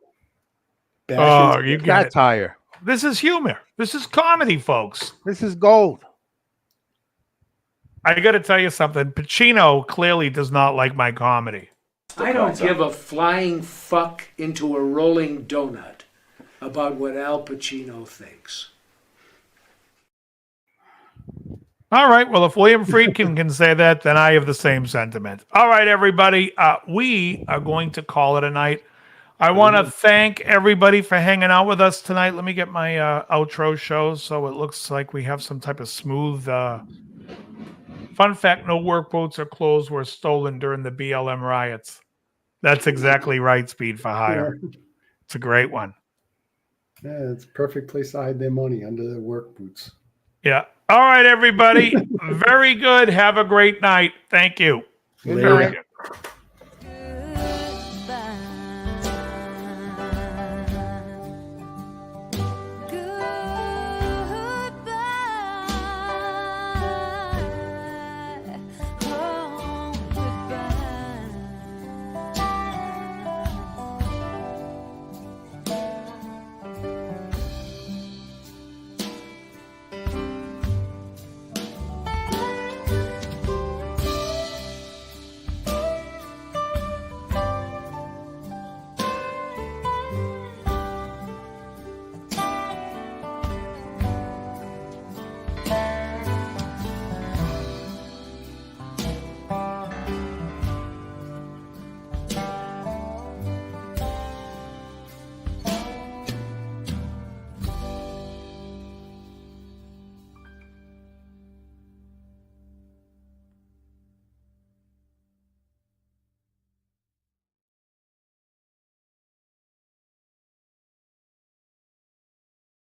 satire.
This is humor. This is comedy, folks.
This is gold.
I got to tell you something. Pacino clearly does not like my comedy.
I don't give a flying fuck into a rolling donut about what Al Pacino thinks.
All right. Well, if William Friedkin can say that, then I have the same sentiment. All right, everybody. We are going to call it a night. I want to thank everybody for hanging out with us tonight. Let me get my outro show so it looks like we have some type of smooth... Fun fact, no work boots or clothes were stolen during the BLM riots. That's exactly right, Speed for Hire. It's a great one.
Yeah, it's a perfect place to hide their money, under their work boots.
Yeah. All right, everybody. Very good. Have a great night. Thank you.
Later.
Very good.